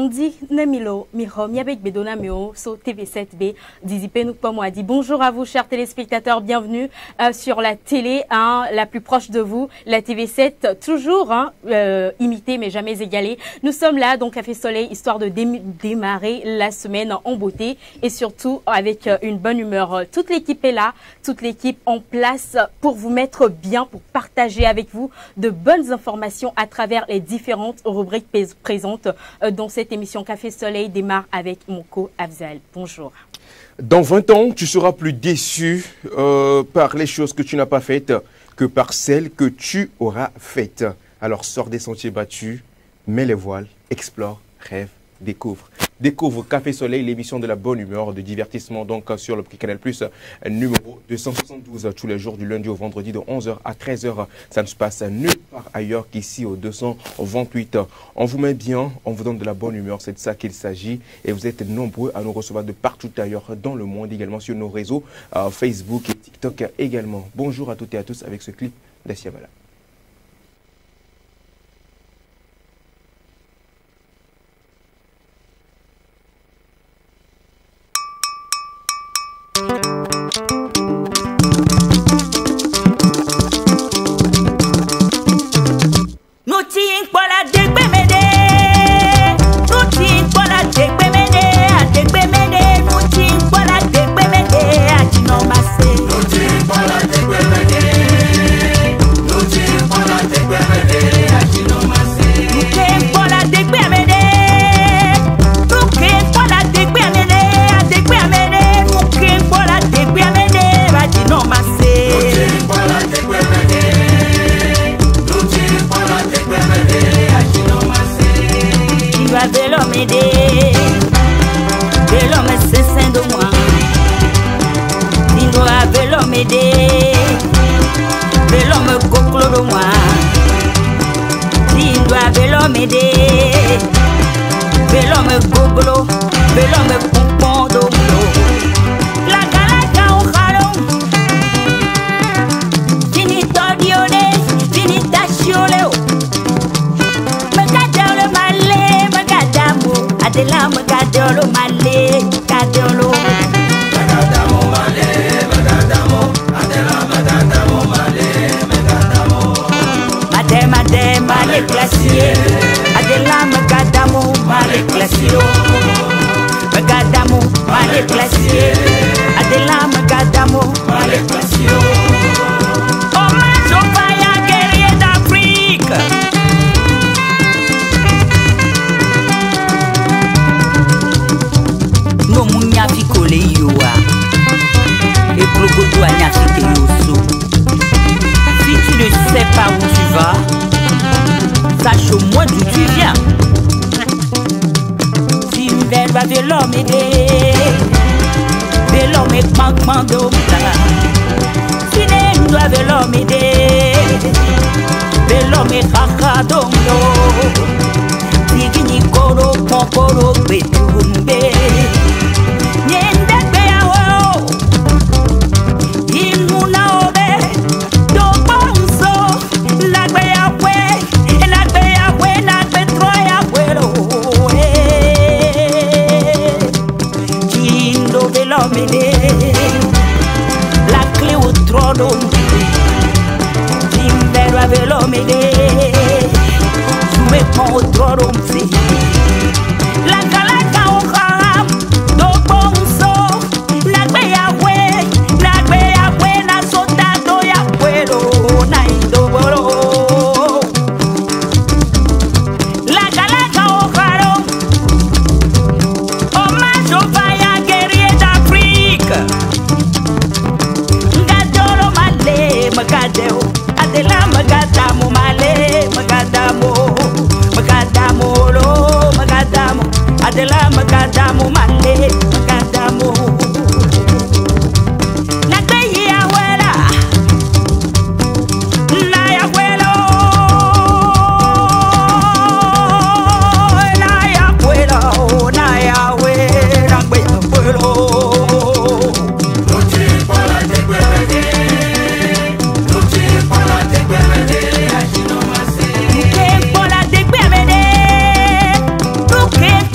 samedi Nemilo Miro Miabek Bedona Meo so TV7B Dizipe nous pas moi dit bonjour à vous chers téléspectateurs, bienvenue sur la télé la plus proche de vous, la TV7 toujours imitée mais jamais égalée. Nous sommes là donc Café Soleil histoire de démarrer la semaine en beauté et surtout avec une bonne humeur. Toute l'équipe est là, toute l'équipe en place pour vous mettre bien, pour partager avec vous de bonnes informations à travers les différentes rubriques présentes dans cette émission. Café Soleil démarre avec Moko Afzal. Bonjour. Dans 20 ans, tu seras plus déçu par les choses que tu n'as pas faites que par celles que tu auras faites. Alors sors des sentiers battus, mets les voiles, explore, rêve, découvre. Découvre Café Soleil, l'émission de la bonne humeur, de divertissement, donc sur le Prix Canal+, numéro 272, tous les jours du lundi au vendredi de 11h à 13h. Ça ne se passe nulle part ailleurs qu'ici au 228. On vous met bien, on vous donne de la bonne humeur, c'est de ça qu'il s'agit. Et vous êtes nombreux à nous recevoir de partout ailleurs dans le monde, également sur nos réseaux, Facebook et TikTok également. Bonjour à toutes et à tous avec ce clip d'Asiabala.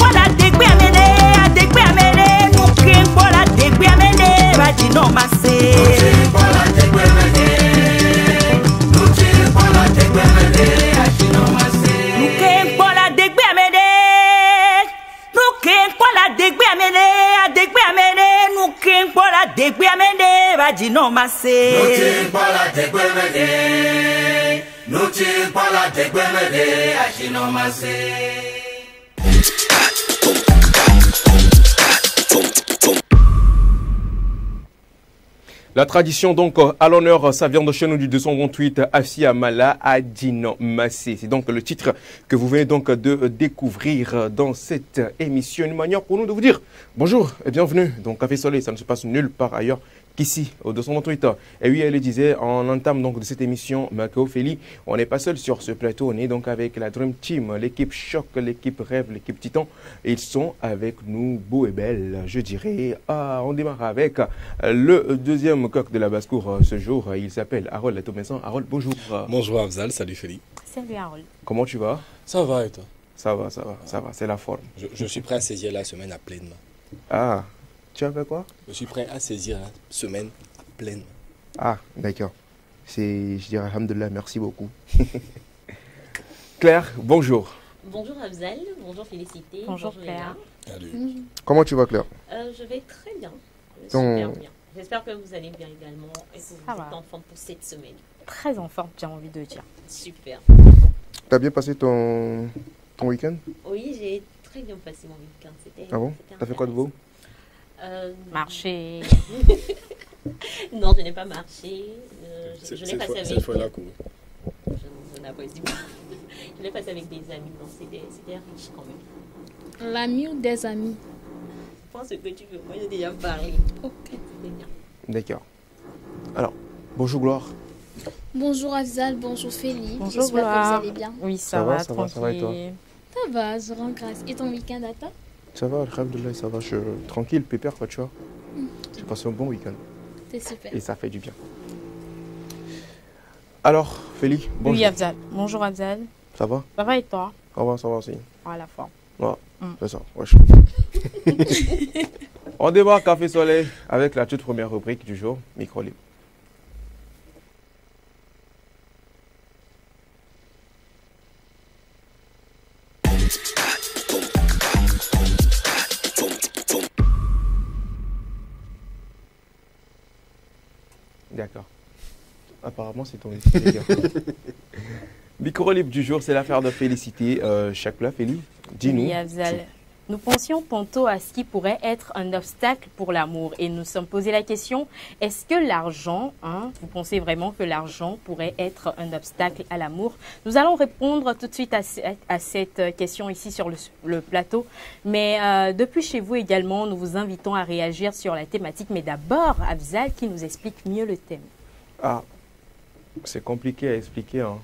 Que degwemende badino mase. Nuti pala degwemende. Nuti pala degwemende badino mase. La tradition donc à l'honneur, ça vient de chez nous du 228 Afia Mala Adino Massé. C'est donc le titre que vous venez donc de découvrir dans cette émission. Une manière pour nous de vous dire bonjour et bienvenue. Donc Café Soleil, ça ne se passe nulle part ailleurs qu'ici au 228. Et oui, elle le disait en entame donc de cette émission, Mako Feli, on n'est pas seul sur ce plateau, on est donc avec la Dream Team, l'équipe Choc, l'équipe Rêve, l'équipe Titan. Ils sont avec nous, beaux et belles, je dirais. On démarre avec le deuxième coq de la basse-cour ce jour. Il s'appelle Harold Latoumessan. Harold, bonjour. Bonjour Afzal, salut Feli. Salut Harold. Comment tu vas? Ça va et toi? Ça va, c'est la forme. Je suis prêt à saisir la semaine à pleine main. Ah, tu as fait quoi? Je suis prêt à saisir la semaine à pleine main. Ah, d'accord. Je dirais alhamdoulilah, merci beaucoup. Claire, bonjour. Bonjour Afzal, bonjour Félicité. Bonjour Claire. Salut. Comment tu vas Claire? Je vais très bien, Ton- super bien. J'espère que vous allez bien également et que vous Ça êtes va. en forme pour cette semaine. Très en forme, j'ai envie de dire. Super. T'as bien passé ton week-end? Oui, j'ai très bien passé mon week-end. Ah bon? T'as fait quoi de beau? Marché. Marcher. Non, je n'ai pas marché. Je l'ai passé avec... Cette fois-là, cool. Je n'ai pas dit. Je l'ai passé avec des amis, donc c'était riche quand même. L'ami ou des amis? Pense ce que tu veux, moi j'ai déjà parlé. Ok. C'était bien. D'accord. Alors, bonjour Gloire. Bonjour Afzal, bonjour Feli. Bonjour J'espère Gloire. que vous allez bien. Oui, Ça ça, va, va, ça va, ça va et toi? tranquille. Ça va, je rends grâce. Et ton week-end à toi? Ça va, alhamdoulilah, ça va, je tranquille, pépère quoi, tu vois. J'ai passé un bon week-end C'est super. et ça fait du bien. Alors, Féli, bonjour. Oui, Afzal. Bonjour Afzal. Ça va? Ça va et toi? Ça va aussi. À la forme. Ouais, Mm. c'est ça, wesh. On démarre Café Soleil avec la toute première rubrique du jour, Micro Libre. D'accord. Apparemment, c'est ton délire. Micro libre du jour, c'est l'affaire de Félicité. Chaque plat, Féli, dis-nous. Oui, Afzal. Nous pensions tantôt à ce qui pourrait être un obstacle pour l'amour et nous sommes posé la question, est-ce que l'argent, vous pensez vraiment que l'argent pourrait être un obstacle à l'amour? Nous allons répondre tout de suite à cette question ici sur le plateau, mais depuis chez vous également, nous vous invitons à réagir sur la thématique, mais d'abord, Afzal qui nous explique mieux le thème. Ah, c'est compliqué à expliquer, hein.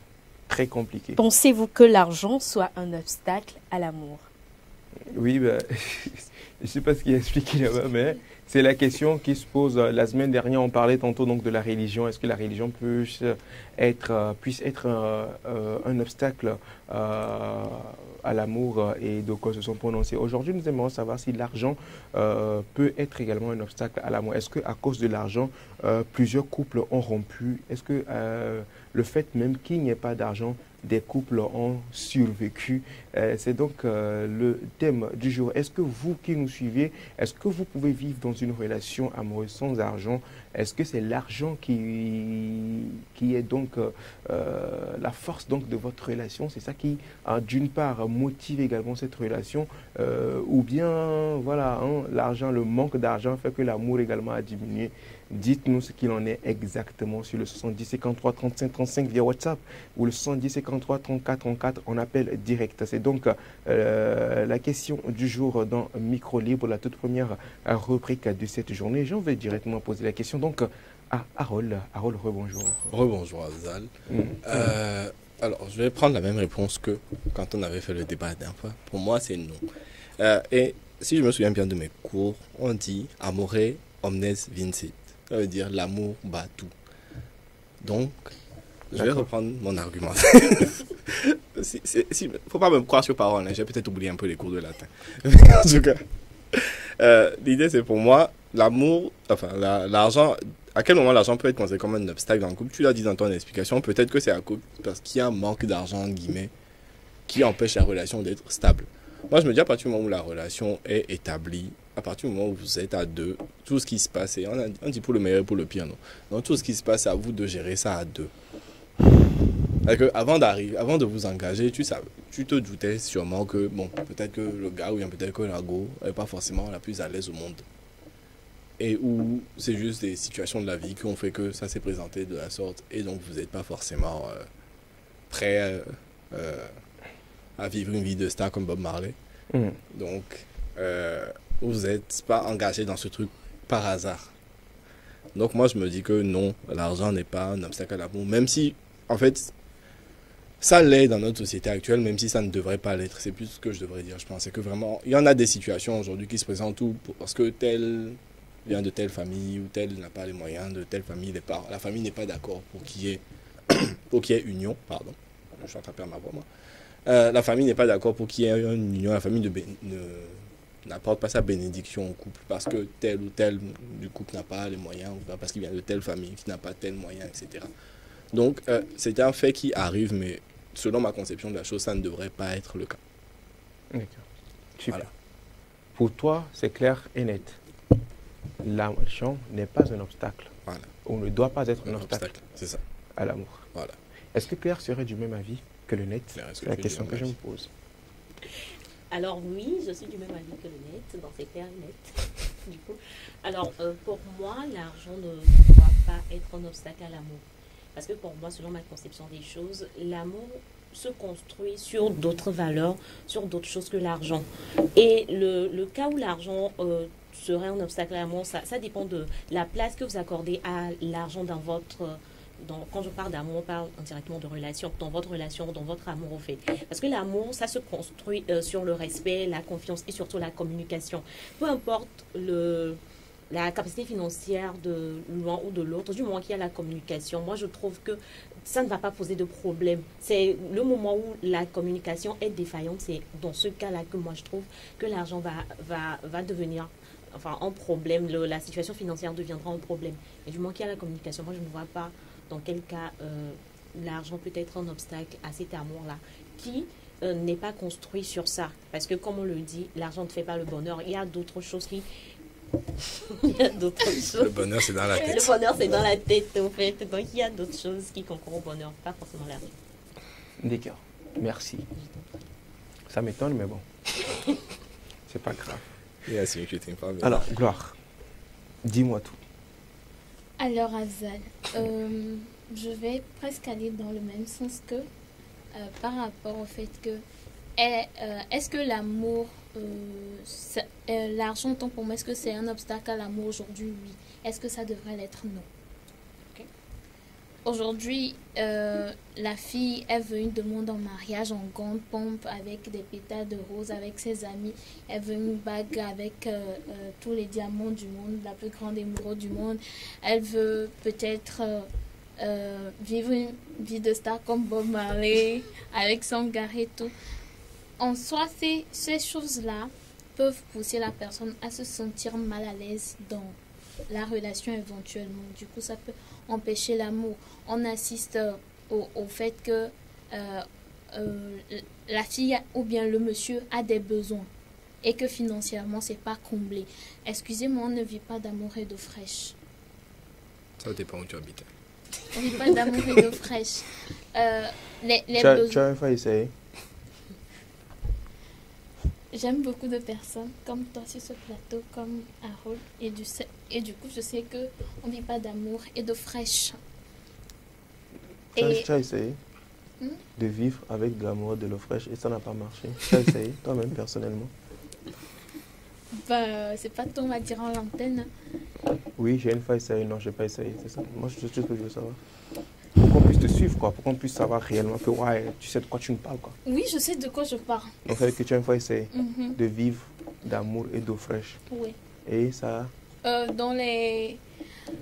Très compliqué. Pensez-vous que l'argent soit un obstacle à l'amour? Oui, ben, je ne sais pas ce qu'il a expliqué là-bas, mais c'est la question qui se pose. La semaine dernière, on parlait tantôt donc de la religion. Est-ce que la religion puisse être un obstacle à l'amour et de quoi se sont prononcés? Aujourd'hui, nous aimerions savoir si l'argent peut être également un obstacle à l'amour. Est-ce qu'à cause de l'argent, plusieurs couples ont rompu? Est-ce que le fait même qu'il n'y ait pas d'argent, des couples ont survécu? C'est donc le thème du jour. Est-ce que vous qui nous suivez, est-ce que vous pouvez vivre dans une relation amoureuse sans argent? Est-ce que c'est l'argent qui est donc la force donc de votre relation? C'est ça qui, d'une part, motive également cette relation, ou bien, voilà, l'argent, le manque d'argent fait que l'amour également a diminué? Dites-nous ce qu'il en est exactement sur le 70 53 35 35 via WhatsApp ou le 70 53 34 34 en appel direct. C'est donc la question du jour dans Micro Libre, la toute première rubrique de cette journée. J'en vais directement poser la question donc à Harold. Harold, rebonjour. Rebonjour Afzal. Alors, je vais prendre la même réponse que quand on avait fait le débat la dernière fois. Pour moi, c'est non. Et si je me souviens bien de mes cours, on dit amore omnes vincit. Ça veut dire l'amour bat tout. Donc, je vais reprendre mon argument. Faut pas me croire sur parole, hein. J'ai peut-être oublié un peu les cours de latin. En tout cas, l'idée c'est pour moi, l'amour, enfin l'argent, à quel moment l'argent peut être considéré comme un obstacle dans le couple? Tu l'as dit dans ton explication, peut-être que c'est parce qu'il y a un manque d'argent, en guillemets, qui empêche la relation d'être stable. Moi je me dis à partir du moment où la relation est établie, à partir du moment où vous êtes à deux, tout ce qui se passe, et on dit pour le meilleur et pour le pire, non. Donc tout ce qui se passe, c'est à vous de gérer ça à deux. Avant de vous engager, tu te doutais sûrement que, bon, peut-être que le gars ou bien peut-être que la go n'est pas forcément la plus à l'aise au monde. Et où c'est juste des situations de la vie qui ont fait que ça s'est présenté de la sorte, et donc vous n'êtes pas forcément prêt à vivre une vie de star comme Bob Marley. Donc, vous n'êtes pas engagé dans ce truc par hasard. Donc moi, je me dis que non, l'argent n'est pas un obstacle à l'amour, même si, en fait, ça l'est dans notre société actuelle, même si ça ne devrait pas l'être. C'est plus ce que je devrais dire, je pense. C'est que vraiment, il y en a des situations aujourd'hui qui se présentent où, parce que tel vient de telle famille, ou tel n'a pas les moyens de telle famille, la famille n'est pas d'accord pour qu'il y ait union, pardon, je suis en train de perdre ma voix, moi. La famille n'est pas d'accord pour qu'il y ait une union, la famille n'apporte pas sa bénédiction au couple parce que tel ou tel du couple n'a pas les moyens, ou parce qu'il vient de telle famille qui n'a pas tel moyen, etc. Donc, c'est un fait qui arrive, mais selon ma conception de la chose, ça ne devrait pas être le cas. D'accord. Super. Voilà. Pour toi, c'est clair et net. L'argent n'est pas un obstacle. Voilà. On ne doit pas être un obstacle c'est ça. à l'amour. Voilà. Est-ce que Claire serait du même avis que le net? Claire, est-ce que C'est la tu es question du que même je me avis? pose. Alors oui, je suis du même avis que le net, dans ces clair et net. Du coup, alors pour moi, l'argent ne doit pas être un obstacle à l'amour. Parce que pour moi, selon ma conception des choses, l'amour se construit sur d'autres valeurs, sur d'autres choses que l'argent. Et le cas où l'argent serait un obstacle à l'amour, ça dépend de la place que vous accordez à l'argent dans votre... quand je parle d'amour, on parle indirectement de relation, dans votre relation, dans votre amour au fait. Parce que l'amour, ça se construit sur le respect, la confiance et surtout la communication. Peu importe la capacité financière de l'un ou de l'autre, du moment qu'il y a la communication, moi je trouve que ça ne va pas poser de problème. C'est le moment où la communication est défaillante, c'est dans ce cas-là que moi je trouve que l'argent va devenir un problème, la situation financière deviendra un problème. Et du moment qu'il y a la communication, moi je ne vois pas dans quel cas l'argent peut être un obstacle à cet amour-là, qui n'est pas construit sur ça. Parce que comme on le dit, l'argent ne fait pas le bonheur. Il y a d'autres choses qui... il y a d'autres choses. Le bonheur, c'est dans la tête. Le bonheur, c'est dans la tête, en fait. Donc, il y a d'autres choses qui concourent au bonheur, pas forcément l'argent. D'accord. Merci. Ça m'étonne, mais bon. C'est pas grave. Yes, you think about it. Alors, Gloire, dis-moi tout. Alors, Azal, je vais presque aller dans le même sens que par rapport au fait que est-ce que l'amour, l'argent, tant pour moi, est-ce que c'est un obstacle à l'amour aujourd'hui? Oui. Est-ce que ça devrait l'être? Non. Okay. Aujourd'hui, la fille, elle veut une demande en mariage en grande pompe avec des pétales de rose avec ses amis. Elle veut une bague avec tous les diamants du monde, la plus grande émeraude du monde. Elle veut peut-être vivre une vie de star comme Bob Marley avec son gars et tout. En soi, ces choses-là peuvent pousser la personne à se sentir mal à l'aise dans la relation éventuellement. Du coup, ça peut empêcher l'amour. On assiste au fait que la fille ou bien le monsieur a des besoins et que financièrement, c'est pas comblé. Excusez-moi, on ne vit pas d'amour et d'eau fraîche. Ça dépend où tu habites. On ne vit pas d'amour et d'eau fraîche. Les besoins... Tu as fait essayer? J'aime beaucoup de personnes comme toi sur ce plateau, comme Harold, et du coup, je sais qu'on ne vit pas d'amour et d'eau fraîche. Tu as essayé de vivre avec de l'amour et de l'eau fraîche et ça n'a pas marché. Tu as essayé toi-même personnellement? C'est pas tout, on va dire en l'antenne. Oui, j'ai une fois essayé, non, j'ai pas essayé, c'est ça. Moi, c'est tout ce que je veux savoir. Pour qu'on puisse te suivre, quoi, pour qu'on puisse savoir réellement que ouais, tu sais de quoi tu me parles, quoi. Oui, je sais de quoi je parle. Donc, que tu as une fois essayé de vivre d'amour et d'eau fraîche. Oui. Et ça... Dans les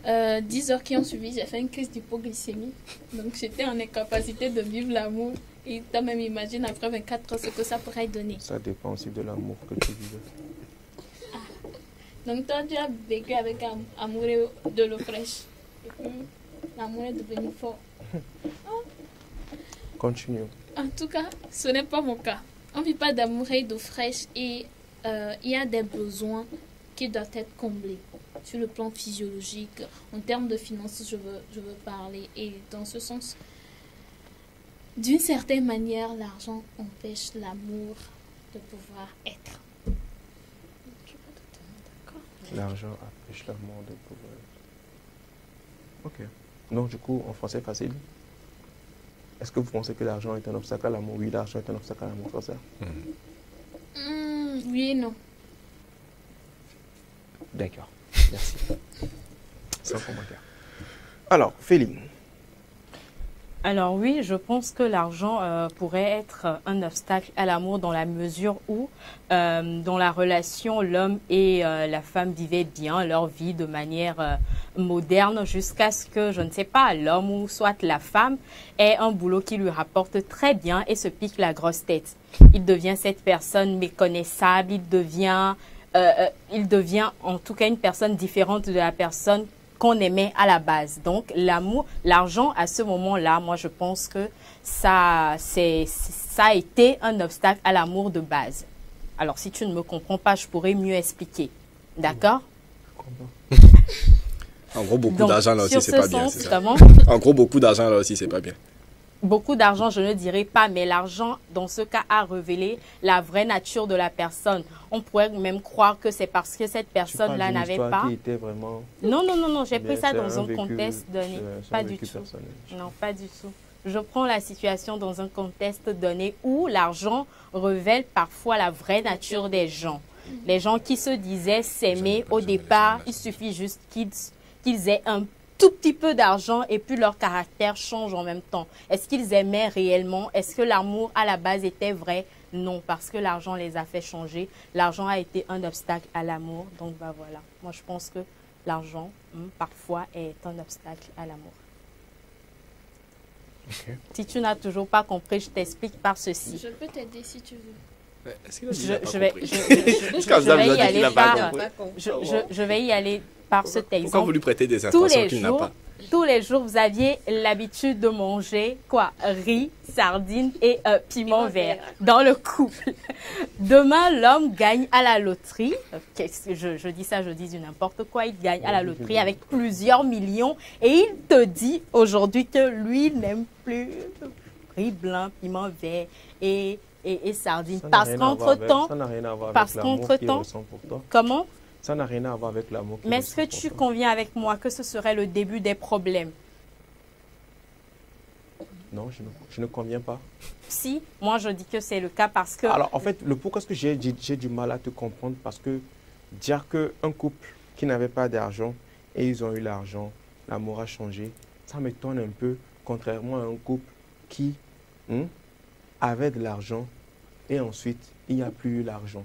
10 heures qui ont suivi, j'ai fait une crise d'hypoglycémie. Donc, j'étais en incapacité de vivre l'amour. Et toi-même, imagine après 24 heures ce que ça pourrait donner. Ça dépend aussi de l'amour que tu vivais. Donc, toi, tu as vécu avec amour et de l'eau fraîche. Et puis, l'amour est devenu fort. Continue. En tout cas, ce n'est pas mon cas. On ne vit pas d'amour et d'eau fraîche et il y a des besoins qui doit être comblé sur le plan physiologique. En termes de finances, je veux parler. Et dans ce sens, d'une certaine manière, l'argent empêche l'amour de pouvoir être. Je suis pas totalement d'accord. L'argent empêche l'amour de pouvoir. Ok. Donc, du coup, en français facile, est-ce que vous pensez que l'argent est un obstacle à l'amour? Oui, l'argent est un obstacle à l'amour, c'est ça? Oui et non. D'accord. Merci. Sans commentaire. Alors, Féline. Alors oui, je pense que l'argent pourrait être un obstacle à l'amour dans la mesure où dans la relation, l'homme et la femme vivaient bien leur vie de manière moderne jusqu'à ce que, je ne sais pas, l'homme ou soit la femme ait un boulot qui lui rapporte très bien et se pique la grosse tête. Il devient cette personne méconnaissable, il devient en tout cas une personne différente de la personne qu'on aimait à la base. Donc, l'amour, l'argent, à ce moment-là, moi, je pense que ça a été un obstacle à l'amour de base. Alors, si tu ne me comprends pas, je pourrais mieux expliquer. D'accord? En gros, beaucoup d'argent là aussi, c'est pas bien. C'est ça. En gros, beaucoup d'argent là aussi, c'est pas bien. Beaucoup d'argent, je ne dirais pas, mais l'argent, dans ce cas, a révélé la vraie nature de la personne. On pourrait même croire que c'est parce que cette personne-là n'avait pas... Qui était vraiment... Non, j'ai pris ça dans un contexte donné. Pas du tout. Non, pas du tout. Je prends la situation dans un contexte donné où l'argent révèle parfois la vraie nature des gens. Les gens qui se disaient s'aimer au départ, il suffit juste qu'ils aient un tout petit peu d'argent et puis leur caractère change en même temps. Est-ce qu'ils aimaient réellement? Est-ce que l'amour à la base était vrai? Non, parce que l'argent les a fait changer. L'argent a été un obstacle à l'amour. Donc, bah voilà. Moi, je pense que l'argent, parfois, est un obstacle à l'amour. Okay. Si tu n'as toujours pas compris, je t'explique par ceci. Je peux t'aider si tu veux. Je vais y aller par cet exemple. Pourquoi vous lui prêtez des informations qu'il n'a pas? Tous les jours, vous aviez l'habitude de manger quoi? Riz, sardines et piment vert dans le couple. Demain, l'homme gagne à la loterie. Je dis ça, je dis du n'importe quoi. Il gagne à la loterie avec plusieurs millions et il te dit aujourd'hui que lui n'aime plus riz blanc, piment vert et sardines. Parce qu'entre-temps, comment? Ça n'a rien à voir avec l'amour. Mais est-ce que tu conviens avec moi que ce serait le début des problèmes? Non, je ne conviens pas. Si, moi je dis que c'est le cas parce que... Alors en fait, le pourquoi est-ce que j'ai du mal à te comprendre? Parce que dire qu'un couple qui n'avait pas d'argent et ils ont eu l'argent, l'amour a changé, ça m'étonne un peu, contrairement à un couple qui avait de l'argent et ensuite il n'y a plus eu l'argent.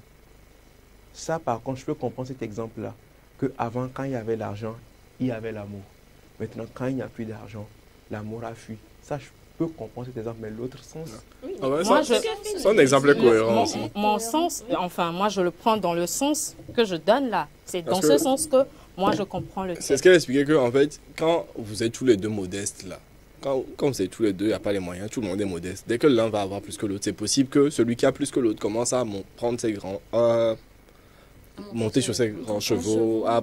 Ça, par contre, je peux comprendre cet exemple-là, qu'avant, quand il y avait l'argent, il y avait l'amour. Maintenant, quand il n'y a plus d'argent, l'amour a fui. Ça, je peux comprendre cet exemple, mais l'autre sens... Oui. Ah ouais, c'est un exemple cohérent aussi. Mon sens, enfin, moi, je le prends dans le sens que je donne là. C'est dans ce sens que moi, je comprends le texte. C'est ce qu'elle expliquait que, en fait, quand vous êtes tous les deux modestes là, quand vous êtes tous les deux, il n'y a pas les moyens, tout le monde est modeste. Dès que l'un va avoir plus que l'autre, c'est possible que celui qui a plus que l'autre commence à prendre ses grands... monter sur ses grands chevaux, à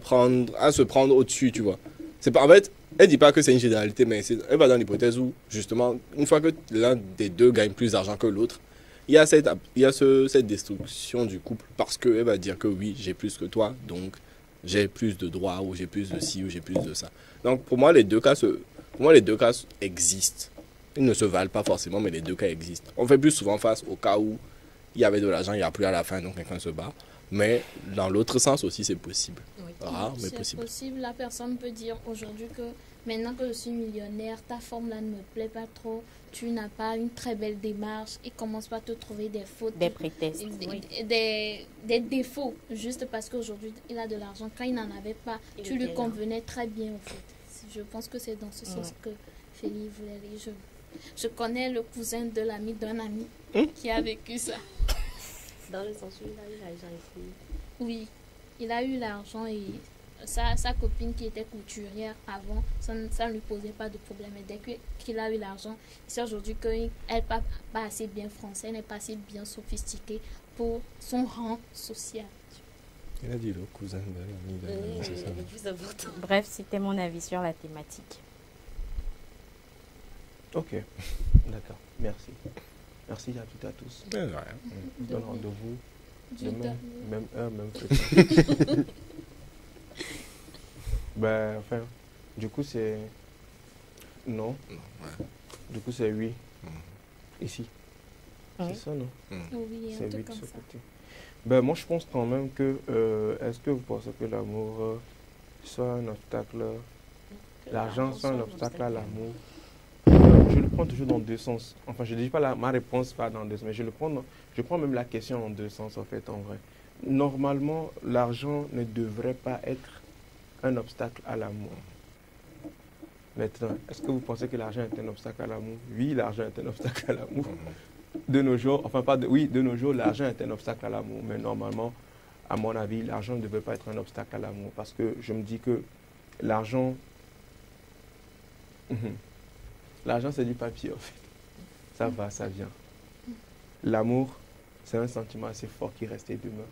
se prendre au-dessus, tu vois. C'est pas, en fait, elle dit pas que c'est une généralité, mais elle va dans l'hypothèse où, justement, une fois que l'un des deux gagne plus d'argent que l'autre, il y a cette destruction du couple parce qu'elle va dire que oui, j'ai plus que toi, donc j'ai plus de droits, ou j'ai plus de ci, ou j'ai plus de ça. Donc pour moi, les deux cas existent. Ils ne se valent pas forcément, mais les deux cas existent. On fait plus souvent face au cas où il y avait de l'argent, il n'y a plus à la fin, donc quelqu'un se bat. Mais dans l'autre sens aussi, c'est possible. Oui. Rare, mais possible. C'est possible. La personne peut dire aujourd'hui que maintenant que je suis millionnaire, ta forme là ne me plaît pas trop, tu n'as pas une très belle démarche et commence pas à te trouver des fautes. Des prétextes. Des défauts, juste parce qu'aujourd'hui il a de l'argent. Quand il n'en avait pas, tu lui convenais très bien en fait. Je pense que c'est dans ce sens que Félix voulait aller. Je connais le cousin de l'ami d'un ami qui a vécu ça. Dans le sens où il a eu l'argent ici. Oui, il a eu l'argent et sa copine qui était couturière avant, ça ne lui posait pas de problème. Et dès qu'il a eu l'argent, il sait aujourd'hui qu'elle n'est pas assez bien français, elle n'est pas assez bien sophistiquée pour son rang social. Il a dit le cousin de l'ami, c'est ça. Le plus important. Bref, c'était mon avis sur la thématique. Ok, d'accord. Merci. Merci à toutes et à tous. Ouais, ouais. On se donne rendez-vous demain, Dernier. même heure, même fréquence. Ben, enfin, du coup, c'est... Non. Non, ouais. Du coup, c'est oui. Mhm. Ici. Oui. C'est ça, non? Oui, un C'est truc oui de comme ce ça. côté. Ben, moi, je pense quand même que... est-ce que vous pensez que l'amour soit un obstacle? L'argent soit un obstacle à l'amour? Je le prends toujours dans deux sens. Enfin, je ne dis pas ma réponse pas dans deux sens, mais je prends même la question en deux sens, en fait, en vrai. Normalement, l'argent ne devrait pas être un obstacle à l'amour. Maintenant, est-ce que vous pensez que l'argent est un obstacle à l'amour? Oui, l'argent est un obstacle à l'amour. De nos jours, enfin pas de... Oui, de nos jours, l'argent est un obstacle à l'amour. Mais normalement, à mon avis, l'argent ne devrait pas être un obstacle à l'amour. Parce que je me dis que l'argent... L'argent, c'est du papier, en fait. Ça va, ça vient. L'amour, c'est un sentiment assez fort qui reste et demeure.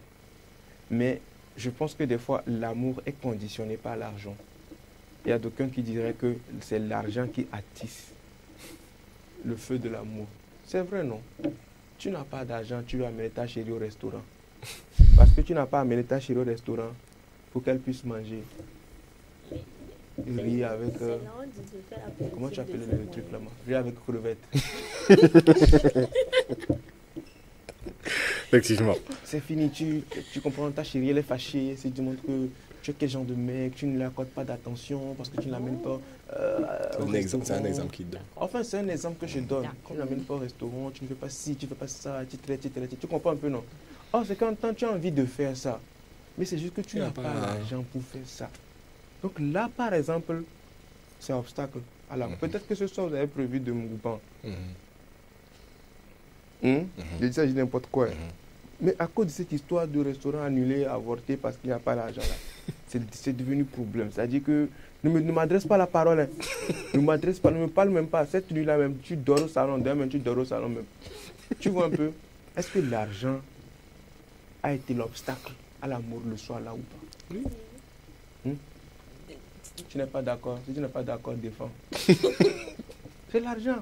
Mais je pense que des fois, l'amour est conditionné par l'argent. Il y a d'aucuns qui diraient que c'est l'argent qui attise le feu de l'amour. C'est vrai, non? Tu n'as pas d'argent, tu vas amener ta chérie au restaurant. Parce que tu n'as pas amené ta chérie au restaurant pour qu'elle puisse manger. Riz avec... comment tu appelles le truc là-bas? Riz avec crevettes. Effectivement. C'est fini, tu comprends, ta chérie, elle est fâchée. Si tu montres que tu es quel genre de mec, tu ne lui accordes pas d'attention parce que tu ne l'amènes pas au C'est un restaurant. exemple qui donne. Enfin, c'est un exemple que je donne. Tu ne l'amènes pas au restaurant, tu ne fais pas ci, tu ne fais pas ça, tu comprends un peu, non? Oh, c'est quand tu as envie de faire ça. Mais c'est juste que tu n'as pas l'argent pour faire ça. Donc là, par exemple, c'est un obstacle. Alors, peut-être que ce soir, vous avez prévu de me couper. Je dis ça, je dis n'importe quoi. Mais à cause de cette histoire de restaurant annulé, avorté parce qu'il n'y a pas l'argent là, c'est devenu problème. C'est-à-dire que ne m'adresse pas la parole. Hein. Ne m'adresse pas, ne me parle même pas. Cette nuit-là même, tu dors au salon, demain tu dors au salon même. Tu vois un peu? Est-ce que l'argent a été l'obstacle à l'amour le soir là ou pas? Oui. Tu n'es pas d'accord? Si tu n'es pas d'accord, défends. C'est l'argent.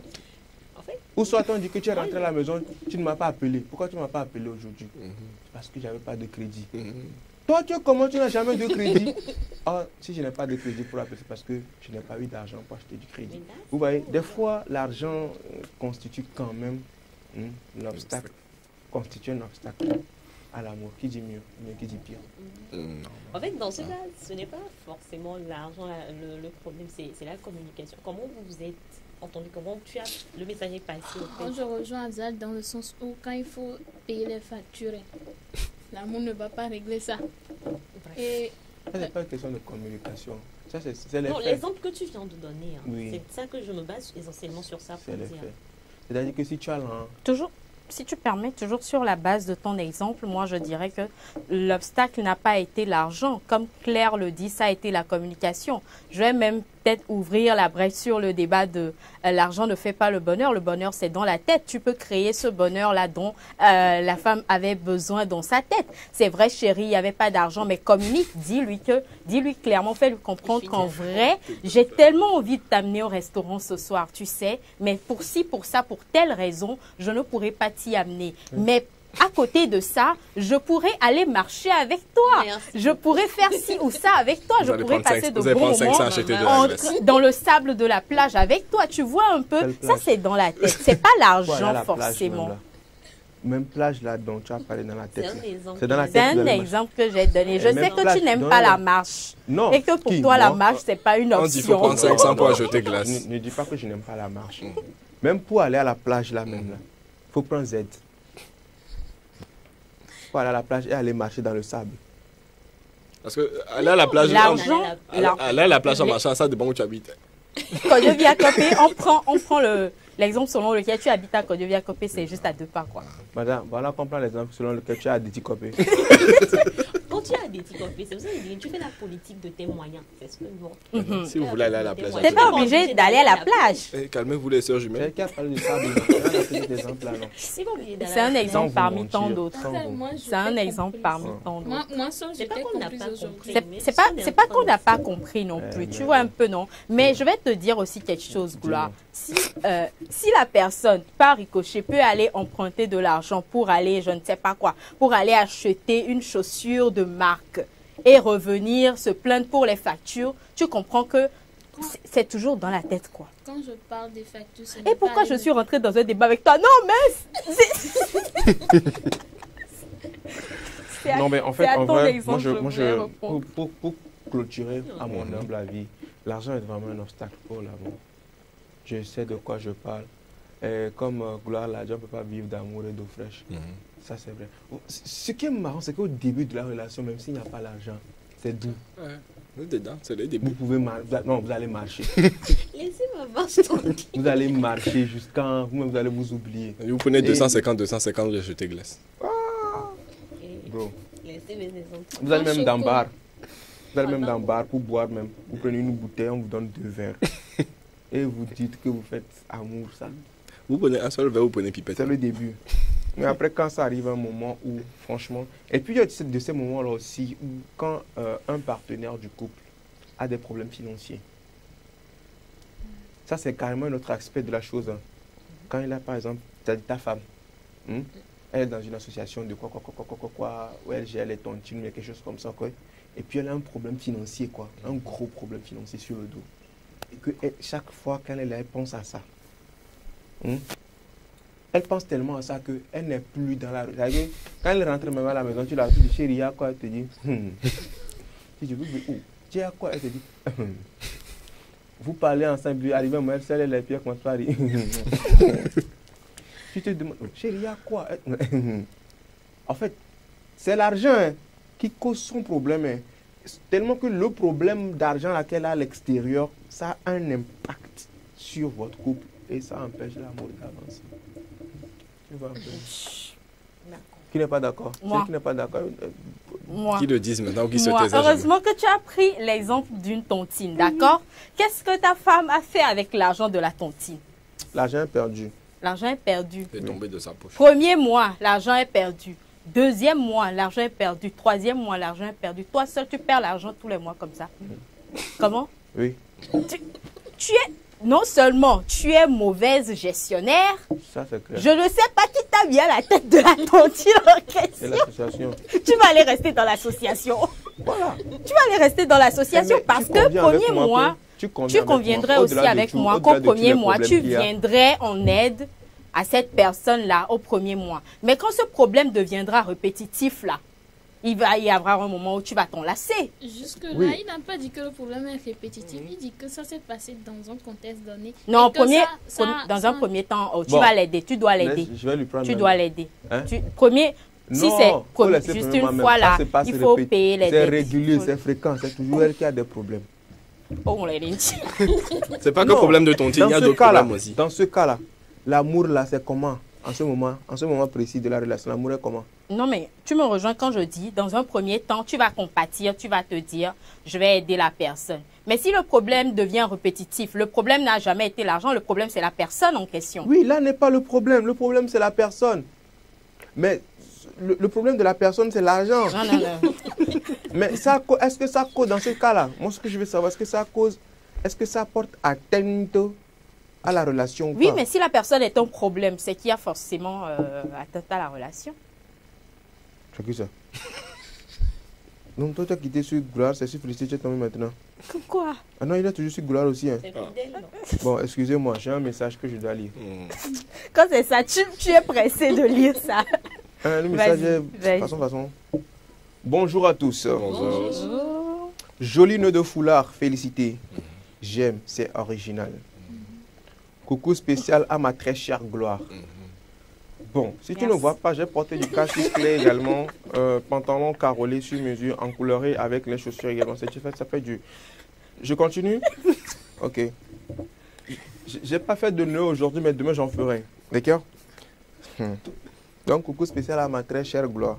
En fait, Ou soit on dit que tu es rentré à la maison, tu ne m'as pas appelé. Pourquoi tu ne m'as pas appelé aujourd'hui? Parce que je n'avais pas de crédit. Toi, comment tu n'as jamais de crédit? Ah, si je n'ai pas de crédit pour appeler, c'est parce que je n'ai pas eu d'argent pour acheter du crédit. Vous voyez, des fois, l'argent constitue quand même un obstacle. Constitue un obstacle à l'amour. Qui dit mieux? Mieux qui dit pire? En fait, dans ce cas, ce n'est pas forcément l'argent le problème, c'est la communication. Comment vous vous êtes entendu? Comment le message est passé au fait? Je rejoins Azal dans le sens où quand il faut payer les factures, l'amour ne va pas régler ça. Et Ça, c'est pas une question de communication. Ça, c'est les Non, faits. l'exemple que tu viens de donner, hein, Oui. c'est ça que je me base essentiellement sur ça pour C'est les dire. faits. C'est-à-dire que si tu as l'argent, Toujours, si tu permets, toujours sur la base de ton exemple, moi je dirais que l'obstacle n'a pas été l'argent. Comme Claire le dit, ça a été la communication. Je vais même peut-être ouvrir la brèche sur le débat de l'argent ne fait pas le bonheur. Le bonheur, c'est dans la tête. Tu peux créer ce bonheur-là dont la femme avait besoin dans sa tête. C'est vrai, chérie, il n'y avait pas d'argent, mais communique. Dis-lui clairement, fais-lui comprendre qu'en vrai, j'ai tellement envie de t'amener au restaurant ce soir, tu sais, mais pour ci, pour ça, pour telle raison, je ne pourrais pas t'y amener. Mais à côté de ça, je pourrais aller marcher avec toi. Merci. Je pourrais faire ci ou ça avec toi. Vous Je allez pourrais prendre passer cinq- de vous allez bons prendre 500 moments acheter de la glace. dans le sable de la plage avec toi. Tu vois un peu, Quelle ça plage? c'est dans la tête. C'est pas voilà l'argent la plage même, forcément. là. Même plage là dont tu as parlé dans la C'est tête. un là. exemple. C'est dans la C'est tête de un la exemple que j'ai donné. Je Et sais même que plage, tu n'aimes dans pas la- la marche. Non. Et que pour Qui, toi, la moi? marche, c'est pas une On dit qu'il faut option. prendre 500 pour acheter glace. Ne dis pas que je n'aime pas la marche. Même pour aller à la plage là même là, faut prendre Z. Faut aller à la plage et aller marcher dans le sable. Parce que aller à la plage, L'argent, aller à la plage en marchant, ça dépend où tu habites. Kodjo-Viakopé, on prend l'exemple selon lequel tu habites à Kodjo-Viakopé, c'est juste à 2 pas, quoi. Madame, voilà qu'on prend l'exemple selon lequel tu as des petits copés. Quand tu as des politique en fait. C'est pour ça que je dis, tu fais la politique de tes moyens. C'est ce que nous. Si vous voulez aller à la plage. T'es pas obligé d'aller à la plage. Eh, calmez-vous les sœurs jumelles. Quelqu'un parle de sable. Non. C'est un exemple vous parmi mentir. tant d'autres. Moi, je C'est un t'ai exemple compris. parmi tant d'autres. Moi, ça, C'est pas j'étais qu'on n'a comprise pas aujourd'hui. compris. C'est pas qu'on n'a pas compris non plus, tu vois un peu, non? Mais je vais te dire aussi quelque chose, Gloire. Si la personne, par ricochet, peut aller emprunter de l'argent pour aller, je ne sais pas quoi, pour aller acheter une chaussure de marque et revenir se plaindre pour les factures, tu comprends que c'est toujours dans la tête, quoi. Quand je parle des factures, ce Et n'est pourquoi pas je une- suis rentrée dans un débat avec toi? Non, mais... Non, mais en fait, c'est à en ton vrai, exemple, moi, je voulais répondre. pour clôturer, à mon humble avis, l'argent est vraiment un obstacle pour l'amour. Je sais de quoi je parle. Et comme Gloire l'a dit, on ne peut pas vivre d'amour et d'eau fraîche. Ça, c'est vrai. Ce qui est marrant, c'est qu'au début de la relation, même s'il n'y a pas l'argent, c'est doux. Ouais. Nous dedans, c'est le Vous début. pouvez vous allez marcher. Laissez-moi voir ce truc. Vous allez marcher jusqu'à vous-même, vous allez vous oublier. Vous prenez Et- 250, vous achetez glace. Bro. Laissez mes exemples. Vous allez même dans choco. bar. Vous allez même dans bar pour boire même. Vous prenez une bouteille, on vous donne 2 verres. Et vous dites que vous faites amour, ça. Vous prenez un seul verre, vous prenez pipette. C'est le début. Mais après, quand ça arrive un moment où, franchement... Et puis, il y a de ces moments-là aussi où, quand un partenaire du couple a des problèmes financiers, ça, c'est carrément un autre aspect de la chose. Hein. Quand il a, par exemple, ta femme, elle est dans une association de quoi, où elle gère les tontines, mais quelque chose comme ça, quoi. Et puis, elle a un problème financier, quoi. Un gros problème financier sur le dos. Et que chaque fois qu'elle est là, elle pense à ça. Elle pense tellement à ça qu'elle n'est plus dans la rue. Quand elle rentre même à la maison, tu dis, chérie, il y a quoi? Elle te dit, si tu veux, où? Tu as quoi? Elle te dit, vous parlez ensemble, arrivez à moi, elle est les pieds, commence par rire. Tu te demandes, chérie, il y a quoi? En fait, c'est l'argent hein, qui cause son problème. Hein. Tellement que le problème d'argent qu'elle a à l'extérieur, ça a un impact sur votre couple et ça empêche l'amour d'avancer. Tu vois un peu. Qui n'est pas d'accord? Moi. Ceux qui n'est pas d'accord. Moi. Qui le disent maintenant ou qui se Moi, taisent. heureusement que tu as pris l'exemple d'une tontine, d'accord? Qu'est-ce que ta femme a fait avec l'argent de la tontine? L'argent est perdu. L'argent est perdu. C'est tombé de sa poche. Premier mois, l'argent est perdu. Deuxième mois, l'argent est perdu. Troisième mois, l'argent est perdu. Toi seul, tu perds l'argent tous les mois comme ça. Comment? Oui, Tu es... Non seulement tu es mauvaise gestionnaire, ça c'est clair. je ne sais pas qui t'a mis à la tête de la tontine en C'est question. l'association. Tu vas aller rester dans l'association. Voilà. Tu vas aller rester dans l'association Mais parce tu que conviens avec premier moi mois, que- tu conviens avec conviendrais moi, aussi au-delà de avec tout- moi au-delà qu'au de tous premier les mois, problèmes tu qu'il y a. viendrais en aide à cette personne-là au premier mois. Mais quand ce problème deviendra répétitif, là, il va y avoir un moment où tu vas t'enlacer. Jusque-là, Oui. il n'a pas dit que le problème est répétitif. Il dit que ça s'est passé dans un contexte donné. Non, Et que dans un premier temps, oh, tu Bon. vas l'aider, tu dois l'aider. Je vais lui prendre. Tu un- dois l'aider. Hein? Premier, si Non, c'est faut laisser juste premièrement une même. fois Ça, là, c'est pas il se faut répéter. payer les C'est dettes. régulier, c'est fréquent, c'est toujours elle qui a des problèmes. Oh, on l'a dit. C'est pas que Non, problème de tontine, il y a d'autres problèmes aussi. Dans ce cas-là, l'amour là, c'est comment? En ce moment précis de la relation, l'amour est comment? Non, mais tu me rejoins quand je dis, dans un premier temps, tu vas compatir, tu vas te dire, je vais aider la personne. Mais si le problème devient répétitif, le problème n'a jamais été l'argent, le problème c'est la personne en question. Oui, là n'est pas le problème c'est la personne. Mais le problème de la personne, c'est l'argent. Non, non, non. Mais est-ce que ça cause dans ce cas-là? Moi, ce que je veux savoir, est-ce que ça porte atteinte à la relation ou Oui, pas? mais si la personne est un problème, c'est qu'il y a forcément atteinte à la relation. C'est qui ça? Donc toi, tu as quitté sur Gloire, c'est sur Félicité, tu es tombé maintenant. Quoi? Ah non, il est toujours sur Gloire aussi. Hein. C'est fidèle, non? Bon, excusez-moi, j'ai un message que je dois lire. Quand c'est ça, tu es pressé de lire ça. Le message Vas-y, est... vas-y. Façon. Bonjour à tous. Bonjour. Oh. Joli nœud de foulard, félicité. J'aime, c'est original. Coucou spécial à ma très chère Gloire. Bon, si tu ne Merci. vois pas, j'ai porté du cache clé également, pantalon carolé sur mesure, encouleur avec les chaussures également. Ça fait du... Je continue? Ok. J'ai pas fait de nœud aujourd'hui, mais demain j'en ferai. D'accord? Donc, coucou spécial à ma très chère Gloire.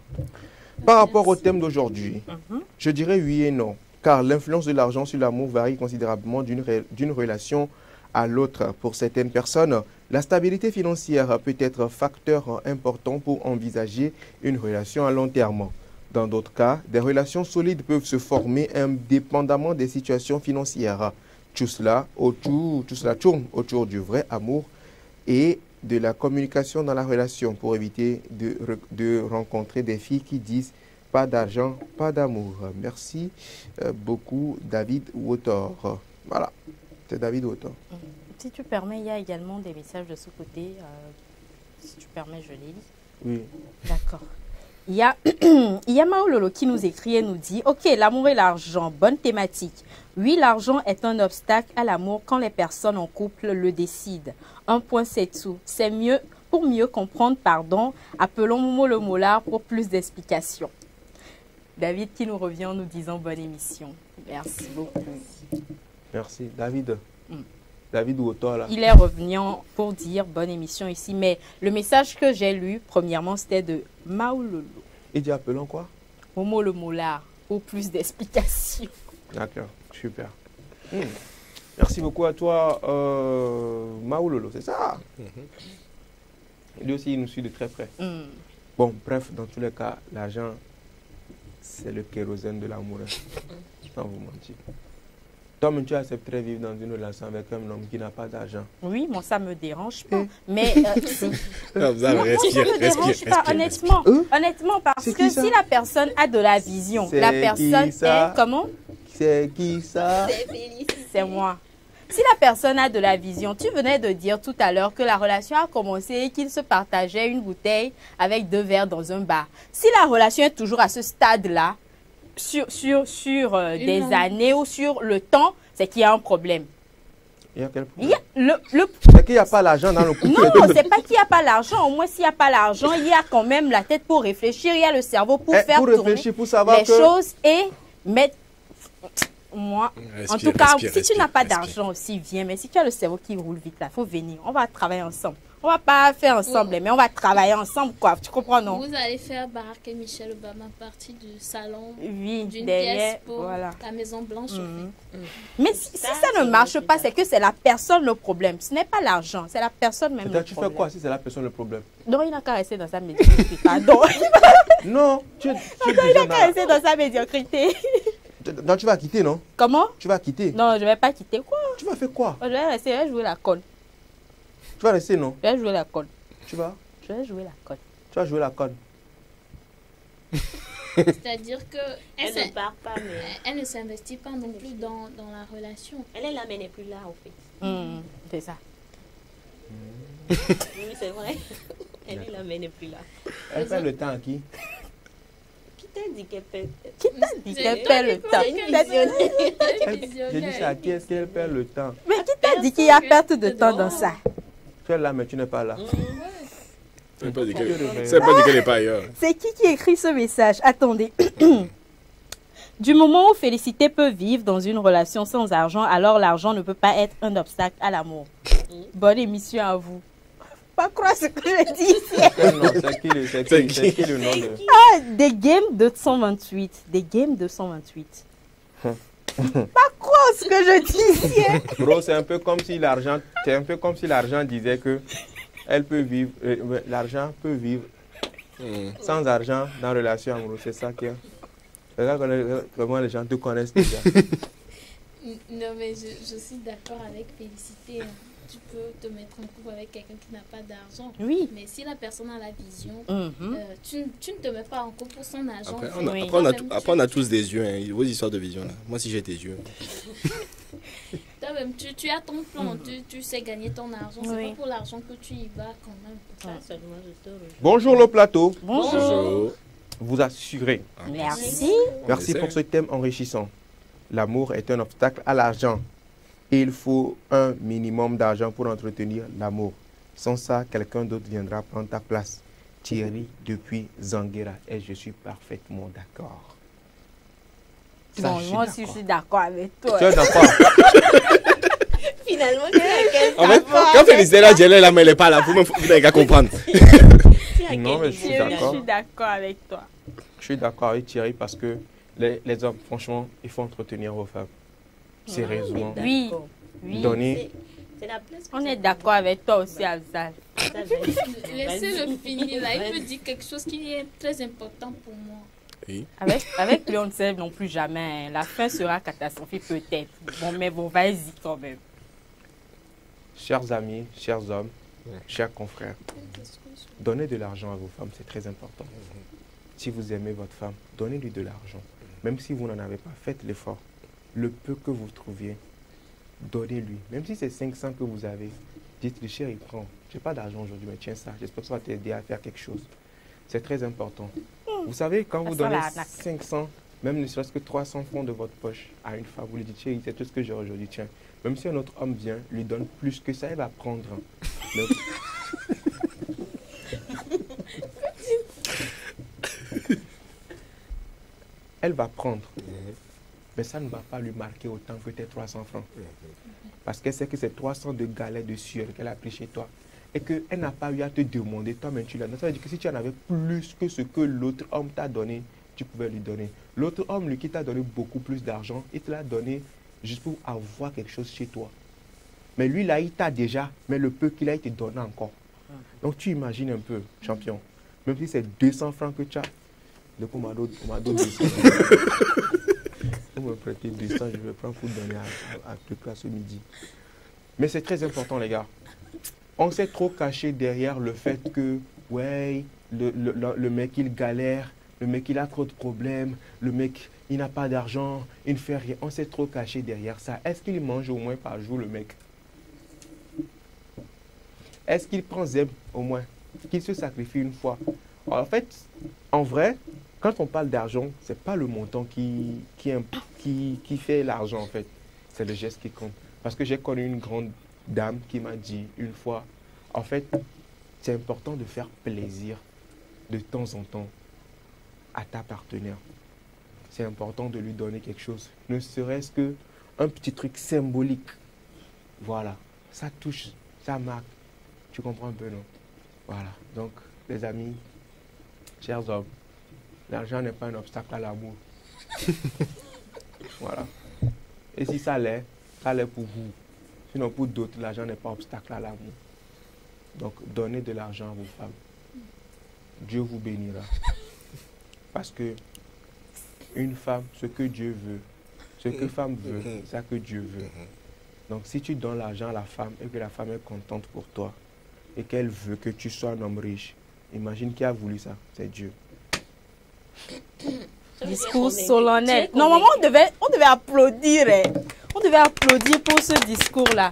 Par rapport au thème d'aujourd'hui, Je dirais oui et non, car l'influence de l'argent sur l'amour varie considérablement d'une relation à l'autre. Pour certaines personnes, la stabilité financière peut être un facteur important pour envisager une relation à long terme. Dans d'autres cas, des relations solides peuvent se former indépendamment des situations financières. Tout cela tourne autour du vrai amour et de la communication dans la relation pour éviter de rencontrer des filles qui disent pas d'argent, pas d'amour. Merci beaucoup, David Wotor. Voilà, c'est David Wotor. Si tu permets, il y a également des messages de ce côté. Si tu permets, je les lis. Oui. D'accord. Il y a Maololo qui nous écrit et nous dit « Ok, l'amour et l'argent, bonne thématique. Oui, l'argent est un obstacle à l'amour quand les personnes en couple le décident. Un point, c'est tout. C'est mieux, pour mieux comprendre, pardon, appelons Momo le Molar pour plus d'explications. » David qui nous revient en nous disant « Bonne émission. » Merci beaucoup. Merci. David. David Wotor, là. Il est revenu pour dire bonne émission ici, mais le message que j'ai lu, premièrement, c'était de Maololo. Il dit appelons quoi? Momo le Molar, pour plus d'explications. D'accord, super. Merci beaucoup à toi, Maololo, c'est ça? Lui aussi, il nous suit de très près. Bon, bref, dans tous les cas, l'argent, c'est le kérosène de l'amour. Sans vous mentir. Toi, tu accepterais vivre dans une relation avec un homme qui n'a pas d'argent? Oui, moi, ça ne me dérange pas. Mais honnêtement, parce que si la personne a de la vision, la personne est comment? C'est qui ça? C'est moi. Si la personne a de la vision, tu venais de dire tout à l'heure que la relation a commencé et qu'il se partageait une bouteille avec 2 verres dans un bar. Si la relation est toujours à ce stade-là, sur des années ou sur le temps, c'est qu'il y a un problème. Il y a quel problème? C'est qu'il n'y a pas l'argent dans le couple. Non, c'est pas qu'il n'y a pas l'argent. Au moins, s'il n'y a pas l'argent, il y a quand même la tête pour réfléchir, il y a le cerveau pour faire tourner les choses et mettre... Moi, en tout cas, si tu n'as pas d'argent aussi, viens. Mais si tu as le cerveau qui roule vite, il faut venir. On va travailler ensemble. On va pas faire ensemble, mais on va travailler ensemble, quoi. Tu comprends, non? Vous allez faire Barack et Michelle Obama partie du salon d'une derrière, pièce pour la Maison Blanche. Mais si ça ne marche pas, c'est que c'est la personne le problème. Ce n'est pas l'argent, c'est la personne même le problème. Tu fais quoi si c'est la personne le problème? Non, il n'a qu'à rester dans sa médiocrité. Pardon. Non, il n'a qu'à rester dans sa médiocrité. Donc tu vas quitter, non? Comment? Tu vas quitter? Non, je ne vais pas quitter. Quoi? Tu vas faire quoi? Je vais rester, je vais jouer la conne. Tu vas rester, non? Je vais jouer la conne. Tu vas? Je vais jouer la conne. Tu vas jouer la conne. C'est-à-dire que elle ne part pas, mais elle ne s'investit pas non plus dans la relation. Elle est là, mais elle n'est plus là, en fait. C'est ça. Oui, c'est vrai. Elle est là, mais elle n'est plus là. Elle fait le temps à qui? Qui t'a dit qu'elle perd? Qui t'a dit qu'elle perd le temps? J'ai dit ça à qui est-ce qu'elle perd le temps? Mais qui t'a dit qu'il y a perte de temps dans ça? Tu es là, mais tu n'es pas là. C'est pas dit qu'elle n'est pas ailleurs. C'est qui écrit ce message? Attendez. Du moment où Félicité peut vivre dans une relation sans argent, alors l'argent ne peut pas être un obstacle à l'amour. Bonne émission à vous. Pas croire ce que je dis. C'est qui le nom de... Ah, des Games 228. Des Games 228. Pas croire ce que je dis ici. Bro, c'est un peu comme si l'argent disait que elle peut vivre, l'argent peut vivre sans argent dans la relation amoureuse. C'est ça qui est. Regarde comment les gens te connaissent déjà. Non, mais je suis d'accord avec Félicité. Tu peux te mettre en couple avec quelqu'un qui n'a pas d'argent. Oui. Mais si la personne a la vision, tu ne te mets pas en couple pour son argent. Après, on a tous des yeux, hein, vos histoires de vision. Là. Moi, si j'ai des yeux. Toi-même, tu as ton plan, tu sais gagner ton argent. C'est pas pour l'argent que tu y vas quand même. Bonjour le plateau. Bonjour. Vous assurez. Merci. Merci pour ce thème enrichissant. L'amour est un obstacle à l'argent. Et il faut un minimum d'argent pour entretenir l'amour. Sans ça, quelqu'un d'autre viendra prendre ta place. Thierry depuis Zanguera. Et je suis parfaitement d'accord. Bon, moi aussi, je suis d'accord avec toi. Tu es d'accord? Finalement, tu es en fait, quand Félicité là, elle est là, mais elle n'est pas là. Vous n'avez qu'à comprendre. Non, mais je suis d'accord. Je suis d'accord avec toi. Je suis d'accord avec Thierry parce que Les hommes, franchement, il faut entretenir vos femmes. Sérieusement. Oui, oui. Donner. C'est la place que On ça est fait. d'accord avec toi aussi, Afzal. Ça, vas-y. Laissez-le finir là. Il Vas-y. peut dire quelque chose qui est très important pour moi. Oui. Avec lui, on ne sait non plus jamais. Hein. La fin sera catastrophique peut-être. Bon, mais bon, vas-y quand même. Chers amis, chers hommes, chers confrères, donnez de l'argent à vos femmes, c'est très important. Si vous aimez votre femme, donnez-lui de l'argent. Même si vous n'en avez pas, faites l'effort. Le peu que vous trouviez, donnez-lui. Même si c'est 500 que vous avez, dites-lui, chérie, prends. Je n'ai pas d'argent aujourd'hui, mais tiens ça. J'espère que ça va t'aider à faire quelque chose. C'est très important. Vous savez, quand vous Ça, donnez la arnaque. 500, même ne serait-ce que 300 francs de votre poche à une femme, vous lui dites, chérie, c'est tout ce que j'ai aujourd'hui, tiens. Même si un autre homme vient, lui donne plus que ça, elle va prendre. Mais- Elle va prendre. Mais ça ne va pas lui marquer autant que tes 300 francs. Parce qu'elle sait que c'est 300 de galets de sueur qu'elle a pris chez toi. Et qu'elle n'a pas eu à te demander, toi-même tu l'as donné. Ça veut dire que si tu en avais plus que ce que l'autre homme t'a donné, tu pouvais lui donner. L'autre homme, lui, qui t'a donné beaucoup plus d'argent, il te l'a donné juste pour avoir quelque chose chez toi. Mais lui, là, il t'a déjà, mais le peu qu'il a, il te donne encore. Donc tu imagines un peu, champion. Même si c'est 200 francs que tu as, donc on m'a donné 200. Pour me prêter 200, je vais prendre pour donner à truc là ce midi. Mais c'est très important, les gars. On s'est trop caché derrière le fait que, ouais, le mec, il galère, le mec, il a trop de problèmes, le mec, il n'a pas d'argent, il ne fait rien. On s'est trop caché derrière ça. Est-ce qu'il mange au moins par jour, le mec? Est-ce qu'il prend Zeb au moins? Qu'il se sacrifie une fois? En fait, en vrai, quand on parle d'argent, ce n'est pas le montant qui fait l'argent, en fait. C'est le geste qui compte. Parce que j'ai connu une grande dame qui m'a dit une fois, en fait, c'est important de faire plaisir de temps en temps à ta partenaire. C'est important de lui donner quelque chose. Ne serait-ce qu'un petit truc symbolique. Voilà. Ça touche, ça marque. Tu comprends un peu, non? Voilà. Donc, les amis, chers hommes, l'argent n'est pas un obstacle à l'amour. Voilà. Et si ça l'est pour vous. Sinon, pour d'autres, l'argent n'est pas obstacle à l'amour. Donc, donnez de l'argent à vos femmes. Dieu vous bénira. Parce que une femme, ce que Dieu veut, ce que femme veut, c'est ça que Dieu veut. Donc, si tu donnes l'argent à la femme et que la femme est contente pour toi et qu'elle veut que tu sois un homme riche, imagine qui a voulu ça, c'est Dieu. Discours solennel. Normalement, on devait applaudir. Hein. On devait applaudir pour ce discours-là.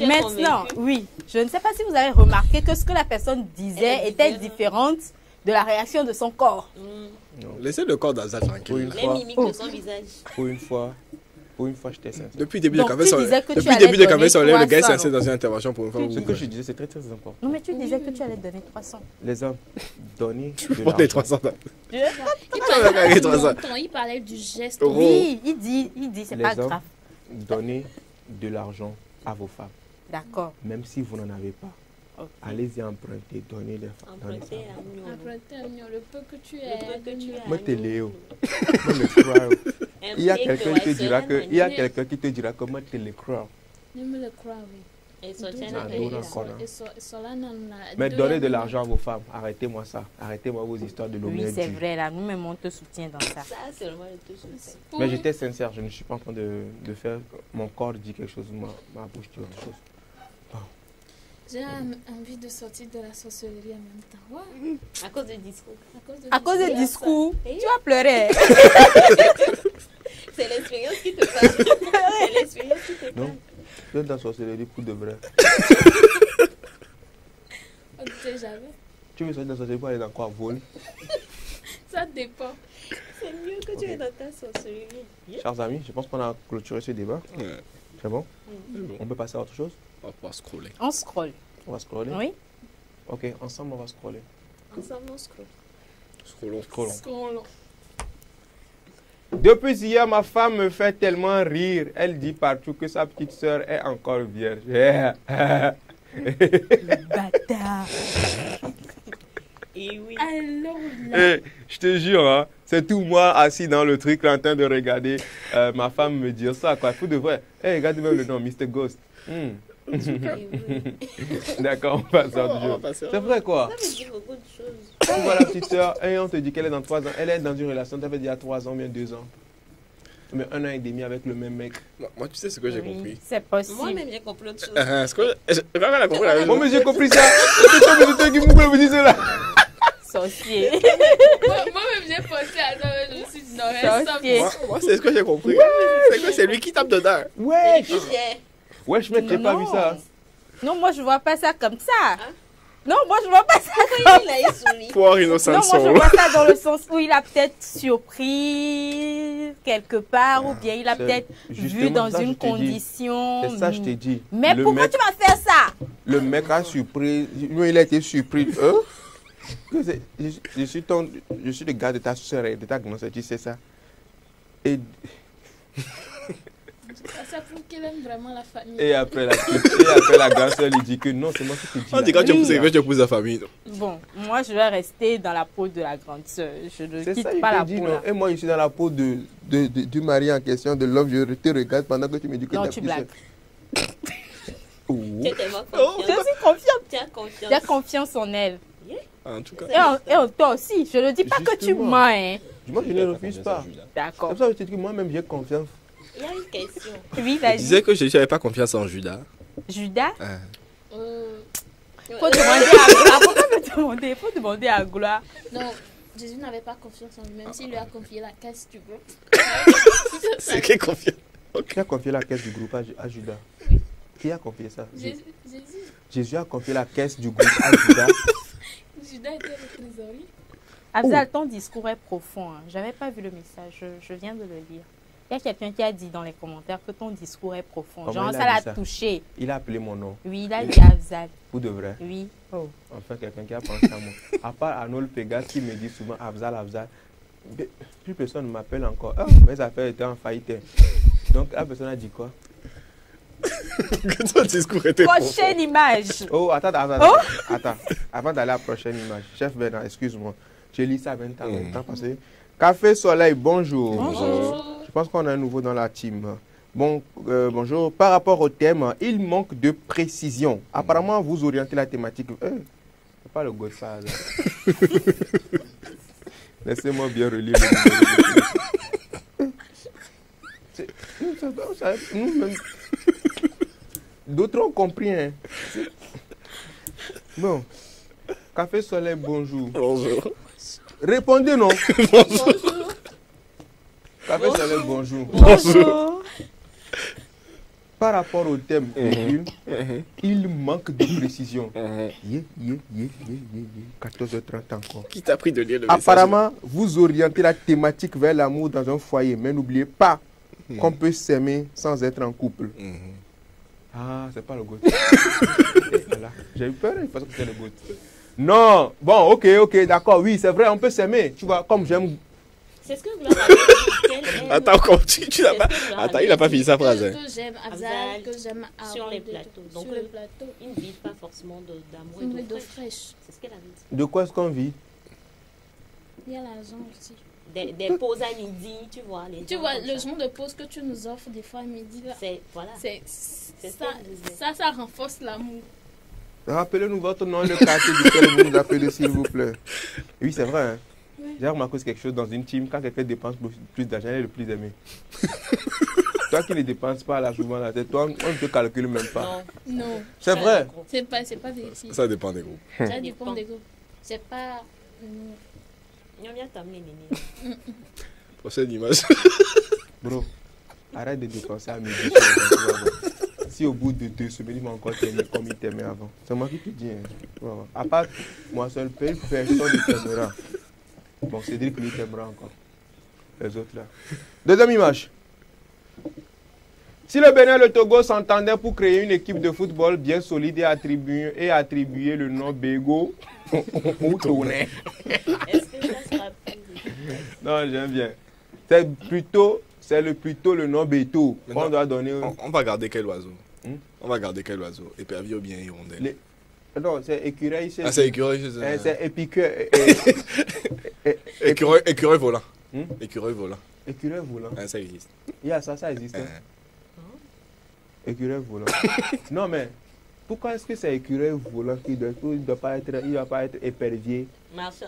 Maintenant, oui, je ne sais pas si vous avez remarqué que ce que la personne disait était différente de la réaction de son corps. Non. Laissez le corps d'Azal Pour tranquille. une Les fois, mimiques de son visage. pour une fois, j'étais sincère. Depuis le début de Donc, Café tu Soleil, disais que tu depuis le allais début de Café donner Soleil, le gars est 300. censé dans une intervention pour une fois. Ce que je disais, c'est très très important. Non, mais tu disais que tu allais donner 300. Les hommes, donnez de Pour les l'argent. 300. Il avec parlait du 300. montant, il parlait du geste. Euros. Oui, il dit, c'est Les pas hommes, grave. donnez de l'argent à vos femmes. D'accord. Même si vous n'en avez pas. Ok. Allez-y emprunter, donnez-les femmes. Emprunter à Mignon. Emprunter, le peu que tu Le es. peu que tu as. Mettez Léo. Il y a Et quelqu'un qui te dira que, il y a quelqu'un qui te dira comment te le croire. Ne me le crois, oui. Et son chien Ah, n'a nous, pas d'accord, hein. Et Solana, Mais donnez de l'argent à vos femmes. Arrêtez-moi ça. Arrêtez-moi vos histoires de Oui, l'honneur c'est dû. vrai, là, nous-mêmes, on te soutient dans ça. Ça, c'est vraiment le tout succès. Mais j'étais sincère. Je ne suis pas en train de faire. Mon corps dit quelque chose, ma bouche dit autre chose. J'ai envie de sortir de la sorcellerie en même temps. Ouais. À cause du discours. À cause des discours, Et tu vas pleurer. c'est l'expérience qui te parle. C'est l'expérience qui te parle. Non. Je suis dans la sorcellerie pour de vrai. On ne sait jamais. Tu veux sortir dans la sorcellerie pour aller dans quoi voler? Ça dépend. C'est mieux que tu es dans ta sorcellerie. Chers amis, je pense qu'on a clôturé ce débat. Ouais. C'est bon? C'est bon. On peut passer à autre chose? On va pouvoir scroller. On scrolle. On va scroller? Oui. Ok, ensemble on va scroller. Ensemble, on scrolle. Scrollons. Scrollons. Scrollons. Depuis hier, ma femme me fait tellement rire. Elle dit partout que sa petite sœur est encore vierge. Le bâtard. Et oui. Alors là, Je te jure, hein, c'est tout moi assis dans le truc là, en train de regarder ma femme me dire ça, quoi. Tout de vrai. Regarde même le nom, Mr. Ghost. Et oui. D'accord, on passe à autre On va chose. passer à C'est vrai, quoi. Ça veut dire beaucoup de choses. Tu vois la petite sœur, et on te dit qu'elle est dans 3 ans. Elle est dans une relation, ça fait déjà 3 ans, bien 2 ans. Mais 1 an et demi avec le même mec. Moi, tu sais ce que j'ai Oui, compris. c'est possible. Moi-même, j'ai compris autre chose. Est-ce que quand elle a compris la même Bon, chose? mais j'ai compris ça. C'est toi, mais c'est toi qui me dis cela. Sorcier. moi-même j'ai pensé à ça, mais je me suis dit non, elle Sorcier. Moi, c'est ce que j'ai compris. C'est que c'est lui qui tape dedans. Ouais. Qui c'est? Ouais, je mec, j'ai pas vu ça. Non, moi je vois pas ça comme ça. Non, moi je vois pas ça. Il a eu souris. Poire innocent Non, moi je son. vois ça dans le sens où il a peut-être surpris quelque part ou bien il a C'est peut-être justement vu dans ça, je une t'ai dit. condition. C'est ça, je t'ai dit. Mais Le pourquoi mec- tu vas faire ça? Le mec a surpris. Lui, il a été surpris. Je suis le gars de ta soeur et de ta grande sœur, tu sais ça. Et, Ça prouve qu'elle aime vraiment la famille. et après la grande sœur lui dit que non, c'est moi qui te dis. On dit là. quand tu épouses la famille. Bon, moi je vais rester dans la peau de la grande sœur. Je ne C'est quitte ça, il pas te la dit peau non. là. Et moi, je suis dans la peau du mari en question, de l'homme. Je te regarde pendant que tu me dis que Non, t'as tu plus blagues. seul. Oh. Tu es tellement Je confiante. suis confiante. Tu as confiance. J'ai confiance en elle. En tout cas. Et en toi aussi. Je ne dis pas que tu Justement. mens. Hein. Moi, je ne refuse pas. C'est D'accord. pour ça que je te dis que moi-même, j'ai confiance. Il y a une question. Oui, Je vas-y. disais que je n'avais pas confiance en Judas. Judas, Ah. faut demander à Gloire. Pourquoi me demander? Faut demander à Gloire. Non, Jésus n'avait pas confiance en lui-même. S'il lui a confié la caisse du groupe. C'est qui est confiant. Qui a confié la caisse du groupe à Judas? Qui a confié ça? Jésus, Jésus a confié la caisse du groupe à Judas. Judas était le trésorier. Afzal, ton discours est profond. Hein. J'avais pas vu le message. Je viens de le lire. Il y a quelqu'un qui a dit dans les commentaires que ton discours est profond. Comment Genre, il a ça dit l'a ça? touché. Il a appelé mon nom. Oui, il a dit Afzal. Pour de vrai. Oui. Oh, enfin, quelqu'un qui a pensé à moi. À part Arnold Pegas qui me dit souvent Afzal, Afzal. Plus personne ne m'appelle encore. Ah, mes affaires étaient en faillite. Donc, la personne a dit quoi? Que ton discours était Prochaine image. Oh, attends. Avant d'aller à la prochaine image. Chef Bernard, excuse-moi. Je lis ça 20 ans, passé. Café Soleil, bonjour. Bonjour. Je pense qu'on a un nouveau dans la team. Bon, bonjour. Par rapport au thème, il manque de précision. Apparemment, vous orientez la thématique. C'est pas le Godfather. Laissez-moi bien relire le nous-mêmes. D'autres ont compris. Hein. Bon. Café Soleil, bonjour. Bonjour. Répondez non. Bonjour. Café Soleil, bonjour. Bonjour. Par rapport au thème véhicule, il manque de précision. 14h30 encore. Qui t'a pris de lire le message? Apparemment, vous orientez la thématique vers l'amour dans un foyer, mais n'oubliez pas qu'on peut s'aimer sans être en couple. Ah, c'est pas le goût. Voilà. J'ai eu peur, il pensais que c'était le goût. Non, bon, ok, d'accord, oui, c'est vrai, on peut s'aimer. Tu vois, comme j'aime. C'est ce que Gloire a dit. Attends, comment tu l'as pas. Attends, il n'a pas fini sa phrase. Hein. Que j'aime Afzal, Afzal, que j'aime sur les Harold, plateaux. Donc, sur les plateaux. Ils ne vivent pas forcément d'amour Une et d'eau d'eau fraîche. fraîche. C'est ce qu'elle avait dit. De quoi est-ce qu'on vit? Il y a l'argent aussi. Des pauses à midi, tu vois. Les Tu gens vois, comme le ça. genre de pause que tu nous offres des fois à midi, là, C'est, voilà. c'est C'est ça, ce que je disais. ça renforce l'amour. Rappelez-nous votre nom et le quartier duquel vous nous appelez, s'il vous plaît. Oui, c'est vrai. Hein? Oui. J'ai remarqué quelque chose dans une team, quand quelqu'un dépense plus d'argent, il est le plus aimé. Toi qui ne dépenses pas là souvent, là, c'est toi, on ne te calcule même pas. Non. Non, C'est vrai. c'est pas vérifié. Ça dépend des groupes. Ça Ça dépend dépend. des groupes. C'est pas. Ñoom ñoo tam ne nii. Prochaine image. Bro, arrête de dépenser à midi. sur les gens, tu vas voir. Si au bout de 2 semaines, il m'a encore t'aimer comme il t'aimait avant. C'est moi qui te dis. Hein. Tu vas voir. À part moi seul, personne ne t'aimera. Bon, Cédric lui t'aimera encore. Les autres là. Deuxième image. Si le Bénin et le Togo s'entendaient pour créer une équipe de football bien solide et attribuer le nom Bégo au tournait. Est-ce que ça sera plus Non, j'aime bien. C'est plutôt le nom Beto. Maintenant, On doit donner. On va garder quel oiseau? Hmm? On va garder quel oiseau? Épervier ou bien hirondelle? Non, c'est écureuil. Ah, c'est écureuil. C'est épicure. Écureuil volant. Hmm? Écureuil volant. Écureuil volant. Ah, ça existe. Ça existe. Hein? Écureuil volant. Non, mais pourquoi est-ce que c'est écureuil volant qui ne doit pas être épervier? Marchand.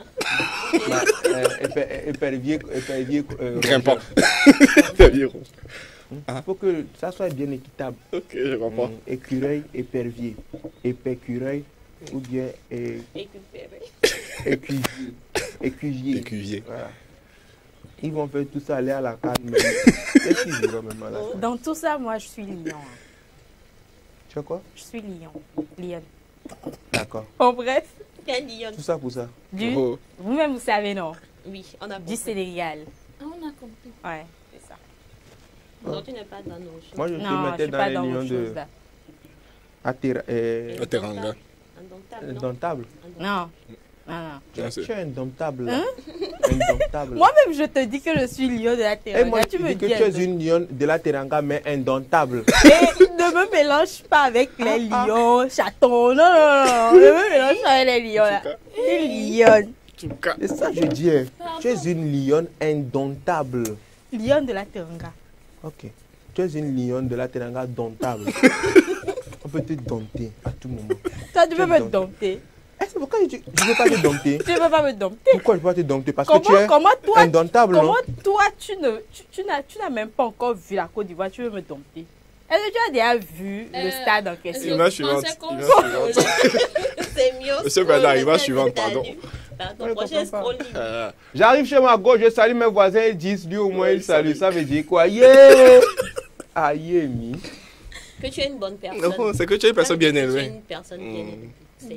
Épervier. Grimpant. Épervier rouge. Il faut que ça soit bien équitable. Ok, je comprends. Écureuil, épervier. Épécureuil ou bien Récupérer. écuvier. Voilà. Ils vont faire tout ça, aller à la canne. Qu'est-ce qu'ils diront maintenant là? Dans tout ça, moi, je suis lion. Tu as quoi? Je suis lion. Lion. D'accord. En bref, Quel lion? Tout ça pour ça. Oh. Vous-même, vous savez, non? Oui, on a Du beaucoup. Sénégal. Ah, on a compris. Ouais, c'est ça. Non, tu n'es pas dans nos choses. Moi, je Non, te je mettais suis dans pas les dans lions vos de choses là. Teranga. Indomptable, non? indomptable. Non. Non, non. Tu es indomptable. Hein? Indomptable. Moi-même, je te dis que je suis lion de la Et terre. moi, Tu tu me dis que dis tu es une lionne de la Teranga, mais indomptable. Et ne me mélange pas avec les lions, chatons. Non, non, non. Ne me mélange pas avec les lions là. Une lionne. C'est ça que je dis. Hein. Tu es une lionne indomptable. Lion de la Teranga. Ok. Tu es une lionne de la Teranga domptable. On peut te dompter à tout moment. Toi, tu Tu veux es me dompté. dompter. C'est pourquoi je ne veux pas te dompter. Tu ne veux pas me dompter. Pourquoi je ne peux pas te dompter? Parce que tu es Comment toi, indomptable, non? comment toi, tu n'as même pas encore vu la Côte d'Ivoire, tu veux me dompter? Est-ce que tu as déjà vu le stade en question? Image suivante. pensais qu'on- Image suivante. C'est mieux. Monsieur Bernard, image suivante, pardon. Pardon, Ouais, prochain je comprends scrolling. J'arrive chez moi à gauche, je salue mes voisins, ils disent, lui au moins il salue. Ça veut dire quoi? Yeah! Aïe, mi. Que tu es une bonne personne. Non, c'est que tu es une personne bien Que tu es élevée. une personne bien élevée.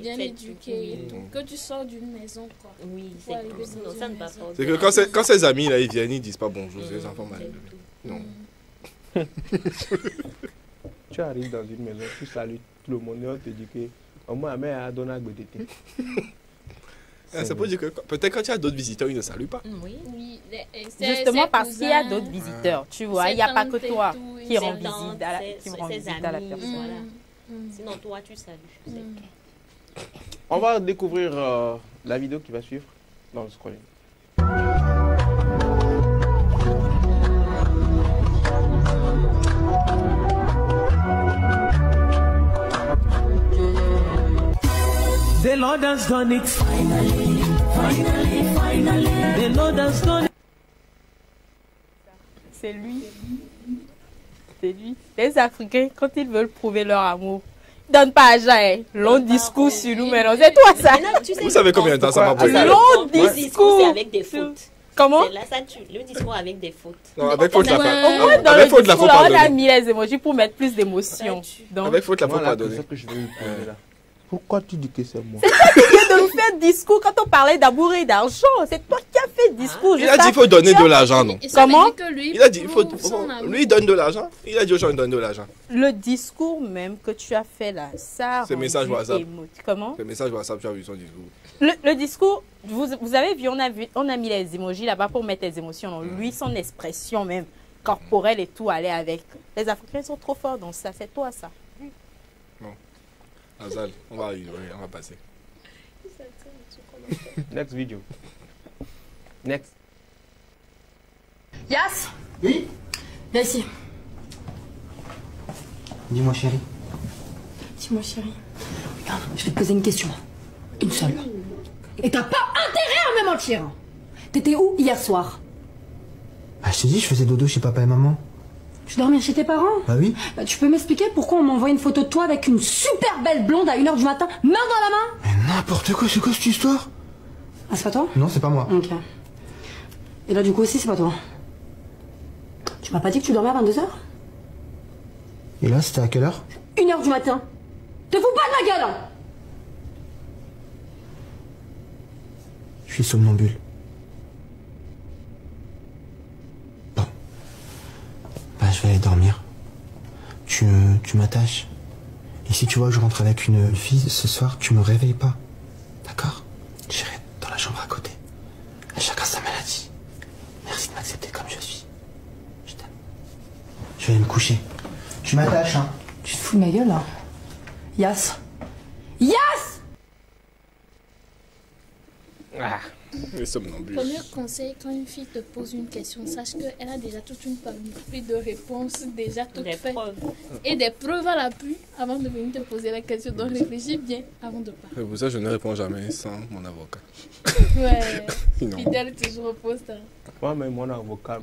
Bien éduqué et tout. Que tu sors d'une maison, quoi. Oui, Faut c'est arriver tout. dans Sinon, une ça ne va maison. pas. C'est que quand ses amis là, ils viennent, ils disent pas bonjour, c'est les enfants mal élevés. Non. Tu arrives dans une maison, tu salues tout le monde et on te dit que au moins, mais à donner à Godété. Ah, c'est pour dire que peut-être quand il y a d'autres visiteurs, ils ne saluent pas. Oui. Oui, Justement parce qu'il y a d'autres visiteurs, tu vois, il n'y a pas que ses toi tantes et tout, qui ses rend tantes, visite à la, qui rend ses visite à la amis. personne. Voilà. Mm. Sinon, toi, tu salues. C'est- On va découvrir la vidéo qui va suivre dans le scrolling. The Lord has done it. Finally. The Lord has done it. C'est lui. C'est lui. Les Africains, quand ils veulent prouver leur amour, ils donnent pas argent, hein. Long discours sur nous maintenant. C'est toi ça. Maintenant, tu sais, Vous savez combien de temps ça va Pourquoi? prendre? Long Le discours, c'est discours. avec des fautes. Comment? C'est là, ça, le discours avec des fautes. Non, avec faute, la Ouais. fin. Au moins dans Avec le faute, la discours, faut là, on a pardonner. mis les émojis pour mettre plus d'émotion. Ça tue. Donc, Avec faute, la Moi, faut la pardonner. question que je vais lui poser là. Pourquoi tu dis que c'est moi? de nous faire discours quand on parlait d'amour et d'argent. C'est toi qui as fait discours. Il a dit qu'il faut donner de l'argent, non? Et ça veut Comment? dire que lui, Il a dit il faut. prouve son amour. Lui, il donne de l'argent. Il a dit aux gens, il donne de l'argent. Le discours même que tu as fait là, ça a C'est message rendu WhatsApp. Comment? Le message WhatsApp, tu as vu son discours. Le discours, vous avez vu, on a mis les émojis là-bas pour mettre les émotions. Non? Lui, son expression même corporelle et tout allait avec. Les Africains sont trop forts dans ça. C'est toi ça. Azal, on va passer. Next video. Next. Yas. Oui. Viens ici. Dis-moi chérie. Dis-moi chérie. Regarde, je vais te poser une question. Une seule. Et t'as pas intérêt à me mentir. T'étais où hier soir? Bah je t'ai dit, je faisais dodo chez papa et maman. Tu dormais chez tes parents? Bah oui. Bah, tu peux m'expliquer pourquoi on m'a envoyé une photo de toi avec une super belle blonde à 1h du matin, main dans la main? Mais n'importe quoi, c'est quoi cette histoire? Ah, c'est pas toi? Non, c'est pas moi. Ok. Et là, du coup, aussi, c'est pas toi. Tu m'as pas dit que tu dormais à 22h? Et là, c'était à quelle heure? 1h du matin. Te fous pas de ma gueule, hein? Je suis somnambule. Bon. Bah je vais aller dormir. Tu m'attaches. Et si tu vois que je rentre avec une fille ce soir, tu me réveilles pas. D'accord? J'irai dans la chambre à côté. À chacun sa maladie. Merci de m'accepter comme je suis. Je t'aime. Je vais aller me coucher. Tu m'attaches, hein? Tu te fous de ma gueule, là? Yas. Yas! Les somnambules. Premier conseil, quand une fille te pose une question, sache qu'elle a déjà toute une panoplie de réponses déjà toutes Des faites. preuves. Et des preuves à l'appui avant de venir te poser la question. Donc réfléchis bien avant de parler. C'est pour ça que je ne réponds jamais sans mon avocat. Ouais, Non. fidèle toujours au poste. Hein. Moi, même mon avocat,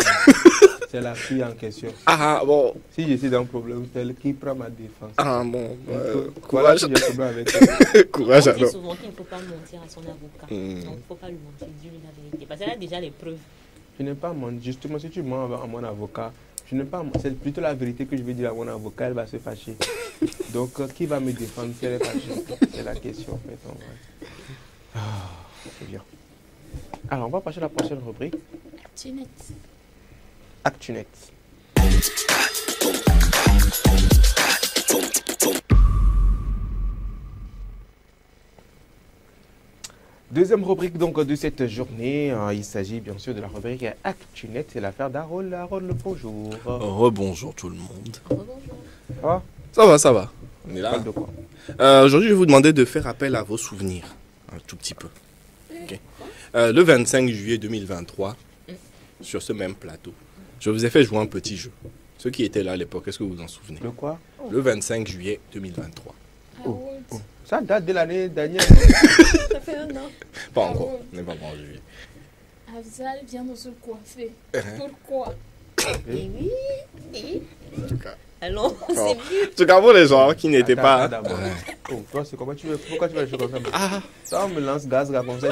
c'est la fille en question. Ah bon. Si je suis dans un problème, c'est elle qui prend ma défense. Ah bon. Voilà, Courage. si j'ai un problème avec elle. Courage On dit alors. souvent qu'il ne faut pas mentir à son avocat. Hmm. Donc, il ne faut pas lui mentir, dis-lui la vérité. Parce qu'elle a déjà les preuves. Je n'ai pas menti. Justement, si tu mens à mon avocat, je n'ai pas menti. C'est plutôt la vérité que je vais dire à mon avocat, elle va se fâcher. Donc, qui va me défendre si elle est fâchée? C'est la question, en fait. En vrai. Ah, c'est bien. Alors, on va passer à la prochaine rubrique. Tinette. ActuNet. Deuxième rubrique donc de cette journée, il s'agit bien sûr de la rubrique ActuNet, c'est l'affaire d'Harold. Harold, bonjour. Rebonjour tout le monde. Ça va? Ça va. On est là. Parle de quoi? Aujourd'hui, je vais vous demander de faire appel à vos souvenirs. Un tout petit peu. Ok. Le 25 juillet 2023, sur ce même plateau, je vous ai fait jouer un petit jeu. Ceux qui étaient là à l'époque, est-ce que vous vous en souvenez? De quoi? Le 25 juillet 2023. Harold. Ça date de l'année dernière. Ça fait un an. Pas encore. On n'est pas encore en juillet. Afzal vient de se coiffer. Pourquoi? Et oui, et En tout cas. allons, Bon. c'est mieux. En tout cas, pour les gens qui n'étaient Attends, pas. attends, d'abord. Oh, toi, c'est comment tu veux? Pourquoi tu veux les choses comme ça? Ah, Ça, on me lance gaz, là, comme ça.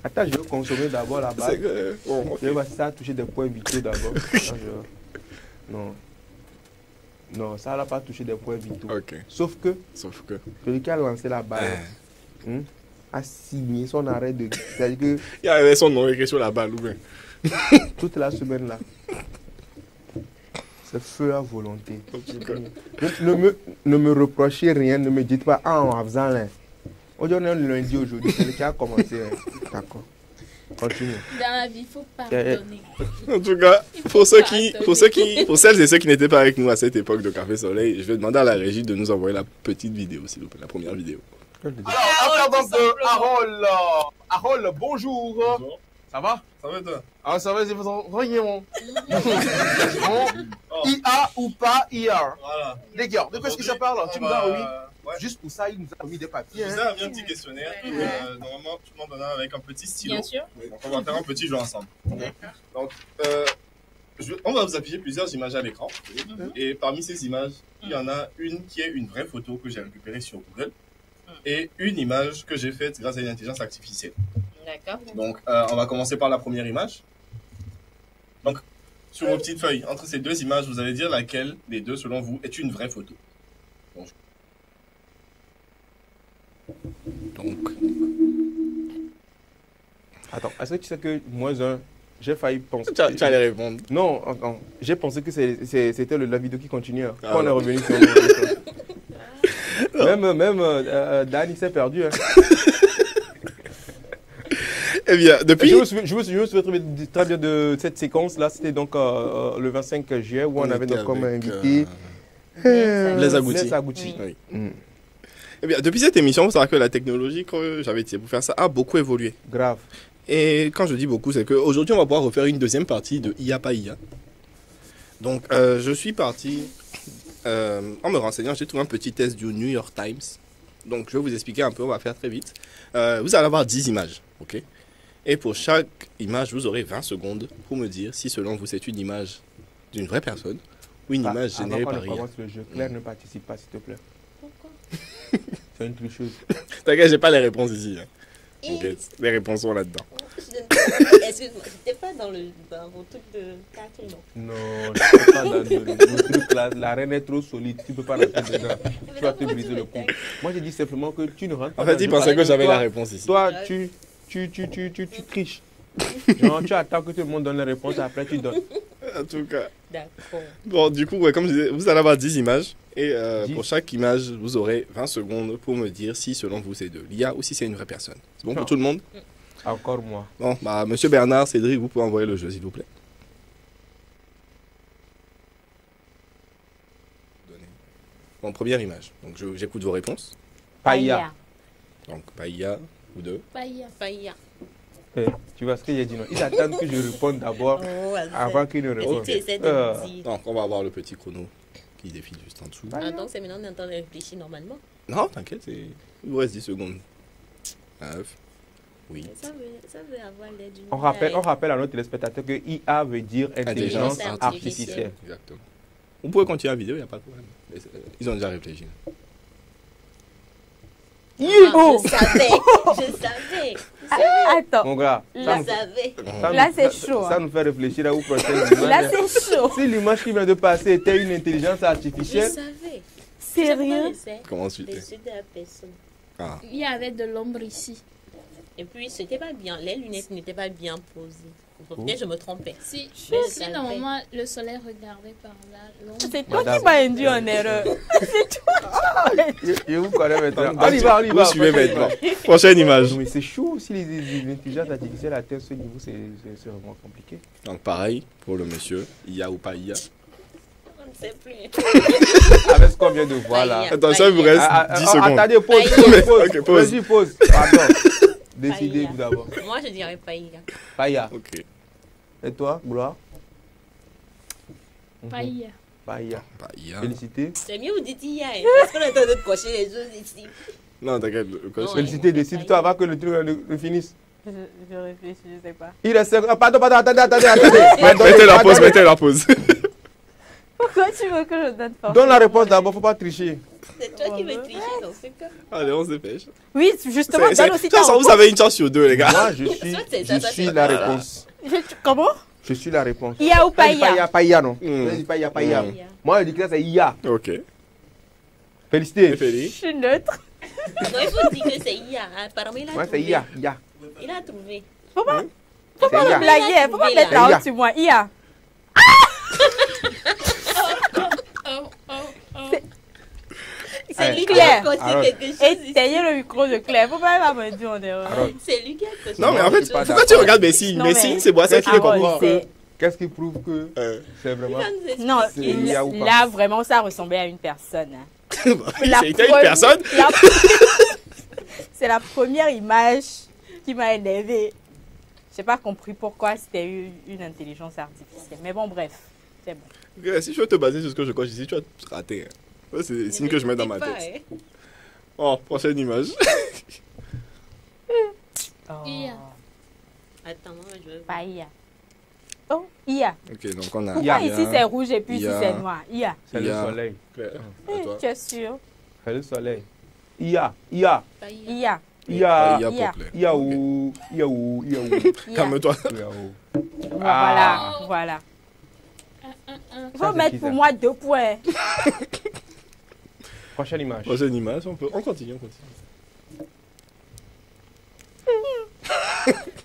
Attends, je veux consommer d'abord la base. c'est que. Bon, ok. Je vais voir si ça a touché des points vitaux d'abord. Non. Non, ça n'a pas touché des points vitaux. Ok. Sauf que Sauf que. celui qui a lancé la balle a signé son arrêt de. C'est-à-dire que Il y avait son nom écrit sur la balle ou bien. toute la semaine là, c'est feu à volonté. En tout cas. Ne me reprochez rien, ne me dites pas, ah, en faisant là. Aujourd'hui, on est le lundi aujourd'hui, c'est le qui a commencé. D'accord. Continue. Dans la vie, il faut pardonner. En tout cas, pour celles et ceux qui n'étaient pas avec nous à cette époque de Café Soleil, je vais demander à la régie de nous envoyer la petite vidéo, s'il vous plaît, la première vidéo. Alors, donc, Harold. Harold, bonjour. Bonjour. Ça va? Ça va toi? Ah, ça va, c'est rien. IA ou pas IA? Voilà. Les gars, de quoi est-ce que ça parle? Tu nous as remis? Ouais. Juste pour ça, il nous a remis des papiers. Je vous ai remis un petit questionnaire. Normalement, tout le monde en a avec un petit stylo. Bien sûr. Donc, on va faire un petit jeu ensemble. Donc, on va vous afficher plusieurs images à l'écran. Et parmi ces images, il y en a une qui est une vraie photo que j'ai récupérée sur Google. Et une image que j'ai faite grâce à une intelligence artificielle. D'accord. Donc, on va commencer par la première image. Donc, sur vos petites feuilles, entre ces deux images, vous allez dire laquelle des deux, selon vous, est une vraie photo. Donc, Attends, est-ce que tu sais que -1, j'ai failli penser. tu allais répondre. Non, j'ai pensé que c'était la vidéo qui continuait. Ah Quand on est ouais. revenu sur Même Dani s'est perdu. Hein. Eh bien, depuis... Je me souviens très bien de cette séquence-là. C'était donc le 25 juillet où on avait donc comme invité Blaise Agouti. Blaise Agouti. Oui. Eh bien, depuis cette émission, vous savez que la technologie que j'avais utilisée pour faire ça a beaucoup évolué. Grave. Et quand je dis beaucoup, c'est qu'aujourd'hui, on va pouvoir refaire une deuxième partie de IA pas IA. Donc, je suis parti, en me renseignant, j'ai trouvé un petit test du New York Times. Donc, je vais vous expliquer un peu, on va faire très vite. Vous allez avoir 10 images, ok? Et pour chaque image, vous aurez 20 secondes pour me dire si, selon vous, c'est une image d'une vraie personne ou une image générée par IA. Commence le jeu. Claire ne participe pas, s'il te plaît. Pourquoi? C'est une tricheuse. T'inquiète, j'ai pas les réponses ici. Hein. Ok, les réponses sont là-dedans. Excuse-moi, j'étais pas dans vos trucs de théâtre, non? Non, je ne peux pas dans le truc là. La reine est trop solide. Tu ne peux pas rentrer dedans. Tu vas te briser le cou. Moi, j'ai dit simplement que tu ne rentres pas. En fait, il pensait que j'avais la réponse ici. Toi, tu triches. Genre, tu attends que tout le monde donne les réponses, après tu donnes. En tout cas. D'accord. Bon, du coup, ouais, comme je disais, vous allez avoir 10 images. Et 10. pour chaque image, vous aurez 20 secondes pour me dire si, selon vous, c'est de l'IA ou si c'est une vraie personne. C'est bon pour tout le monde? Encore moi. Bon, bah, monsieur Bernard, Cédric, vous pouvez envoyer le jeu, s'il vous plaît. Bon, première image. Donc, j'écoute vos réponses. Païa. Donc, Païa, Ou deux. Païa. Païa. Eh, tu vois ce que j'ai dit non? Ils attendent que je réponde d'abord Oh, avant qu'ils ne répondent. tu essaies de me dire. Donc, on va avoir le petit chrono qui défile juste en dessous. Ah, donc c'est maintenant qu'on est en train de réfléchir normalement. Non, t'inquiète, il vous reste 10 secondes. 9. Oui. Ça veut avoir l'aide d'une On rappelle à nos téléspectateurs que IA veut dire intelligence artificielle. Exactement. Vous pouvez continuer la vidéo, il n'y a pas de problème. Ils ont déjà réfléchi. Oh. Je savais. Attends. Mon gars, Je ça nous- savais. Là, c'est chaud. Ça nous fait réfléchir à où prochaine image. Là, c'est chaud. Si l'image qui vient de passer était une intelligence Je artificielle, savais. Sérieux? Comment suite Dessus de la personne. Ah. Il y avait de l'ombre ici. Et puis, c'était pas bien. Les lunettes n'étaient pas bien posées. Peut-être je me trompais. Si, Mais je si savais. normalement le soleil regardait par là, l'ombre. C'est toi qui m'as induit en erreur. C'est toi. je vous connais maintenant. On y va, on y va. Vous suivez prochaine maintenant. image. Prochaine image. Non, mais c'est chaud si l'intelligence artificielle atteint ce niveau, c'est vraiment compliqué. Donc, pareil pour le monsieur. IA ou pas IA. On ne sait plus. Avec ce qu'on vient de voir là. Païa. Attention, il vous reste 10 secondes. Attendez, pause, Païa. pause. Ok, pause. Vas-y, pause. Pardon. Décidez vous d'abord. Moi, je dirais Païa. Païa. Ok. Et toi, Gloire? Païa. Païa. Pas IA. Félicité. C'est mieux, vous dites IA. Parce qu'on est en train de cocher les choses ici. Non, t'inquiète. le coach, Non, c'est- Félicité, décide-toi avant que le truc ne finisse. Je réfléchis, je sais pas. Il reste. Pardon, attendez. Mettez la pause, mettez la pause. Pourquoi tu veux que je donne force? Donne la réponse d'abord, faut pas tricher. C'est toi qui veux tricher dans ce cas. Allez, on se dépêche. Oui, justement, donne aussi ta Ça, vous réponse. avez une chance sur deux, les gars. Moi, je suis la réponse. Comment? Je suis la réponse. IA ou Païa? Païa, non. Hmm. Je dis Païa, Païa. Hmm. Moi, je dis que c'est IA. Ok. Félicité. Et Félix. Je suis neutre. Non, il faut dire que c'est IA. Apparemment, il a Moi, trouvé. c'est IA. IA. Il a trouvé. Faut pas C'est me IA. blaguer. Faut pas Oui, mettre là. la honte sur moi. IA. C'est Allez, Claire. Il a alors. coché quelque chose Et ici. derrière le micro de Claire. Faut pas me dire en erreur. Alors, C'est lui qui a coché. Non, mais en fait, je suis pas pourquoi tu d'accord. regardes mes signes? Non, Mes mais- signes, c'est moi, c'est qui les Harold, comprend. c'est- qu'est-ce qui prouve que c'est vraiment. Non, C'est IA ou pas? là, vraiment, ça ressemblait à une personne. hein. La C'était une première- personne. la- C'est la première image qui m'a énervée. J'ai pas compris pourquoi c'était une intelligence artificielle. Mais bon, bref, c'est bon. Si je veux te baser sur ce que je coche ici, tu vas te rater. hein. Ça, c'est le signe que je mets dans ma tête. Oh, prochaine image. Oh. IA. Attends, moi, je veux. Pas IA. Oh, IA. Ok, donc on a. Pourquoi IA. ici c'est rouge et puis ici IA. c'est noir? IA. C'est le IA. soleil. Claire, Eh, à toi. tu es sûr? C'est le soleil. IA. IA. Païa. IA. IA. IA IA. pour Claire. IA ou. IA ou. IA ou. IA. Calme-toi. IA ou. Voilà, voilà. Il Ça, faut c'est mettre qui, pour ça? moi 2 points. Prochaine image. Prochaine image, on continue, on continue.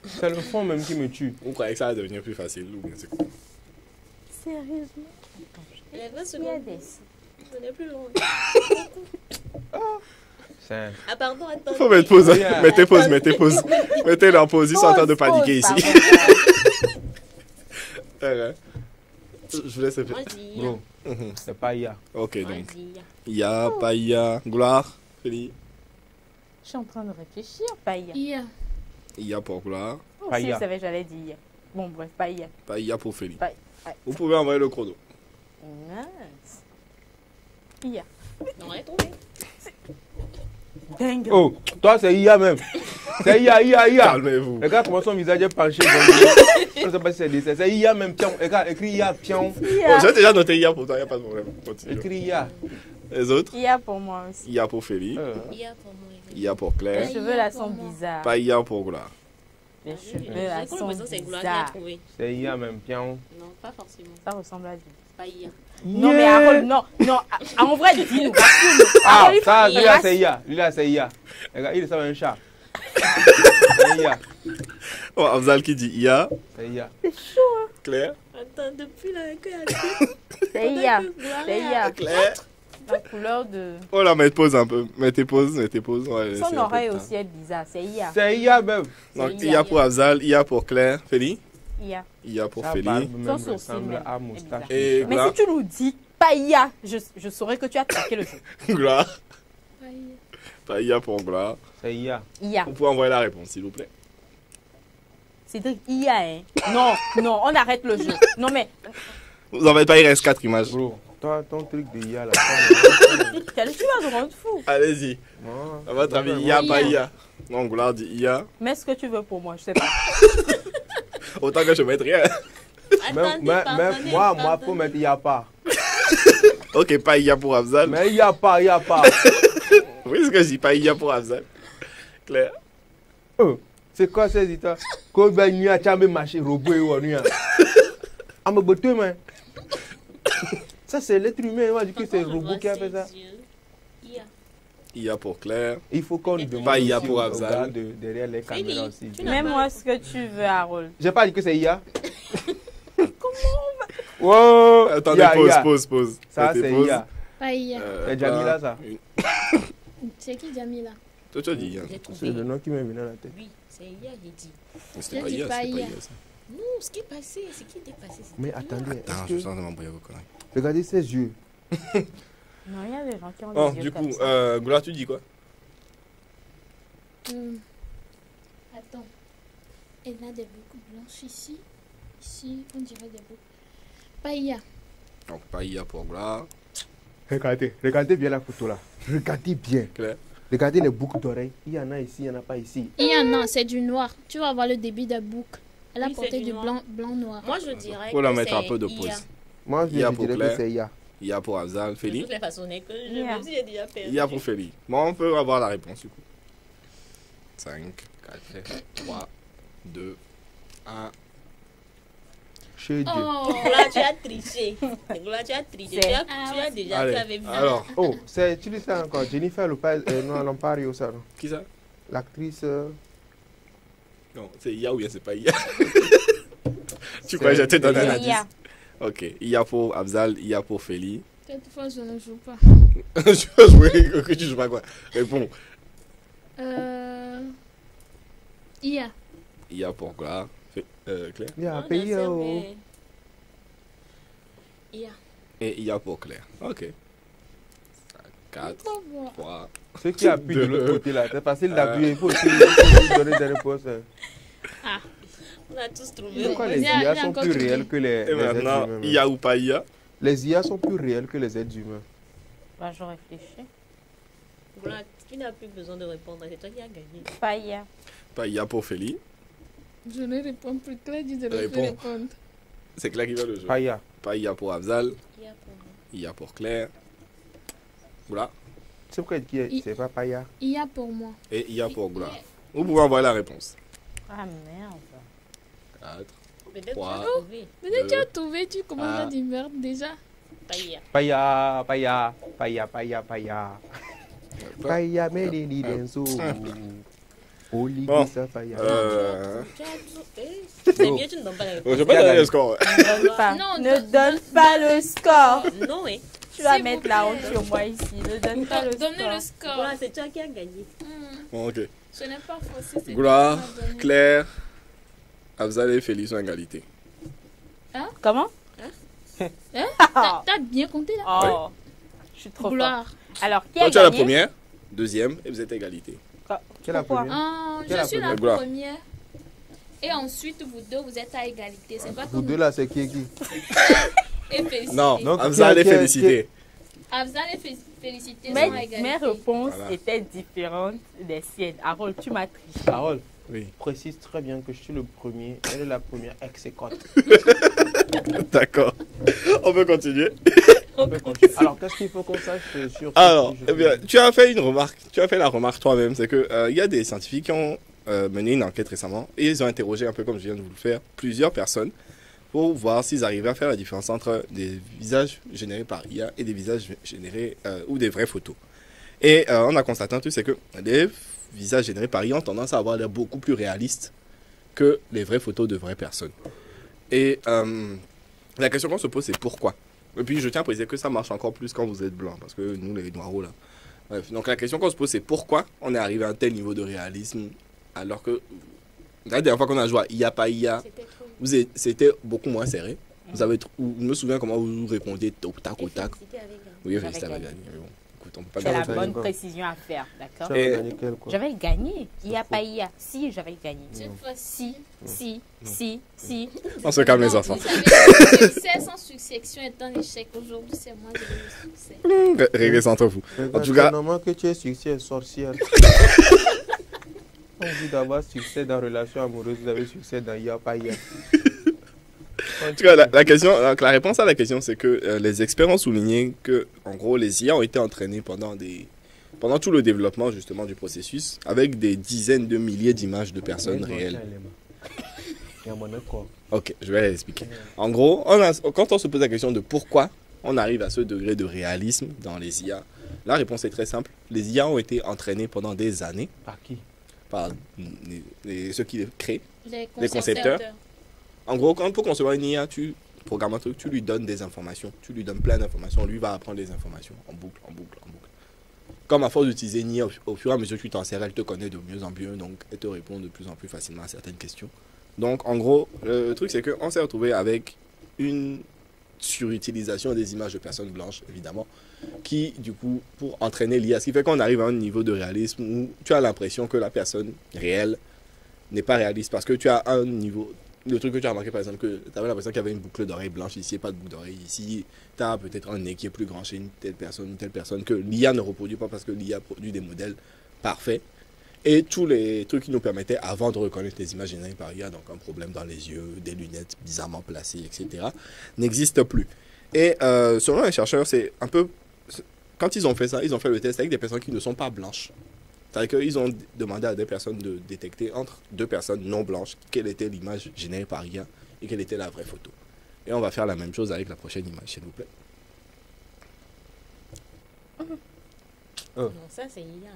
C'est le fond même qui me tue. Vous croyez que ça va devenir plus facile ou bien c'est quoi? Sérieusement? Les 20 Il y a secondes. des... Ce n'est plus long. C'est. Ah, pardon, attends. Faut mettre pause. Oui, Hein. Mettez pause, mettez pause. Mettez la pause, ils sont en train de paniquer ici. Ouais. Je vous laisse faire. Moi, je dis IA. Bro, c'est pas IA. Ok, Moi, donc. je dis IA. IA, pas IA. Gloire. Félix. Je suis en train de réfléchir. Pas IA. IA. IA pour Gloire. Oh, Pas si, IA. je savais, j'allais dire IA. Bon, bref, pas IA. Pas IA pour Félix. Pas- ouais. Vous pouvez envoyer le chrono. Nice. IA. On est tombé. Dingue. Oh, toi c'est IA même. C'est IA. Calmez-vous. Regarde comment son visage est penché. Je ne sais pas si c'est dessin. C'est IA même. Pion. Regarde, écrit IA. Pion. IA. J'ai déjà noté IA pour toi, il n'y a pas de problème. Continue. Écrit IA. Les autres? IA pour moi aussi. IA pour Félix. IA pour moi. IA pour Claire. Les cheveux là sont bizarres. Pas IA pour Gloire. Les cheveux J'ai là l'impression sont que c'est Gloire qui a bizarres. trouvé. C'est IA même. Pion. Non, pas forcément. Ça ressemble à du. Pas IA. Non, mais Harold, non. En vrai, dis-nous. Ah, Harold, ça, il lui là reste- c'est IA. Lui là c'est IA. Regarde, il ressemble à un chat. C'est IA. Oh, Afzal qui dit IA. C'est IA. Claire. Attends, depuis là, que C'est IA. C'est IA. Claire. La couleur de. Oh là, mettez pause un peu. Mettez pause. On va laisser un Son peu oreille de temps. aussi est bizarre. C'est IA. C'est IA même. Donc, C'est IA pour Afzal, IA pour Claire. Félix. IA. IA pour Sa Félix. barbe Son même sourcil ressemble même à est moustache. bizarre. Et Mais Gloire. si tu nous dis pas IA, je saurais que tu as traqué le jeu. Gloire. Païa. Pas IA pour Gloire. C'est IA. IA. Vous pouvez envoyer la réponse, s'il vous plaît. Cédric, IA, hein. Non, non, on arrête le jeu. Non, mais. Vous en faites pas, il reste 4 images. Bro, toi, ton truc de IA là. Quel tu vas te rendre fou. Allez-y. À votre avis, IA, pas IA. Non, Gloire dit IA. Mets ce que tu veux pour moi, je sais pas. Autant que je mette rien. Attendez, Moi, faut mettre IA pas. Ok, pas IA pour Afzal. Mais IA pas, IA pas. Oui, ce que je dis, pas IA pour Afzal. Claire. C'est quoi ces histoires? Quand ben nuit à chamber marché robot et on nuit. Ah mais botte mais. Ça c'est l'être humain, moi je dis que c'est le robot qui a fait ça. IA pour Claire. Il faut qu'on demande Pas IA aussi pour aux Afzal. gars derrière les caméras aussi. Mets-moi ce que tu veux, Harold. J'ai pas dit que c'est IA. Wow. Attendez, pause. Ça Mettez c'est pause. IA. Pas IA. C'est Jamila ça. C'est qui Jamila? Toi, tu as dit IA. J'ai C'est trouvé. le nom qui m'est venu à la tête. Oui, c'est IA, j'ai dit. C'était J'ai pas dit IA, pas c'était pas IA. IA ça. Non, ce qui est passé, ce qui était passé, c'était Mais IA. attendez, Attends, est-ce je que... sens de m'embrouiller vos conneries. Regardez ses yeux. Non, il y a des gens qui ont Bon, des yeux du comme coup, ça. Gloire, tu dis quoi? Attends. Elle a des boucles blanches ici. Ici, on dirait des boucles. Pas IA. Donc, pas IA pour Gloire. Regardez bien la photo là. Regardez bien. Claire. Regardez les boucles d'oreilles. Il y en a ici, il n'y en a pas ici. IA, non, c'est du noir. Tu vas voir le début des boucles. Elle a Oui, porté c'est du du noir. blanc-noir. Moi, je dirais Faut la que mettre un c'est peu de IA. pause. Moi je IA pour dirais que Claire. c'est IA. IA pour Afzal. De Félix. toutes les façons, n'est que je IA. me suis déjà perdu. IA pour Félix. Bon, on peut avoir la réponse du coup. 5, 4, 3, 2, 1. Chez Dieu. Oh, Là, tu as triché. Là, tu as triché. Tu as déjà, Allez, tu avais vu. alors, Oh, tu dis ça encore. Jennifer Lopez, non, Lampario, ça. Non? qui ça? L'actrice. Non, c'est IA ou bien c'est pas IA? Tu crois que je te donne un C'est indice? IA. Ok, IA pour Afzal, IA pour Félix. cette fois, je ne joue pas. Tu vas jouer, ok, tu joues pas quoi? Réponds. IA. IA pour Gloire. Claire. Il y a un Non, pays. je sais, Oh. mais- IA. Et IA pour Claire. Ok. 4, Trop bon. 3. Ceux qui appuient de l'autre côté là, c'est facile d'appuyer. Il faut aussi donner des réponses. On a tous trouvé. Pourquoi Il les y a IA sont encore plus trouvé. réels que les Et êtres maintenant, humains? IA ou pas IA? Les IA sont plus réels que les êtres humains. Bah, je réfléchis. Voilà, tu n'as plus besoin de répondre. C'est toi qui as gagné. Pas IA. Pas IA pour Félix. Je ne réponds plus. Claire dit de ne plus Réponds. répondre. C'est Claire qui va le jouer. Pas IA. Pas IA pour Afzal. IA pour moi. IA pour Claire. Voilà. C'est pourquoi c'est pas IA. IA pour moi. Et IA pour Gloire. Vous pouvez envoyer la réponse. Ah merde. 4. Peut-être Trois. tu as trouvé. Mais tu as trouvé, tu commences Ah. à dire merde déjà. Pas IA. Pas IA, pas IA, pas IA, pas IA, pas IA. Pas IA, mais les Lidenso. Oli, Bon. ça, pas IA. Tu as trouvé. C'est mieux, tu ne donnes pas la Je réponse. vais pas donner le score. Ne donne pas, Non, ne donne pas le score. Non, hein. Tu vas S'il mettre vous la plaît. honte sur moi ici. Ne donne pas le Donnez le score. score. Voilà, c'est toi qui as gagné. Bon, ok. Ce n'est pas forcé. c'est Gloire, toi qui m'as donné. Claire, Afzal et Félix sont à égalité. Comment? Hein? T'as bien compté là? Oh, je suis trop fort. Gloire. Alors, qui Toi, a tu es la gagné? première, deuxième, et vous êtes à égalité. Quelle est la Pourquoi? première? Je Quelle suis la Gloire. première. Et ensuite, vous deux, vous êtes à égalité. C'est pas Vous comme deux là, c'est qui? Et félicité. Non, Donc, Afzal qui est a- félicité. Afzal et félicité Mes, sont à égalité. mes réponses Voilà. étaient différentes des siennes. Harold, tu m'as triché. Carole, Oui. précise très bien que je suis le premier. Elle est la première ex-écoute. D'accord. On peut continuer. Alors, qu'est-ce qu'il faut qu'on sache sur Alors, ce eh bien, tu as fait une remarque. Tu as fait la remarque toi-même. C'est que il y a des scientifiques qui ont mené une enquête récemment et ils ont interrogé un peu comme je viens de vous le faire plusieurs personnes pour voir s'ils arrivaient à faire la différence entre des visages générés par IA et des visages générés ou des vraies photos. Et on a constaté un truc, c'est que les visages générés par IA ont tendance à avoir l'air beaucoup plus réalistes que les vraies photos de vraies personnes. Et la question qu'on se pose, c'est pourquoi. Et puis je tiens à préciser que ça marche encore plus quand vous êtes blanc, parce que nous les noirs là. Bref, donc la question qu'on se pose, c'est pourquoi on est arrivé à un tel niveau de réalisme alors que la dernière fois qu'on a joué à IA pas IA, C'était trop. c'était beaucoup moins serré. Vous avez, je me souviens comment vous répondiez au tac au tac. Félicité avec un. Oui, J'avais félicité avec gagné. Gagné, mais bon, écoute, on peut pas C'est la garantir. bonne précision à faire, d'accord? Tu avais gagné quel, quoi? J'avais gagné. IA, pas IA. Si, j'avais gagné. Cette fois-ci, Si. On se calme les non, enfants. vous savez, succès sans succession est un échec. Aujourd'hui, c'est moi qui ai le succès. Réglez ça entre vous. En tout C'est cas, normal que tu aies succès, sorcière. On dit d'avoir succès dans relation amoureuse, vous avez succès dans IA, pas IA. en tout cas, la réponse à la question, c'est que les experts ont souligné que, en gros, les IA ont été entraînés pendant tout le développement justement du processus avec des dizaines de milliers d'images de personnes réelles. Ok, je vais expliquer. En gros, quand on se pose la question de pourquoi on arrive à ce degré de réalisme dans les IA, la réponse est très simple. Les IA ont été entraînés pendant des années Par qui? par ceux qui les créent, Les les concepteurs. En gros, quand pour concevoir une IA, tu programmes un truc, tu lui donnes des informations, tu lui donnes plein d'informations, lui va apprendre les informations en boucle. Comme à force d'utiliser une IA, au fur et à mesure que tu t'en sers, elle te connaît de mieux en mieux, donc elle te répond de plus en plus facilement à certaines questions. Donc en gros, le truc c'est qu'on s'est retrouvé avec une surutilisation des images de personnes blanches, évidemment, qui du coup, pour entraîner l'IA, ce qui fait qu'on arrive à un niveau de réalisme où tu as l'impression que la personne réelle n'est pas réaliste, parce que tu as un niveau... Le truc que tu as remarqué par exemple, que tu avais l'impression qu'il y avait une boucle d'oreille blanche ici et pas de boucle d'oreille ici, tu as peut-être un nez qui est plus grand chez une telle personne que l'IA ne reproduit pas parce que l'IA produit des modèles parfaits. Et tous les trucs qui nous permettaient avant de reconnaître les images générées par IA, donc un problème dans les yeux, des lunettes bizarrement placées, etc., n'existent plus. Et selon les chercheurs, c'est un peu... Quand ils ont fait ça, ils ont fait le test avec des personnes qui ne sont pas blanches. C'est-à-dire qu'ils ont demandé à des personnes de détecter entre deux personnes non blanches quelle était l'image générée par IA et quelle était la vraie photo. Et on va faire la même chose avec la prochaine image, s'il vous plaît. Non, ça c'est IA.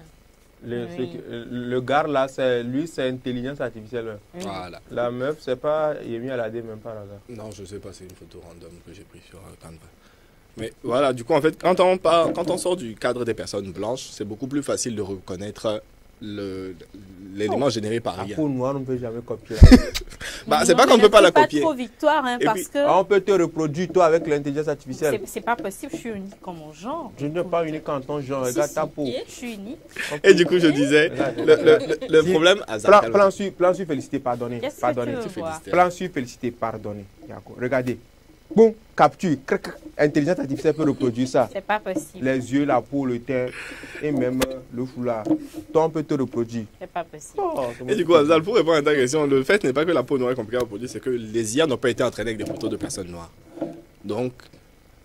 Le gars là, c'est intelligence artificielle. Voilà. La meuf, c'est pas Yemi Alade, même pas là. Non, je sais pas, c'est une photo random que j'ai prise sur Canva. Mais voilà, du coup, en fait, quand on sort du cadre des personnes blanches, c'est beaucoup plus facile de reconnaître l'élément généré par La IA. peau noire, on ne peut jamais copier. C'est pas qu'on ne peut pas la copier. C'est pas trop victoire, hein, Et parce puis- que On peut te reproduire, toi, avec l'intelligence artificielle. c'est pas possible, je suis unique en mon genre. Je n'ai pas unique en ton genre, regarde ta peau. Je suis unique. Et du coup, je disais, le problème... Plan sur félicité, pardonnez. Qu'est-ce que Pardonnez. tu veux voir? Plan sur félicité, pardonnez. Yako. Regardez. Bon, capture. Intelligence artificielle peut reproduire ça. C'est pas possible. Les yeux, la peau, le teint et même le foulard. Toi, on peut te reproduire. C'est pas possible. Oh, Et du coup, Azal, pour répondre à ta question, le fait n'est pas que la peau noire est compliquée à reproduire, c'est que les IA n'ont pas été entraînées avec des photos de personnes noires. Donc,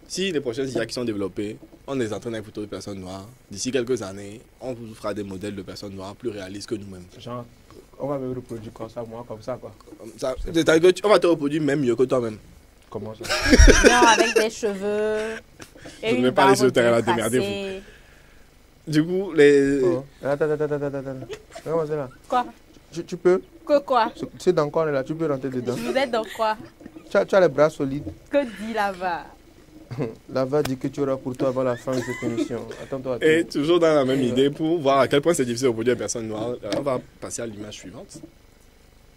si les prochaines IA qui sont développées, on les entraîne avec des photos de personnes noires, d'ici quelques années, on vous fera des modèles de personnes noires plus réalistes que nous-mêmes. genre, on va me reproduire comme ça, moi, comme ça, quoi. C'est-à-dire qu'on va te reproduire même mieux que toi-même. Comment ça? Non, avec des cheveux. Et Je ne une mets pas barbe les yeux derrière la bien démerdez-vous. tracée. Du coup, les... Oh. Attends. Comment c'est là? Quoi? Tu peux? Que quoi? C'est dans quoi on est là? Tu peux rentrer dedans. Vous êtes dans quoi? Tu as les bras solides. Que dit là-bas? Là-bas dit que tu auras pour toi avant la fin de cette émission. Attends-toi. Et toujours dans la même idée, pour voir à quel point c'est difficile de reproduire une personne noire, on va passer à l'image suivante.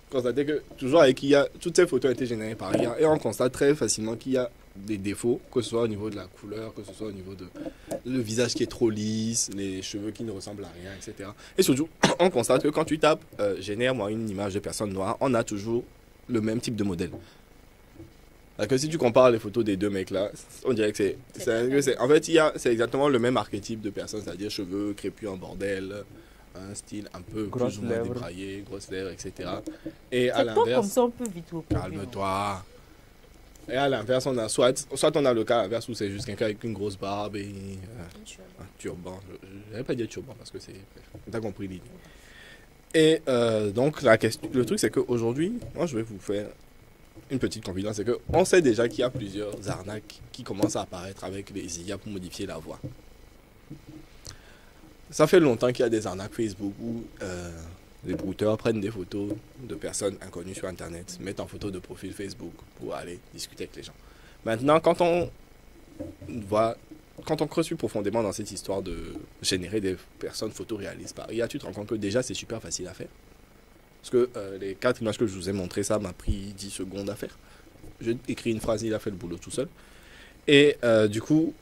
Constatez que toujours avec IA, toutes ces photos ont été générées par IA et on constate très facilement qu'il y a des défauts, que ce soit au niveau de la couleur, que ce soit au niveau de le visage qui est trop lisse, les cheveux qui ne ressemblent à rien, etc. Et surtout, on constate que quand tu tapes génère-moi une image de personne noire, on a toujours le même type de modèle. Alors que si tu compares les photos des deux mecs là, on dirait que c'est en fait c'est exactement le même archétype de personne, c'est-à-dire cheveux crépus en bordel, un style un peu Grosses plus ou moins lèvres. débraillé, grosses lèvres, etc. Et à C'est pas comme l'inverse, ça, on peut vite reproduire. calme-toi. Et à l'inverse, on a soit on a le cas inverse où c'est juste quelqu'un avec une grosse barbe et un turban. Je n'allais pas dire turban parce que c'est... T'as compris l'idée. Et donc, le truc, c'est qu'aujourd'hui, moi, je vais vous faire une petite confidence. C'est qu'on sait déjà qu'il y a plusieurs arnaques qui commencent à apparaître avec les IA pour modifier la voix. Ça fait longtemps qu'il y a des arnaques Facebook où les brouteurs prennent des photos de personnes inconnues sur Internet, mettent en photo de profil Facebook pour aller discuter avec les gens. Maintenant, quand on creuse plus profondément dans cette histoire de générer des personnes photoréalistes par IA, tu te rends compte que déjà c'est super facile à faire. Parce que les 4 images que je vous ai montrées, ça m'a pris 10 secondes à faire. J'ai écrit une phrase, il a fait le boulot tout seul. Et du coup,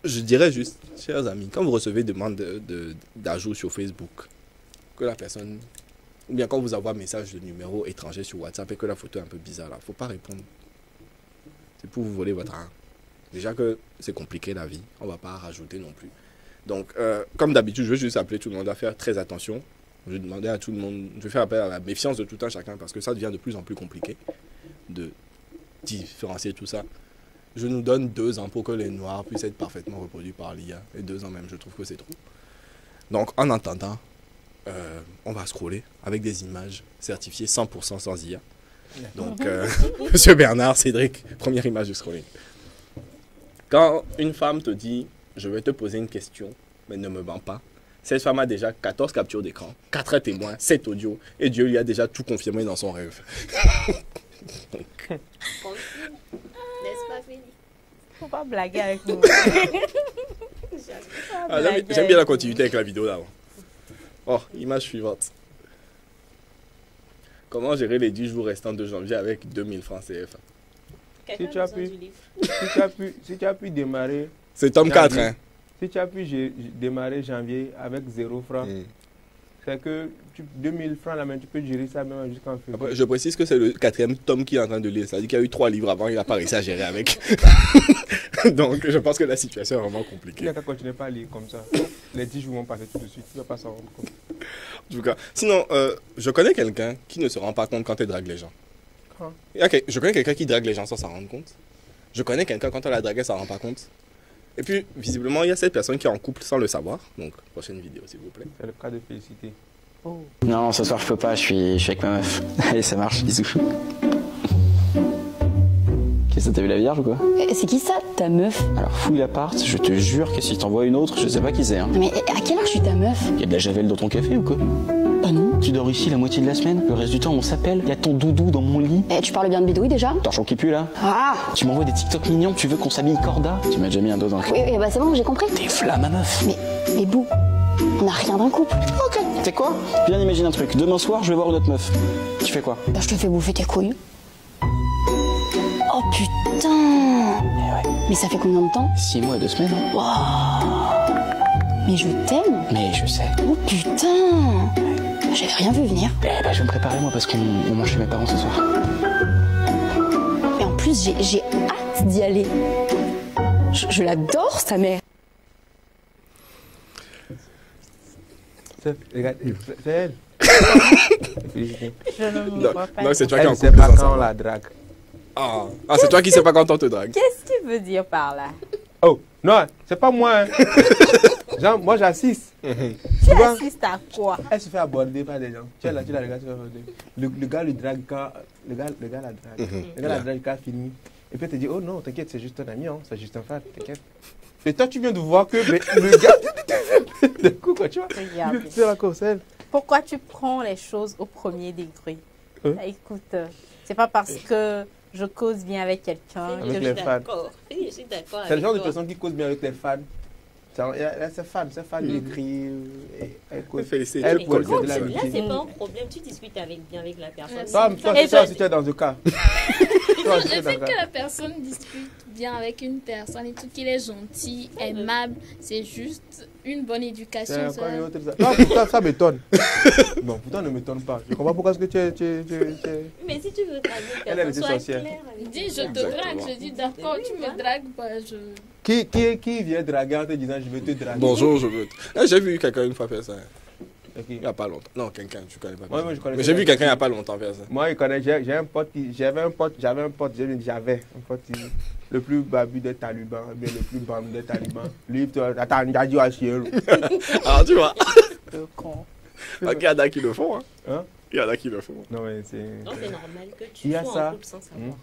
je dirais juste, chers amis, quand vous recevez des demandes d'ajout sur Facebook, que la personne, ou bien quand vous envoie un message de numéro étranger sur WhatsApp et que la photo est un peu bizarre, là, faut pas répondre. C'est pour vous voler votre argent. Déjà que c'est compliqué la vie, on va pas rajouter non plus. Donc, comme d'habitude, je veux juste appeler tout le monde à faire très attention. Je vais demander à tout le monde, je vais faire appel à la méfiance de tout un chacun parce que ça devient de plus en plus compliqué de différencier tout ça. Je nous donne 2 ans pour que les noirs puissent être parfaitement reproduits par l'IA. Et 2 ans même, je trouve que c'est trop. Donc, en attendant, on va scroller avec des images certifiées 100% sans IA. Donc, Monsieur Bernard, Cédric, première image du scrolling. Quand une femme te dit, je vais te poser une question, mais ne me mens pas, cette femme a déjà 14 captures d'écran, 4 témoins, 7 audios, et Dieu lui a déjà tout confirmé dans son rêve. N'est-ce pas, Félix? Faut pas blaguer avec nous. J'aime bien la continuité avec la vidéo là. Oh, image suivante. Comment gérer les 10 jours restants de janvier avec 2000 francs CFA? Si tu as pu démarrer... C'est tome 4, hein? Si tu as pu démarrer janvier avec 0 francs, c'est que 2000 francs là, mais tu peux gérer ça même jusqu'en février. Après, je précise que c'est le 4e tome qu'il est en train de lire. Ça veut dire qu'il y a eu 3 livres avant, il n'a pas réussi à gérer avec. Donc, je pense que la situation est vraiment compliquée. Il n'y a qu'à continuer pas à lire comme ça. Les 10 jours vont passer tout de suite, tu ne vas pas s'en rendre compte. En tout cas, sinon, je connais quelqu'un qui ne se rend pas compte quand il drague les gens. Okay, je connais quelqu'un qui drague les gens sans s'en rendre compte. Je connais quelqu'un quand on l'a dragué, ça ne rend pas compte. Et puis, visiblement, il y a cette personne qui est en couple sans le savoir. Donc, prochaine vidéo, s'il vous plaît. C'est le cas de Félicité. Oh. Non, ce soir, je peux pas, je suis avec ma meuf. Allez, ça marche, bisous. Qu'est-ce que t'as vu la Vierge ou quoi? C'est qui ça, ta meuf? Alors, fouille l'appart, je te jure que si t'envoies une autre, je sais pas qui c'est. Hein. Mais à quelle heure je suis ta meuf? Y a de la javel dans ton café ou quoi? Bah non. Tu dors ici la moitié de la semaine, le reste du temps on s'appelle, y a ton doudou dans mon lit. Tu parles bien de bidouille déjà? Torchon qui pue là. Ah. Tu m'envoies des TikTok mignons, tu veux qu'on s'habille corda? Tu m'as déjà mis un dos dans le cul. Oui, bah c'est bon, j'ai compris. T'es flamme ma meuf. Mais Bou, on n'a rien d'un couple. Ok, t'es quoi? Viens imagine un truc, demain soir je vais voir une autre meuf. Tu fais quoi? Bah je te fais bouffer tes couilles. Oh putain. Mais ça fait combien de temps? 6 mois et 2 semaines. Hein. Wow. Mais je t'aime. Mais je sais. Oh putain. J'avais rien vu venir. Eh ben je vais me préparer moi parce qu'on mange chez mes parents ce soir. Mais en plus j'ai hâte d'y aller. Je l'adore sa mère. Regarde, c'est elle. Je ne me vois pas. Non, c'est toi qui en couple pas quand on la drague. Ah, c'est toi qui sais pas quand on te drague. Qu'est-ce que tu veux dire par là? Oh, non, c'est pas moi. Hein. Genre, moi j'assiste. Tu assistes à quoi? Elle se fait aborder par des gens. Tu la regardes, le gars le drague quand... Le gars la drague. Le gars la drague quand il finit. Et puis elle te dit, oh non, t'inquiète, c'est juste un ami, hein, c'est juste un frère, t'inquiète. Et toi, tu viens de voir que le gars... Du coup, quoi, tu vois? C'est la cause, elle. Pourquoi tu prends les choses au premier degré? Écoute, c'est pas parce que je cause bien avec quelqu'un que je suis d'accord. Je suis d'accord. C'est le genre de personne qui cause bien avec les fans. C'est fan d'écrire. Elle pour là, c'est pas un problème. Tu discutes bien avec la personne. Toi aussi, tu es dans ce cas. Le fait que la personne discute bien avec une personne et tout, qu'il est gentil, aimable, c'est juste une bonne éducation. Ça m'étonne. Non, pourtant, ne m'étonne pas. Je comprends pourquoi est-ce que tu es... Mais si tu veux draguer une personne, sois clair. Dis, je te drague. Je dis, d'accord, tu me dragues pas. Qui vient draguer en te disant, je veux te draguer? Bonjour, je veux... J'ai vu quelqu'un une fois faire ça. Il n'y a pas longtemps. Non, quelqu'un, tu connais pas. Moi, je connais. Mais j'ai vu quelqu'un il n'y a pas longtemps faire ça. Moi, je connais. J'avais un pote, le plus babu des talibans, bien le plus bam des talibans. Lui, attends, il a dit à chier. Alors, tu vois. Le con. Il y en a qui le font. Hein? Il y en a qui le font. Non, mais c'est. Non, c'est normal que tu sois en couple sans savoir.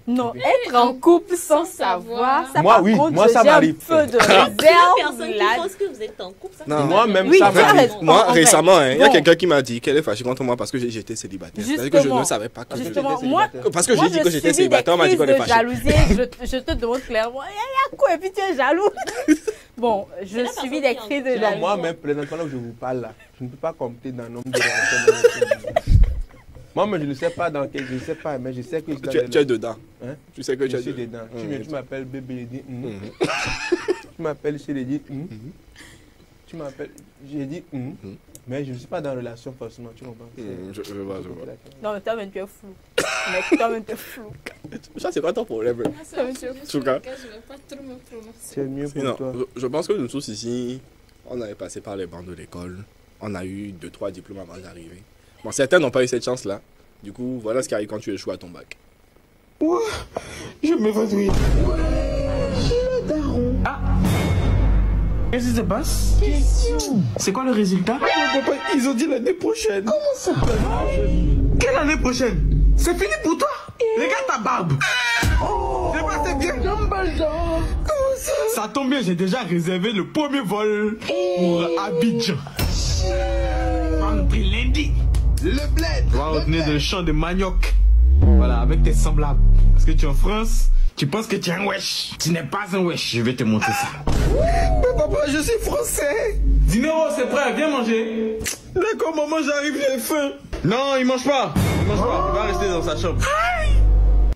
Non, être en couple sans savoir, ça moi, par oui, contre, moi ça m'arrive. Peu de Personne réserve qui là. pense que vous êtes en couple. Ça Non, moi-même, ça m'arrive. Moi, récemment, il y a bon. quelqu'un qui m'a dit qu'elle est fâchée contre moi parce que j'étais célibataire. C'est-à-dire que je ne savais pas que Justement, j'étais moi, célibataire. Parce que j'ai dit que j'étais célibataire, on m'a dit qu'on est fâché. jalousie, je te demande clairement, il y a quoi et puis tu es jaloux. Bon, je subis des crises de jalousie. Moi-même, présentement, là où je vous parle, là, je ne peux pas compter dans le nombre de relations. Moi, mais je ne sais pas dans quel, je ne sais pas, mais je sais que tu es dedans. Hein? Tu sais que je suis dedans. Tu m'appelles bébé, Tu m'appelles, je t'ai dit tu m'appelles, j'ai dit mais je ne suis pas dans relation forcément, tu comprends? Je vois. Non, mais toi-même, tu es flou. Mais toi-même, tu es flou. Ça, c'est quoi ton problème? C'est mieux pour non, toi. je pense que nous tous ici, on avait passé par les bancs de l'école. On a eu 2-3 diplômes avant d'arriver. Bon, certains n'ont pas eu cette chance-là. Du coup, voilà ce qui arrive quand tu échoues à ton bac. Ouais, je m'évanouis. Ah. Qu'est-ce qui se passe? C'est quoi le résultat? Papa, ils ont dit l'année prochaine. Comment ça? Quelle année prochaine? C'est fini pour toi? Regarde ta barbe. C'est passé bien. Comment ça? Ça tombe bien, j'ai déjà réservé le premier vol pour Abidjan. Rentré lundi. Le bled. On va revenir d'un champ de manioc. Voilà, avec tes semblables. Parce que tu es en France, tu penses que tu es un wesh. Tu n'es pas un wesh. Je vais te montrer ça. Mais papa, je suis français. Dinero, c'est prêt, viens manger. D'accord, maman, j'arrive, j'ai faim. Non, il mange pas. Il mange pas. Il va rester dans sa chambre.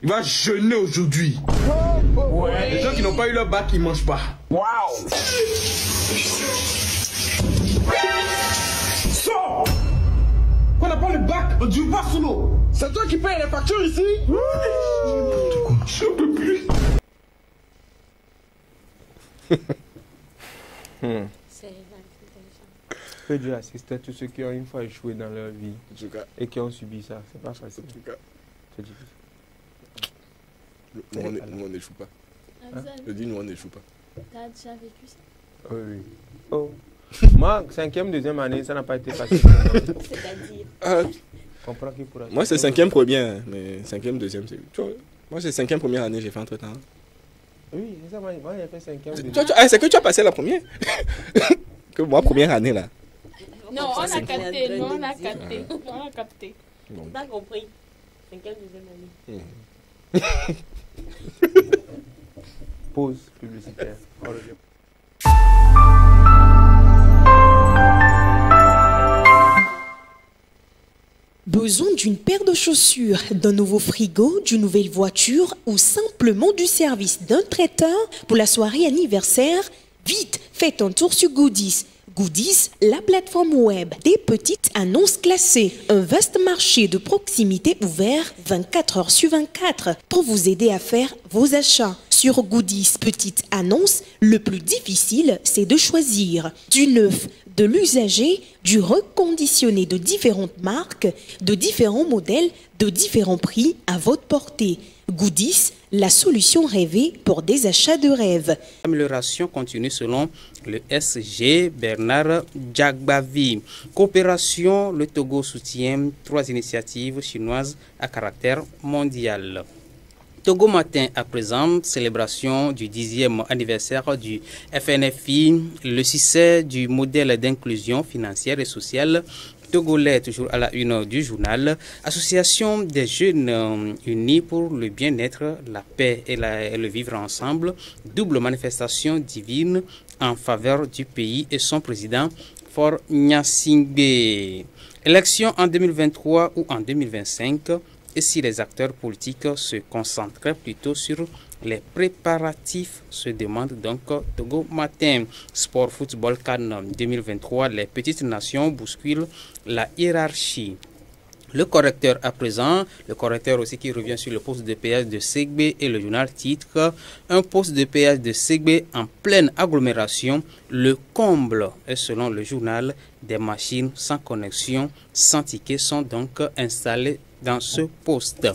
Il va jeûner aujourd'hui. Ouais. Les gens qui n'ont pas eu leur bac, ils mangent pas. Waouh. Sors. On n'a pas le bac, on dit pas sous l'eau. C'est toi qui payes les factures ici? Je ne peux plus. Que Dieu assiste à tous ceux qui ont une fois échoué dans leur vie et qui ont subi ça. C'est pas facile. C'est difficile. Nous, on n'échoue pas. Je dis, nous, on n'échoue pas. T'as déjà vécu ça? Oui, oui. Oh. Moi, 5e, 2e année, ça n'a pas été facile. C'est-à-dire Comprends qui pourra. Moi, c'est 5e première, mais 5e, 2e, c'est. Tu vois, moi, c'est 5e première année, j'ai fait entre temps. Oui, c'est ça, moi j'ai fait 5e. C'est que tu as passé la première? Que moi, première année, là. Non, on a capté. Non, on a capté. On a capté. On n'a pas compris. 5e, 2e année. Pause publicitaire. On revient. Besoin d'une paire de chaussures, d'un nouveau frigo, d'une nouvelle voiture ou simplement du service d'un traiteur pour la soirée anniversaire? Vite, faites un tour sur Goodies. Goodies, la plateforme web des petites annonces classées. Un vaste marché de proximité ouvert 24 heures sur 24 pour vous aider à faire vos achats. Sur Goodies Petites Annonces, le plus difficile, c'est de choisir du neuf, de l'usager, du reconditionné de différentes marques, de différents modèles, de différents prix à votre portée. Goodies, la solution rêvée pour des achats de rêve. Amélioration continue selon le SG Bernard Djagbavi. Coopération, le Togo soutient 3 initiatives chinoises à caractère mondial. Togo Matin à présent, célébration du 10e anniversaire du FNFI, le succès du modèle d'inclusion financière et sociale togolais, toujours à la une du journal. Association des jeunes unis pour le bien-être, la paix et le vivre ensemble. Double manifestation divine en faveur du pays et son président, Faure Gnassingbé. Élection en 2023 ou en 2025. Et si les acteurs politiques se concentraient plutôt sur les préparatifs, se demande donc Togo Matin. Sport football CAN 2023, les petites nations bousculent la hiérarchie. Le correcteur à présent, le correcteur aussi qui revient sur le poste de péage de Segbé et le journal titre un poste de péage de Segbé en pleine agglomération, le comble. Et selon le journal, des machines sans connexion, sans ticket sont donc installées dans ce poste.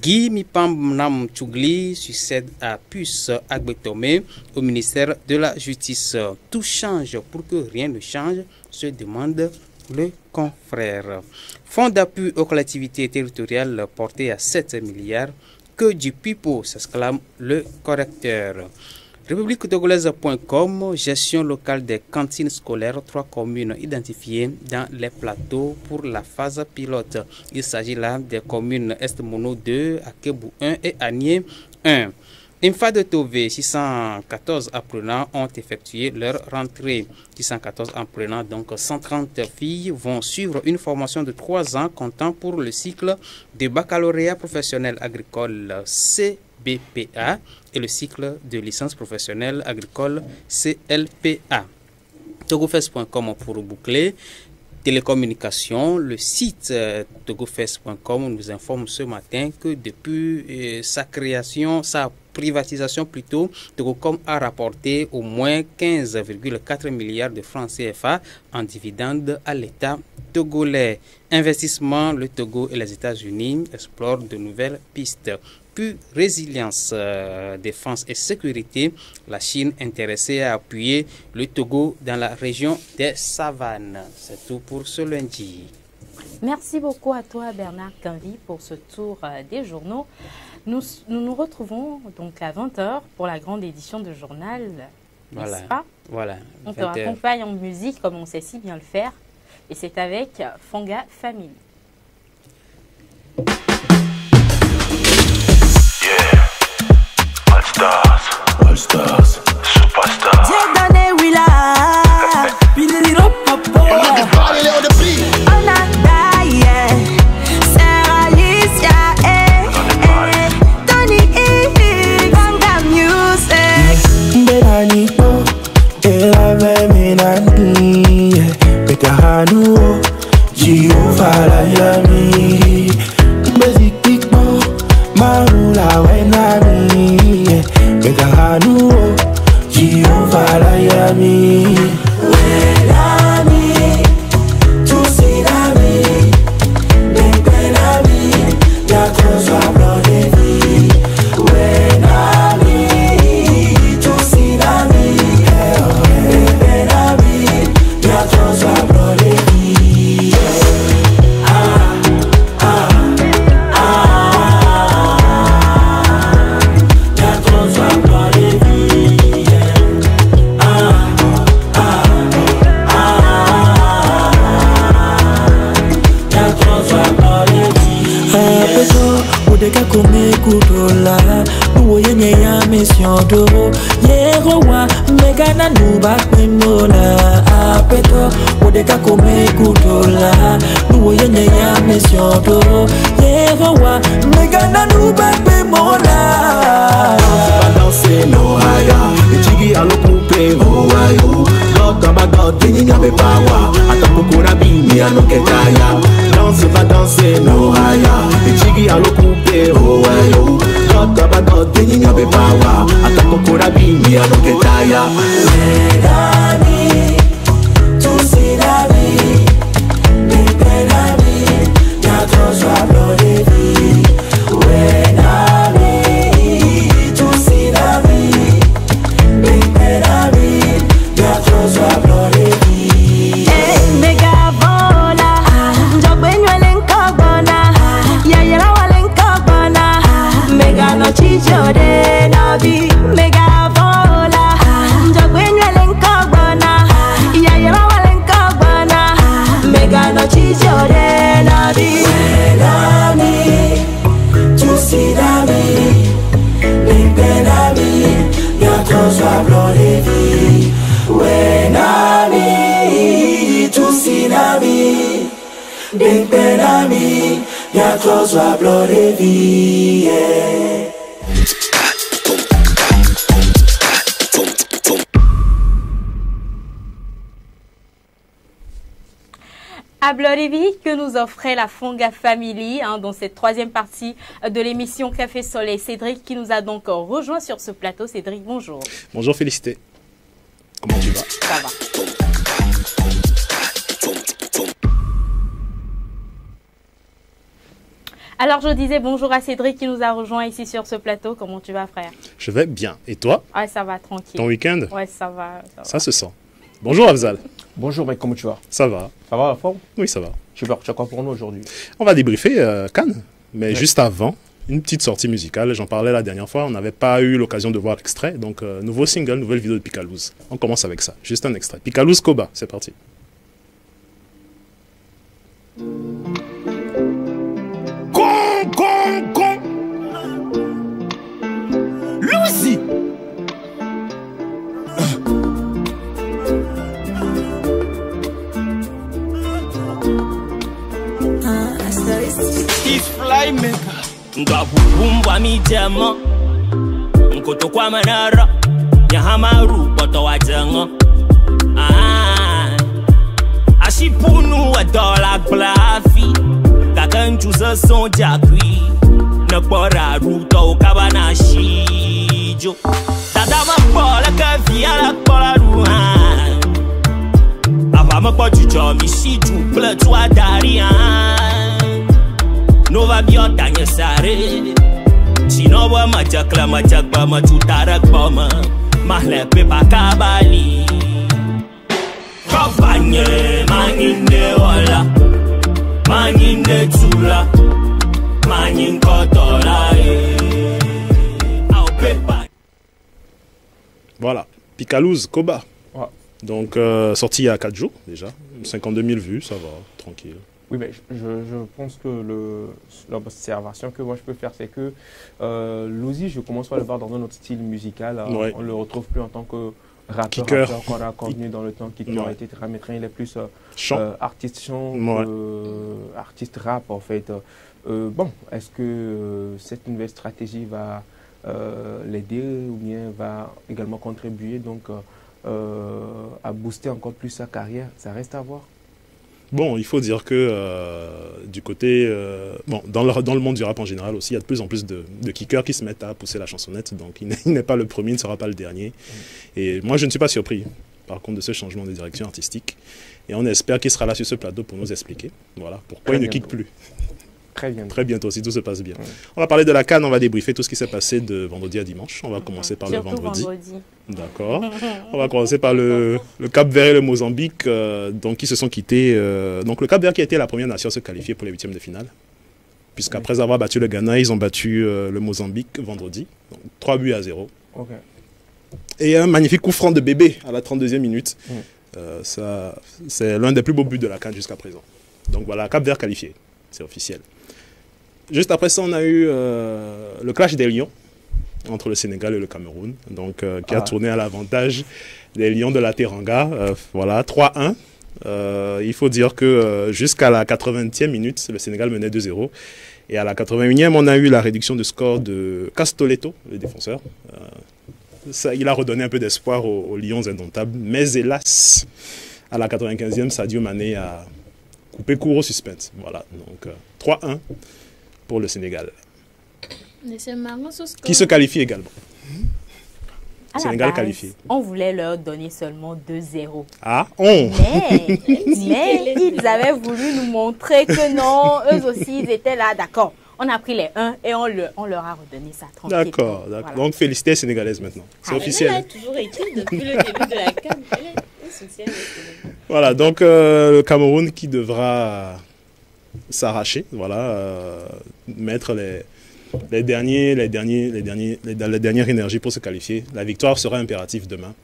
Guy Mipam Tchougli succède à Puce Agbetome au ministère de la Justice. Tout change pour que rien ne change, se demande le confrère. Fonds d'appui aux collectivités territoriales porté à 7 milliards. Que du pipeau, s'exclame le correcteur. République togolaise.com, gestion locale des cantines scolaires, 3 communes identifiées dans les plateaux pour la phase pilote. Il s'agit là des communes Est-Mono 2, Akebou 1 et Agné 1. INFA de Tové, 614 apprenants ont effectué leur rentrée. 614 apprenants, donc 130 filles, vont suivre une formation de 3 ans comptant pour le cycle de baccalauréat professionnel agricole C2. BPA et le cycle de licence professionnelle agricole CLPA. Togofest.com pour boucler. Télécommunications, le site togofest.com nous informe ce matin que depuis sa création, sa privatisation plutôt, Togocom a rapporté au moins 15,4 milliards de francs CFA en dividendes à l'État togolais. Investissement, le Togo et les États-Unis explorent de nouvelles pistes. Plus résilience, défense et sécurité, la Chine intéressée à appuyer le Togo dans la région des savanes. C'est tout pour ce lundi. Merci beaucoup à toi Bernard Quinvy pour ce tour des journaux. Nous nous retrouvons donc à 20h pour la grande édition de journal. Voilà. N'est-ce pas? Voilà. On te raccompagne en musique comme on sait si bien le faire. Et c'est avec Fonga Family. All stars, superstars. J'ai donné Willa, Pineliro Popo. On a Daye, Sarah Alicia, Tony E, Ganga Music. Benaniko, Elave Minani, Betahanu, Jehovah Layami, Bezikiko, Marula Wenami. Megahanu, Jehovah Layami, Wenami, Tusinami, Benami, Yakozwa Blodevi, Wenami, Tusinami, Benami, Yakozwa Blodevi. Kome kudola nuwo yenye ya mission do yerowa megana nuba kwemola apeto odeka kome kudola nuwo yenye ya mission do yerowa megana nuba kwemola danser no haya echigi alokupe ho ayo God my God deni nyabe bawa atakukura bini anoketaya danse va danser no haya echigi alokupe ho ayo God my God deni nyabe bawa atakukura bini anoketaya Menami tusinami Benami yatoswa blodevi Wenami tusinami Benami yatoswa blodevi Mega vola, njogbenyo lenkobona, yayera walenkobona, mega no chijode nabi, mega vola, njogbenyo lenkobona, yayera walenkobona, mega no chijode nabi. Benami, tusinami, Benami, yatoswa blodevi Wenami, tusinami, Benami, yatoswa blodevi À Blodevi que nous offrait la Fonga Family dans cette troisième partie de l'émission Café Soleil. Cédric qui nous a donc rejoint sur ce plateau. Cédric, bonjour. Bonjour Félicité. Comment tu vas? Ça va. Alors je disais bonjour à Cédric qui nous a rejoint ici sur ce plateau. Comment tu vas frère? Je vais bien. Et toi? Ouais, ça va, tranquille. Ton week-end? Ouais, ça va. Ça se sent. Bonjour Afzal. Bonjour mec, comment tu vas? Ça va. Ça va la forme? Oui, ça va. Super, tu as quoi pour nous aujourd'hui? On va débriefer Cannes, mais juste avant, une petite sortie musicale. J'en parlais la dernière fois, on n'avait pas eu l'occasion de voir l'extrait. Donc, nouveau single, nouvelle vidéo de Picalouz. On commence avec ça, juste un extrait. Picalouz Koba, c'est parti. Lucy! It's fly maker. Ngabubumbwa mi diamant. koto kwa manara Nyahamaru boto wajango Ashipunu wa dola blafi Kakanchuza son jakwi Nakbora ruto kabana shijo Dadama bola kafia la bola ruhan Avama pochucho mishichu Pletua darian Nova biota nyesare Chinowa majakla majakba machutarak boma Mahlepe pakabali Kabanye maninde wala Maninde tula Manin kotola Voilà, Picalouse, Koba. Ouais. Donc, sorti il y a 4 jours déjà. 52 000 vues, ça va, tranquille. Oui, mais je pense que l'observation que moi je peux faire, c'est que Louzi, je commence à le voir dans un autre style musical. Ouais. On ne le retrouve plus en tant que rappeur qu'on a connu dans le temps, qui a été très maîtrisé. Il est plus artiste chant, artiste rap en fait. Bon, est-ce que cette nouvelle stratégie va l'aider ou bien va également contribuer donc à booster encore plus sa carrière? Ça reste à voir. Bon, il faut dire que du côté... bon, dans le monde du rap en général aussi, il y a de plus en plus de kickers qui se mettent à pousser la chansonnette. Donc il n'est pas le premier, il ne sera pas le dernier. Et moi, je ne suis pas surpris, par contre, de ce changement de direction artistique. Et on espère qu'il sera là sur ce plateau pour nous expliquer voilà, pourquoi il ne kick plus. Très bientôt, si tout se passe bien. On va parler de la CAN, on va débriefer tout ce qui s'est passé de vendredi à dimanche. On va commencer par Surtout le vendredi. vendredi. D'accord. On va commencer par le Cap-Vert et le Mozambique, donc qui se sont quittés. Donc le Cap-Vert qui a été la première nation à se qualifier pour les 8e de finale. Puisqu'après avoir battu le Ghana, ils ont battu le Mozambique vendredi. Donc, 3-0. Okay. Et un magnifique coup franc de bébé à la 32e minute. C'est l'un des plus beaux buts de la CAN jusqu'à présent. Donc voilà, Cap-Vert qualifié. C'est officiel. Juste après ça, on a eu le clash des Lions entre le Sénégal et le Cameroun, donc qui a tourné à l'avantage des Lions de la Teranga. Voilà, 3-1. Il faut dire que jusqu'à la 80e minute, le Sénégal menait 2-0. Et à la 81e, on a eu la réduction de score de Castoletto, le défenseur. Il a redonné un peu d'espoir aux Lions indomptables. Mais hélas, à la 95e, Sadio Mané a coupé court au suspense. Voilà, donc 3-1 pour le Sénégal. Qui se qualifie également. Sénégal qualifié. On voulait leur donner seulement 2-0. Ah, mais ils avaient voulu nous montrer que non, eux aussi, ils étaient là, d'accord. On a pris les 1 et on leur a redonné ça tranquille. D'accord, d'accord. Voilà. Donc féliciter les Sénégalaises maintenant. C'est officiel. Elle a toujours été depuis le début de la CAN. Elle soutient les Sénégalais. Voilà, donc le Cameroun qui devra s'arracher, voilà, mettre les dernières énergies pour se qualifier. La victoire sera impérative demain,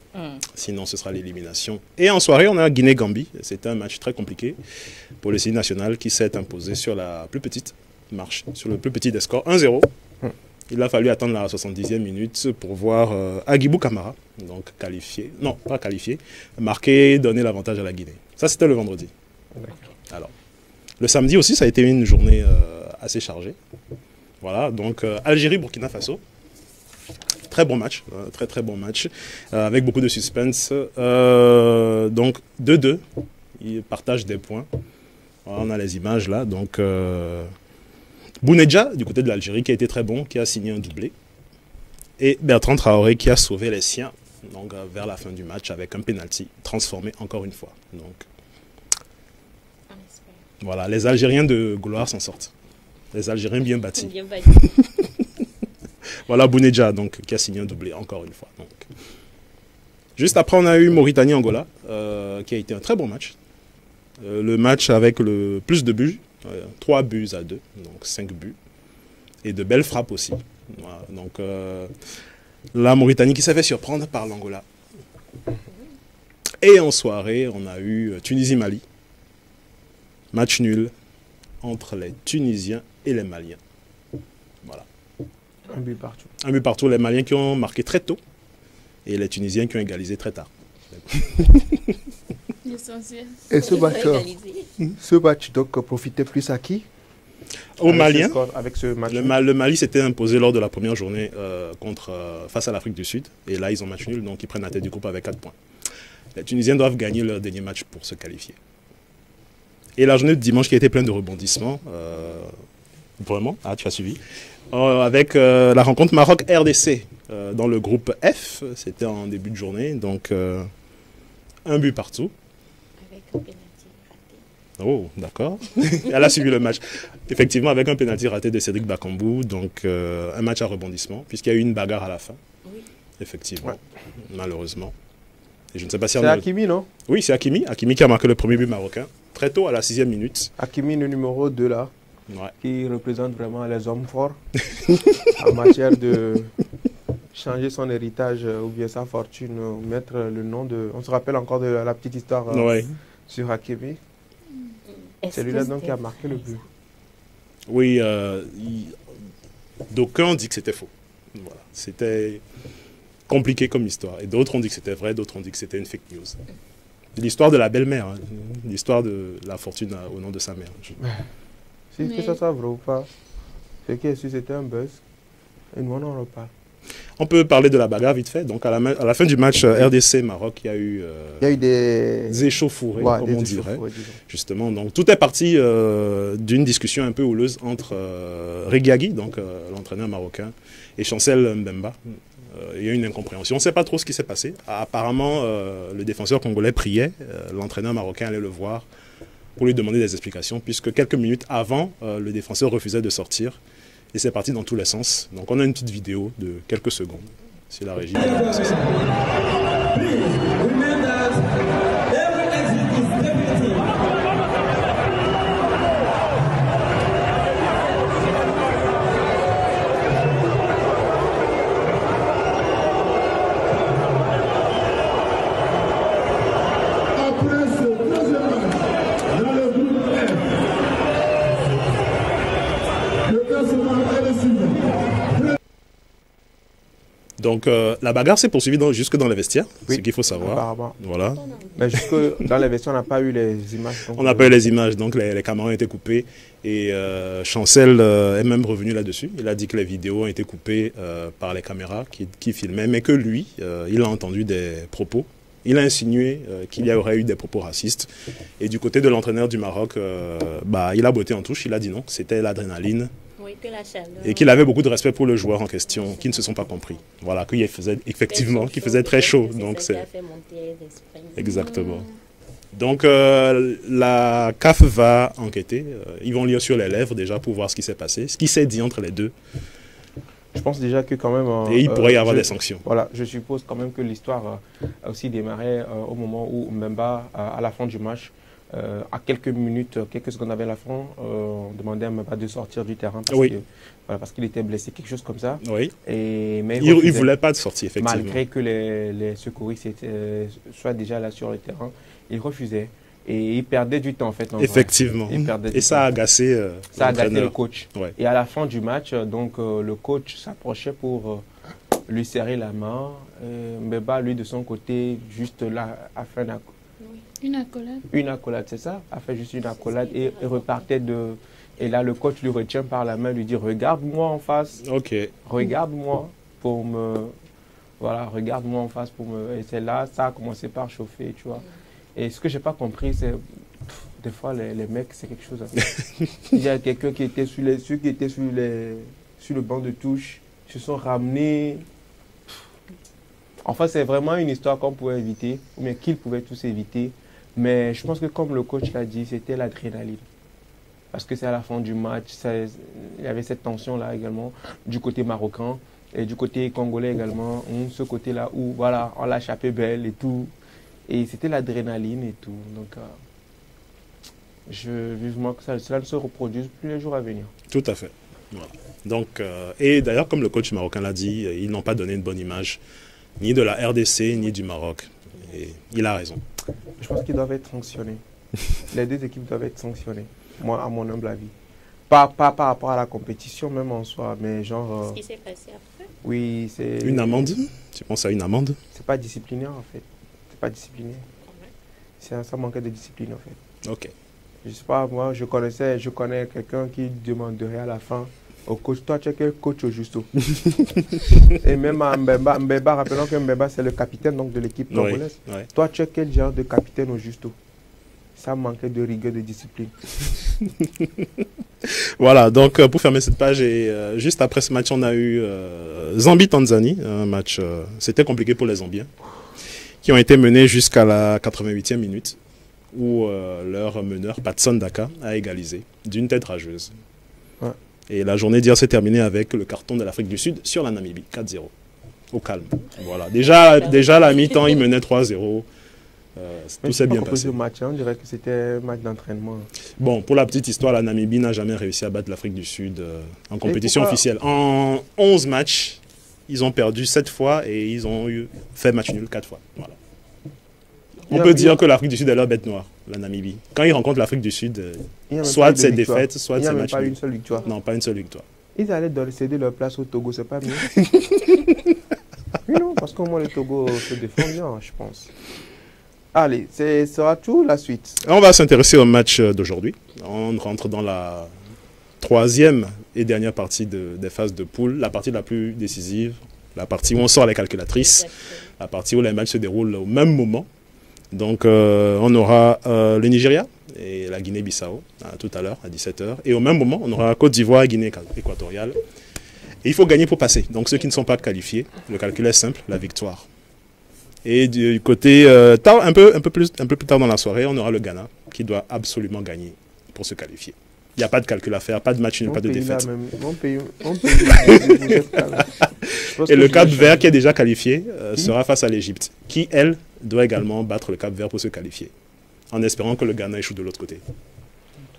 sinon ce sera l'élimination. Et en soirée, on a Guinée-Gambie. C'était un match très compliqué pour le Sénégal national qui s'est imposé sur la plus petite marche, sur le plus petit des scores, 1-0. Il a fallu attendre la 70e minute pour voir Agibou Kamara, donc qualifié, non pas qualifié, marqué, donner l'avantage à la Guinée. Ça c'était le vendredi. Alors, le samedi aussi, ça a été une journée assez chargée. Voilà, donc Algérie-Burkina Faso. Très bon match, très très bon match, avec beaucoup de suspense. Donc 2-2, ils partagent des points. Voilà, on a les images là. Donc Bounedja, du côté de l'Algérie, qui a été très bon, qui a signé un doublé. Et Bertrand Traoré, qui a sauvé les siens donc, vers la fin du match avec un penalty transformé encore une fois. Donc, voilà, les Algériens de gloire s'en sortent. Les Algériens bien bâtis. Voilà Bounedja, donc, qui a signé un doublé encore une fois. Donc. Juste après, on a eu Mauritanie-Angola, qui a été un très bon match. Le match avec le plus de buts, 3 buts à 2, donc 5 buts. Et de belles frappes aussi. Voilà, donc la Mauritanie qui s'est fait surprendre par l'Angola. Et en soirée, on a eu Tunisie-Mali. Match nul entre les Tunisiens et les Maliens. Voilà. Un but partout. Un but partout. Les Maliens qui ont marqué très tôt et les Tunisiens qui ont égalisé très tard. L'essentiel. Et ce match donc profitait plus à qui? Au Malien, avec ce match. le Mali s'était imposé lors de la première journée face à l'Afrique du Sud. Et là, ils ont match nul, donc ils prennent la tête du groupe avec 4 points. Les Tunisiens doivent gagner leur dernier match pour se qualifier. Et la journée de dimanche qui a été pleine de rebondissements, vraiment, tu as suivi, avec la rencontre Maroc-RDC dans le groupe F, c'était en début de journée, donc un but partout. Avec un pénalty raté. Oh, d'accord. Elle a suivi le match. Effectivement, avec un pénalty raté de Cédric Bakambu, donc un match à rebondissement, puisqu'il y a eu une bagarre à la fin. Oui. Effectivement, malheureusement. Et je ne sais pas si c'est Hakimi, non? Oui, c'est Hakimi. Hakimi qui a marqué le premier but marocain, très tôt à la 6e minute. Hakimi, le numéro 2 là, qui représente vraiment les hommes forts en matière de changer son héritage ou bien sa fortune, mettre le nom de... On se rappelle encore de la petite histoire sur Hakimi. C'est lui-là donc qui a marqué le but. Oui, d'aucuns dit que c'était faux. Voilà. C'était compliqué comme histoire. Et d'autres ont dit que c'était vrai, d'autres ont dit que c'était une fake news. L'histoire de la belle-mère, hein, l'histoire de la fortune au nom de sa mère. Si que ça soit vrai ou pas, ce qui est sûr, c'était un buzz. Et nous, on en reparle. On peut parler de la bagarre vite fait. Donc, à la fin du match RDC-Maroc, il y a eu des échauffourées, comme on dirait. Justement, donc tout est parti d'une discussion un peu houleuse entre Regragui, donc l'entraîneur marocain, et Chancel Mbemba. Il y a eu une incompréhension. On ne sait pas trop ce qui s'est passé. Apparemment, le défenseur congolais priait. L'entraîneur marocain allait le voir pour lui demander des explications, puisque quelques minutes avant, le défenseur refusait de sortir. Et c'est parti dans tous les sens. Donc on a une petite vidéo de quelques secondes. C'est la régie. Donc la bagarre s'est poursuivie jusque dans les vestiaires, ce qu'il faut savoir. Apparemment. Voilà. Mais jusque dans les vestiaires, on n'a pas eu les images. On n'a pas eu les images, donc les caméras ont été coupées. Et Chancel est même revenu là-dessus. Il a dit que les vidéos ont été coupées par les caméras qui filmaient, mais que lui, il a entendu des propos. Il a insinué qu'il y aurait eu des propos racistes. Et du côté de l'entraîneur du Maroc, il a botté en touche. Il a dit non, c'était l'adrénaline. Oui, que la chaleur. Et qu'il avait beaucoup de respect pour le joueur en question, qui ne se sont pas compris. Voilà, qu'il faisait effectivement, qu'il faisait très chaud. Donc c'est exactement. Donc la CAF va enquêter. Ils vont lire sur les lèvres déjà pour voir ce qui s'est passé, ce qui s'est dit entre les deux. Je pense déjà que quand même... Et il pourrait y avoir des sanctions. Voilà, je suppose quand même que l'histoire a aussi démarré au moment où Mbemba, à la fin du match, à quelques minutes, quelques secondes avant la fin, on demandait à Mbemba de sortir du terrain parce qu'il était blessé, quelque chose comme ça. Oui. Mais il ne voulait pas de sortir, effectivement. Malgré que les secouristes soient déjà là sur le terrain, il refusait. Et il perdait du temps, en fait. Effectivement. Et ça a agacé le coach. Ouais. Et à la fin du match, donc, le coach s'approchait pour lui serrer la main. Mbemba, lui, de son côté, juste là, a fait une accolade. Une accolade, c'est ça. A fait juste une accolade et repartait de... Et là, le coach lui retient par la main, lui dit « Regarde-moi en face. Ok. Regarde-moi pour me... Voilà, regarde-moi en face pour me... » Et c'est là, ça a commencé par chauffer, tu vois. Et ce que je n'ai pas compris, c'est... Des fois, les mecs, c'est quelque chose. Il y a quelqu'un qui était sur le banc de touche, se sont ramenés. Enfin, c'est vraiment une histoire qu'on pouvait éviter, ou bien qu'ils pouvaient tous éviter. Mais je pense que comme le coach l'a dit, c'était l'adrénaline. Parce que c'est à la fin du match, il y avait cette tension-là également, du côté marocain et du côté congolais également. Ce côté-là où, voilà, on l'a échappé belle et tout. Et c'était l'adrénaline et tout. Donc, vivement que cela ne se reproduise plus les jours à venir. Tout à fait. Voilà. Donc, et d'ailleurs, comme le coach marocain l'a dit, ils n'ont pas donné une bonne image ni de la RDC, ni du Maroc. Et il a raison. Je pense qu'ils doivent être sanctionnés. Les deux équipes doivent être sanctionnées, moi, à mon humble avis. Pas par rapport à la compétition même en soi, mais genre... Ce qui s'est passé après? Oui, c'est... Une amende? Tu penses à une amende? C'est pas disciplinaire, en fait. Pas discipliné. Ça manquait de discipline en fait. Ok. Je sais pas, moi, je connais quelqu'un qui demanderait à la fin au coach, toi, tu es quel coach au Justo? Et même à Mbemba, rappelons que Mbemba, c'est le capitaine donc, de l'équipe congolaise. Oui, oui. Toi, tu es quel genre de capitaine au Justo? Ça manquait de rigueur, de discipline. Voilà, donc pour fermer cette page, et juste après ce match, on a eu Zambie-Tanzanie, un match, c'était compliqué pour les Zambiens, qui ont été menés jusqu'à la 88e minute, où leur meneur, Patson Daka, a égalisé d'une tête rageuse. Ouais. Et la journée d'hier s'est terminée avec le carton de l'Afrique du Sud sur la Namibie, 4-0, au calme. Voilà. Déjà à la mi-temps, ils menaient 3-0. Tout s'est bien passé. Match, on dirait que c'était un match d'entraînement. Bon, pour la petite histoire, la Namibie n'a jamais réussi à battre l'Afrique du Sud en compétition officielle. En 11 matchs, ils ont perdu 7 fois et ils ont fait match nul 4 fois. Voilà. On peut dire que l'Afrique du Sud est leur bête noire, la Namibie. Quand ils rencontrent l'Afrique du Sud, soit c'est défaite, soit c'est match nul. Il n'y a pas une seule victoire. Non, pas une seule victoire. Ils allaient céder leur place au Togo, c'est pas mieux. Oui, non, parce qu'au moins le Togo se défend bien, je pense. Allez, ce sera tout la suite. On va s'intéresser au match d'aujourd'hui. On rentre dans la troisième et dernière partie des phases de poule, la partie la plus décisive, la partie où on sort les calculatrices, la partie où les matchs se déroulent au même moment. Donc on aura le Nigeria et la Guinée-Bissau tout à l'heure à 17 h. Et au même moment, on aura Côte d'Ivoire et Guinée équatoriale. Et il faut gagner pour passer. Donc ceux qui ne sont pas qualifiés, le calcul est simple, la victoire. Et du côté, un peu plus tard dans la soirée, on aura le Ghana qui doit absolument gagner pour se qualifier. Il n'y a pas de calcul à faire, pas de match nul, pas de défaite. Et le Cap Vert qui est déjà qualifié sera face à l'Égypte, qui, elle, doit également battre le Cap Vert pour se qualifier, en espérant que le Ghana échoue de l'autre côté.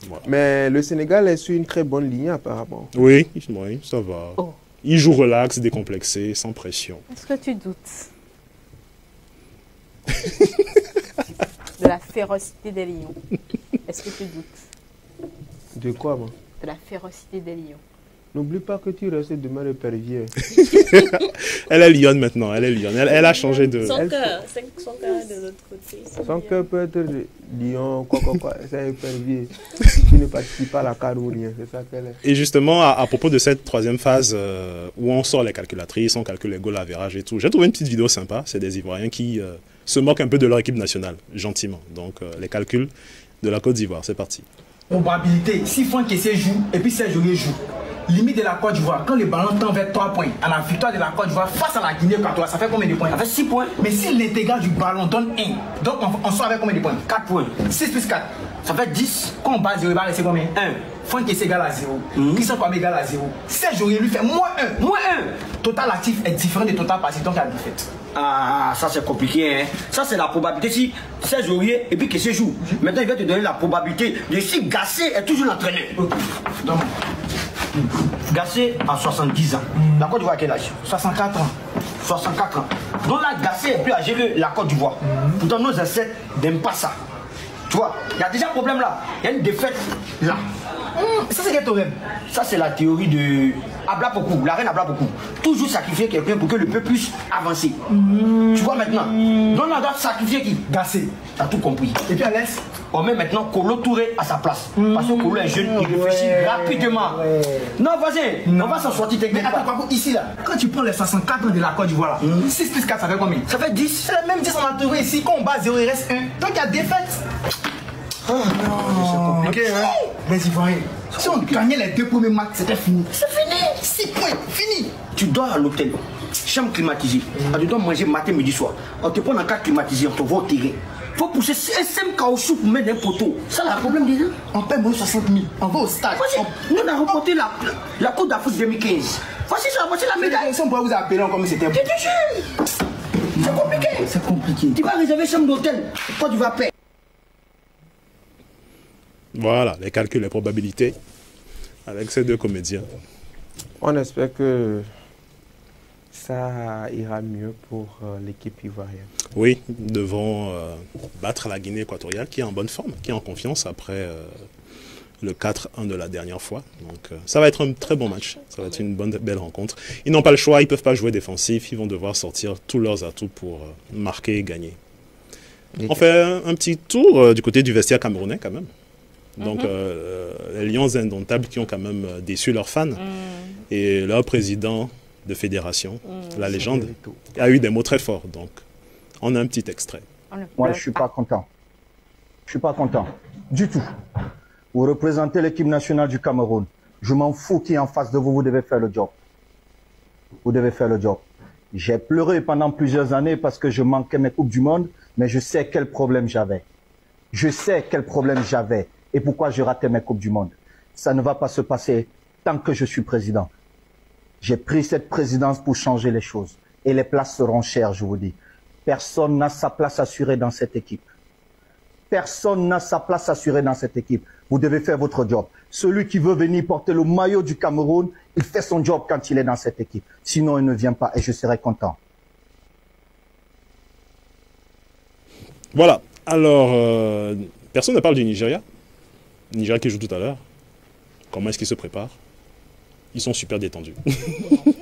Voilà. Mais le Sénégal est sur une très bonne ligne apparemment. Oui, ça va. Oh. Il joue relax, décomplexé, sans pression. Est-ce que tu doutes de la férocité des lions? Est-ce que tu doutes? De quoi, moi? De la férocité des lions. N'oublie pas que tu restes demain le pervier. Elle est lionne maintenant, elle est lionne. Elle a changé de... Son cœur est de l'autre côté. Son cœur peut être lion, quoi. C'est un pervier. Qui ne participe pas à la carte ou rien, c'est ça qu'elle est. Et justement, à propos de cette troisième phase où on sort les calculatrices, on calcule les goals average et tout, j'ai trouvé une petite vidéo sympa. C'est des Ivoiriens qui se moquent un peu de leur équipe nationale, gentiment. Donc, les calculs de la Côte d'Ivoire, c'est parti. Probabilité, si Franck Kessé joue et puis Serge Aurier joue. Limite de la Côte d'Ivoire, quand le ballon tend vers 3 points, à la victoire de la Côte d'Ivoire face à la Guinée équatoriale, ça fait combien de points? Ça fait 6 points. Mais si l'intégral du ballon donne 1, donc on sort avec combien de points? 4 points. 6 plus 4, ça fait 10. Quand on bat 0, il va rester combien? 1. Franck Kessé égale à 0. Christian Kwame égale à 0. Serge Aurier lui fait moins 1. Moins 1. Total actif est différent de total passif, donc il y a une défaite. Ah, ça c'est compliqué, hein. Ça c'est la probabilité si Serge Aurier et puis Kessé joue. Maintenant il va te donner la probabilité de si Gassé est toujours l'entraîneur. Donc, Gassé a 70 ans. La Côte d'Ivoire à quel âge? 64 ans. 64 ans. Donc là, Gassé est plus âgé que la Côte d'Ivoire. Pourtant, nos ancêtres n'aiment pas ça. Tu vois, il y a déjà un problème là. Il y a une défaite là. Ça, c'est quel théorème? Ça, c'est la théorie de Ablapoku, la reine Ablapoku. Toujours sacrifier quelqu'un pour que le peuple puisse avancer. Tu vois maintenant. Donc, on doit sacrifier qui? Gassé. T'as tout compris. Et puis, à l'aise, on met maintenant Kolo Touré à sa place. Parce que Kolo est jeune, il réfléchit rapidement. Non, vas-y, on va s'en sortir techniquement. Mais attends, ici là, quand tu prends les 64 ans de la Côte d'Ivoire, 6 plus 4, ça fait combien? Ça fait 10. C'est la même 10 en théorie ici. Quand on bat 0, il reste 1. Donc, il y a défaite. Oh non, c'est compliqué, hein? Les Ivoiriens, si on gagnait les 2 premiers matchs, c'était fini. C'est fini. 6 points, fini. Tu dors à l'hôtel, chambre climatisée. Tu dois manger matin, midi, soir. On te prend en cas climatisé, on te voit au terrain. Faut pousser SM caoutchouc pour mettre un poteau. Ça, c'est le problème déjà. On paie moins 60 000. On va au stade. Nous, on a remporté la Coupe d'Afrique 2015. Voici la médaille. Si on pourrait vous appeler comme c'était. Je te jure. C'est compliqué. C'est compliqué. Tu vas réserver chambre d'hôtel. Quand tu vas payer. Voilà, les calculs, les probabilités avec ces deux comédiens. On espère que ça ira mieux pour l'équipe ivoirienne. Oui, nous devons battre la Guinée équatoriale qui est en bonne forme, qui est en confiance après le 4-1 de la dernière fois. Donc ça va être un très bon match, ça va être une belle rencontre. Ils n'ont pas le choix, ils ne peuvent pas jouer défensif, ils vont devoir sortir tous leurs atouts pour marquer et gagner. On fait un petit tour du côté du vestiaire camerounais quand même. Donc, les Lions indomptables qui ont quand même déçu leurs fans. Et leur président de fédération, la légende, a eu des mots très forts. Donc, on a un petit extrait. Moi, je ne suis pas content. Je ne suis pas content. Du tout. Vous représentez l'équipe nationale du Cameroun. Je m'en fous qui est en face de vous, vous devez faire le job. Vous devez faire le job. J'ai pleuré pendant plusieurs années parce que je manquais mes Coupes du Monde, mais je sais quel problème j'avais. Je sais quel problème j'avais et pourquoi je ratais mes Coupes du Monde. Ça ne va pas se passer tant que je suis président. J'ai pris cette présidence pour changer les choses. Et les places seront chères, je vous dis. Personne n'a sa place assurée dans cette équipe. Personne n'a sa place assurée dans cette équipe. Vous devez faire votre job. Celui qui veut venir porter le maillot du Cameroun, il fait son job quand il est dans cette équipe. Sinon, il ne vient pas et je serai content. Voilà. Alors, personne ne parle du Nigeria. Le Nigeria qui joue tout à l'heure. Comment est-ce qu'ils se préparent? Ils sont super détendus.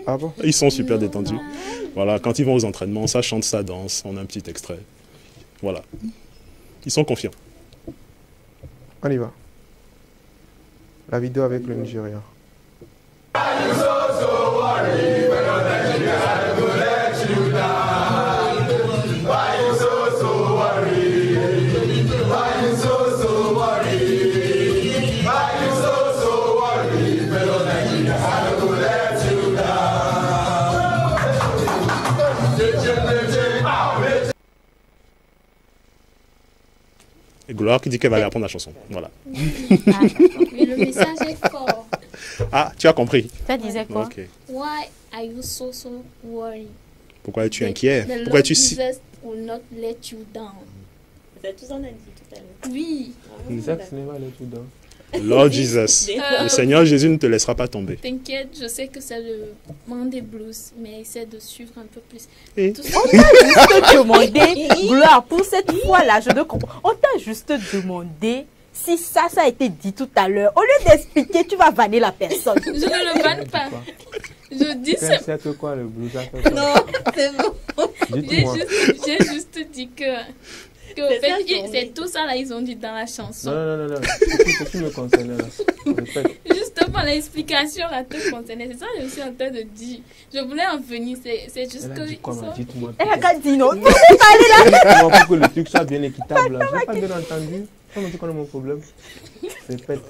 Ah bon? Ils sont super détendus. Voilà, quand ils vont aux entraînements, ça chante, ça danse. On a un petit extrait. Voilà. Ils sont confiants. On y va. La vidéo avec le Nigeria. Et Gloire qui dit qu'elle va aller apprendre la chanson. Voilà. Mais le message est fort. Ah, tu as compris. Ça disait quoi? Ok. Why are you so worried? Pourquoi es-tu inquiet? The Pourquoi Lord es-tu si... Jesus will not let you down. C'est tout ça qu'on a dit tout à l'heure. Oui. Isaac n'est pas le tout dans. Lord Jesus. Le Seigneur Jésus ne te laissera pas tomber. T'inquiète, je sais que c'est le monde des blues, mais essaie de suivre un peu plus. Et Tout On t'a juste demandé, Gloire, pour cette fois-là, je ne comprends. On t'a juste demandé si ça a été dit tout à l'heure. Au lieu d'expliquer, tu vas vanner la personne. Je ne le vanne pas. Je dis c'est... C'est que quoi le blues a fait? Non, c'est bon. J'ai juste dit que en fait, c'est tout ça là, ils ont dit dans la chanson. Non. C'est qui me concerne là. Répète. Justement, l'explication là te concernait. C'est ça que je suis en train de dire. Je voulais en venir. C'est juste que. Dites-moi. Elle a qu'à dire non. Non, pour que le truc soit bien équitable. Je n'ai pas bien entendu. Comment tu connais mon problème? Répète.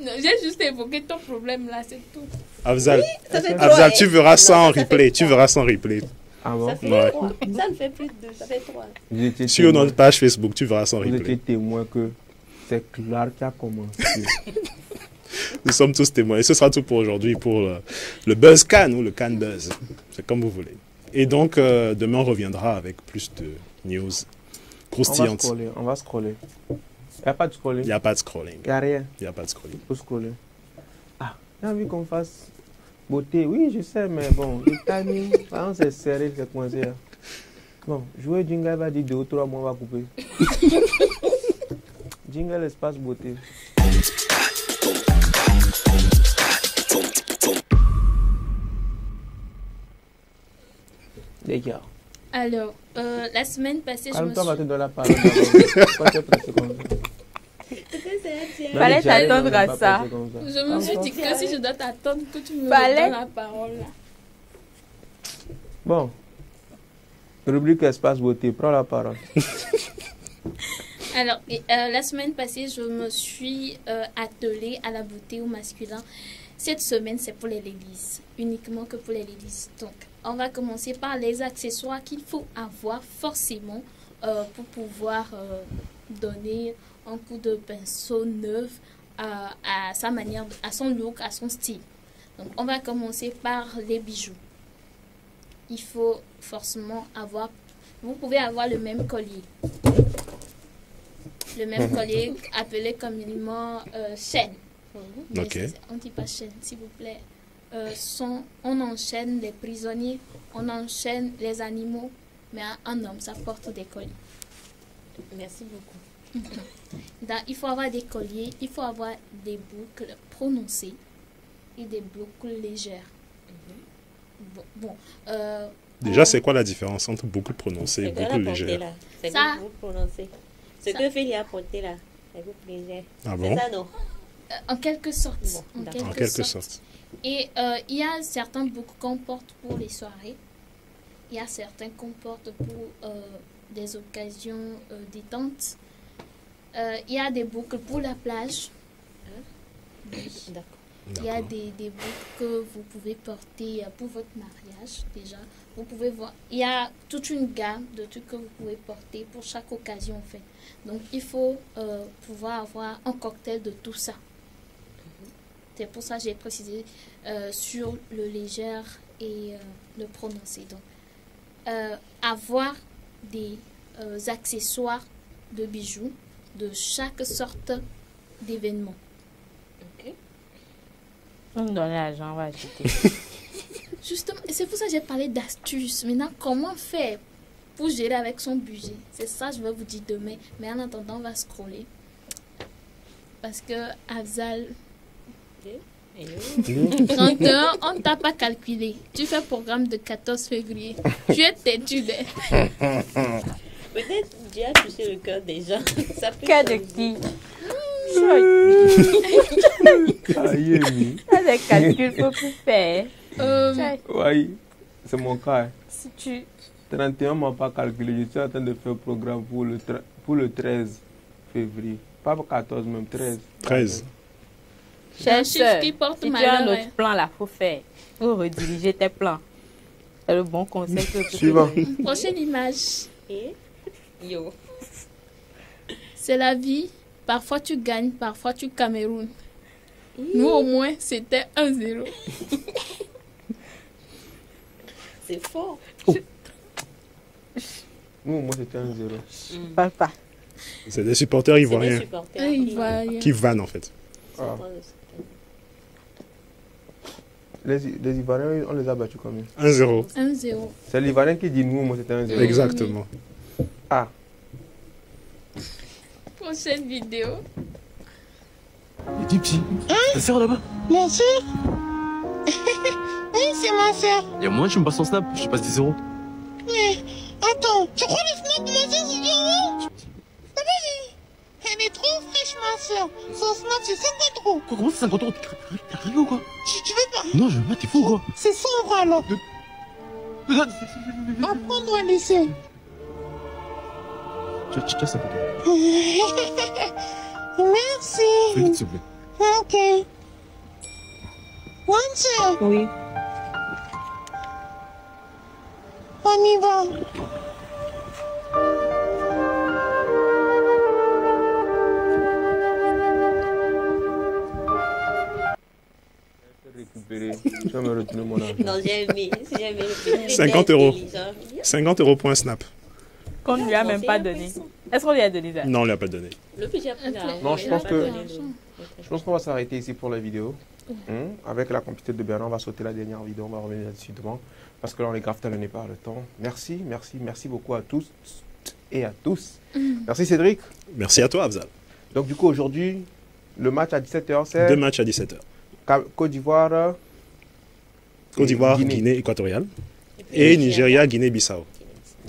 Non, j'ai juste évoqué ton problème là, c'est tout. Afzal, Afzal, tu verras ça en replay. Tu verras ça en replay. Ah bon? Ça fait Ouais. 3. Ça ne fait plus de 2, ça fait 3. Sur notre page Facebook, tu verras ça en Vous replay. étiez témoin que c'est Claire qui a commencé. Nous sommes tous témoins. Et ce sera tout pour aujourd'hui, pour le Buzz Can ou le Can Buzz. C'est comme vous voulez. Et donc, demain, on reviendra avec plus de news croustillantes. On va scroller. Il n'y a pas de scrolling. Il n'y a pas de scrolling. Il n'y a rien. Il n'y a pas de scrolling. Il faut scroller. Ah, j'ai envie qu'on fasse beauté. Oui, je sais, mais bon, le timing, on s'est serré, c'est coincé là. Bon, jouer jingle va dire 2 ou 3 mois, on va couper. Jingle espace beauté. Les gars. Alors, la semaine passée, je me Calme-toi, va te suis... donner la parole. Pourquoi tu es pressé comme ça? Fallait t'attendre à ça. Je me suis dit que si je dois t'attendre, que tu me Fallait- donnes la parole là. Bon. Rubrique espace beauté, prends la parole. Alors, la semaine passée, je me suis attelée à la beauté au masculin. Cette semaine, c'est pour les ladies, uniquement que pour les ladies. Donc, on va commencer par les accessoires qu'il faut avoir forcément pour pouvoir donner un coup de pinceau neuf à sa manière, à son look, à son style. Donc, on va commencer par les bijoux. Il faut forcément avoir... Vous pouvez avoir le même collier. Le même collier appelé communément chaîne. Mais Ok. on ne dit pas chaîne, s'il vous plaît. On enchaîne les prisonniers, on enchaîne les animaux, mais un homme, ça porte des colliers. Merci beaucoup. Donc, il faut avoir des colliers, il faut avoir des boucles prononcées et des boucles légères. Bon, Déjà, c'est quoi la différence entre boucle prononcée et C'est quoi boucle la portée légère? là? C'est Ça- vous prononcez. Ce ça- que Phil a porté là. Elle vous plaisait. Ah bon? C'est ça, non? En quelque sorte. Bon, en quelque sorte. Et il y a certains boucles qu'on porte pour les soirées. Il y a certains qu'on porte pour des occasions détentes. Il y a des boucles pour la plage. D'accord. Il y a des boucles que vous pouvez porter pour votre mariage déjà. Vous pouvez voir, il y a toute une gamme de trucs que vous pouvez porter pour chaque occasion en fait. Donc il faut pouvoir avoir un cocktail de tout ça. C'est pour ça que j'ai précisé sur le léger et le prononcé. Donc avoir des accessoires de bijoux de chaque sorte d'événement. Ok. On me donne l'argent, on va acheter. Justement, et c'est pour ça que j'ai parlé d'astuces. Maintenant, comment faire pour gérer avec son budget? C'est ça que je vais vous dire demain. Mais en attendant, on va scroller. Parce que Afzal, 31, on ne t'a pas calculé. Tu fais programme de 14 février. Tu es têtu. Peut-être Dieu a touché le cœur des gens. Ça peut Cœur de qui? Ça, des calculs, faut plus faire. Oui, c'est mon cas. Si tu... 31 m'a pas calculé. Je suis en train de faire un programme pour le 13 février. Pas pour 14, même 13. 13. Chère sœur, qui porte si tu malheur, as un ouais. autre plan là, faut faire. Faut rediriger tes plans. C'est le bon conseil que je peux Suivant. te donner. Prochaine image. Et yo. C'est la vie. Parfois tu gagnes, parfois tu Cameroun. Nous au moins c'était 1-0. C'est fort. Nous, moi, c'était 1-0. Parle pas. C'est des supporters ivoiriens Ivoiriens. qui vannent en fait. Ah. Les Ivoiriens, on les a battus combien? 1-0. 1-0. C'est l'Ivoirien qui dit nous, moi, c'était 1-0. Exactement. Ah. Prochaine vidéo. Les deux petits. Ta sœur là-bas? Bien sûr. Oui, c'est ma sœur. Et moi, tu me passes ton snap, je te passe des 0. Mais attends, tu crois les snaps de ma sœur, c'est bien bon? T'as pas vu? Elle est trop fraîche, ma sœur. Son snap, c'est 50 €. Comment c'est 50 €? T'es arrivé ou quoi? Tu veux pas? Non, je veux pas, t'es fou ou quoi? C'est 100 € alors. Apprends-toi à laisser. Tu as ça pour toi. Merci. Fais vite, s'il te plaît. Ok. One, oui. On y va. Récupérer. Tu vas me retourner mon argent. Non, j'ai aimé le petit 50 €. intelligent. 50 € pour un snap. Qu'on ne lui a même pas donné. Est-ce qu'on lui a donné ça? Non, on ne lui a pas donné. Le petit a pris l'argent. Non, Il a pas donné je pense qu'on va s'arrêter ici pour la vidéo. Avec la complicité de Bernard, on va sauter la dernière vidéo, on va revenir là-dessus demain. Parce que là, on est grave talonné par le temps. Merci, merci, merci beaucoup à tous et à tous. Merci Cédric. Merci à toi, Afzal. Donc du coup, aujourd'hui, le match à 17h, c'est... 2 matchs à 17h. Côte d'Ivoire... Guinée équatoriale. Et Nigeria, Guinée-Bissau.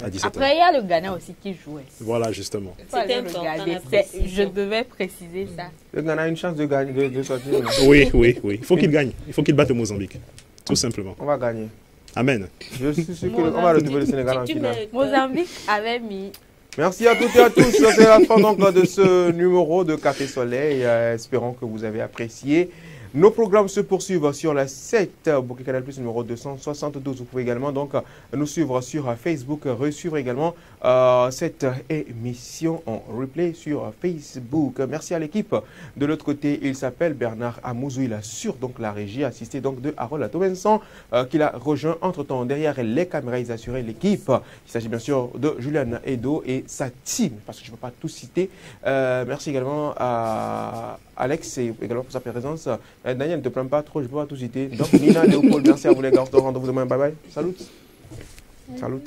À 17h. Après, il y a le Ghana aussi qui jouait. Voilà, justement. C'était important. Je devais préciser ça. Le Ghana a une chance de gagner, de sortir. Oui. Il faut qu'il gagne. Il faut qu'il batte le Mozambique. Tout simplement. On va gagner. Amen. Je suis sûr qu'on va retrouver le Sénégal en finale. Mozambique avait mis... Merci à toutes et à tous. C'est la fin donc de ce numéro de Café Soleil. Espérons que vous avez apprécié. Nos programmes se poursuivent sur la 7 Bouquet Canal Plus numéro 272. Vous pouvez également donc nous suivre sur Facebook, resuivre également cette émission en replay sur Facebook. Merci à l'équipe. De l'autre côté, il s'appelle Bernard Amouzou. Il assure donc la régie, assisté donc de Harold Atobensan, qu'il a rejoint entre-temps derrière les caméras. Ils assuraient l'équipe. Il s'agit bien sûr de Julian Edo et sa team, parce que je ne peux pas tout citer. Merci également à Alex et également pour sa présence. Daniel, ne te plains pas trop, je ne peux pas tout citer. Donc Nina, Léopold, merci à vous les gars. On se retrouve demain. Bye bye. Salut. Salut.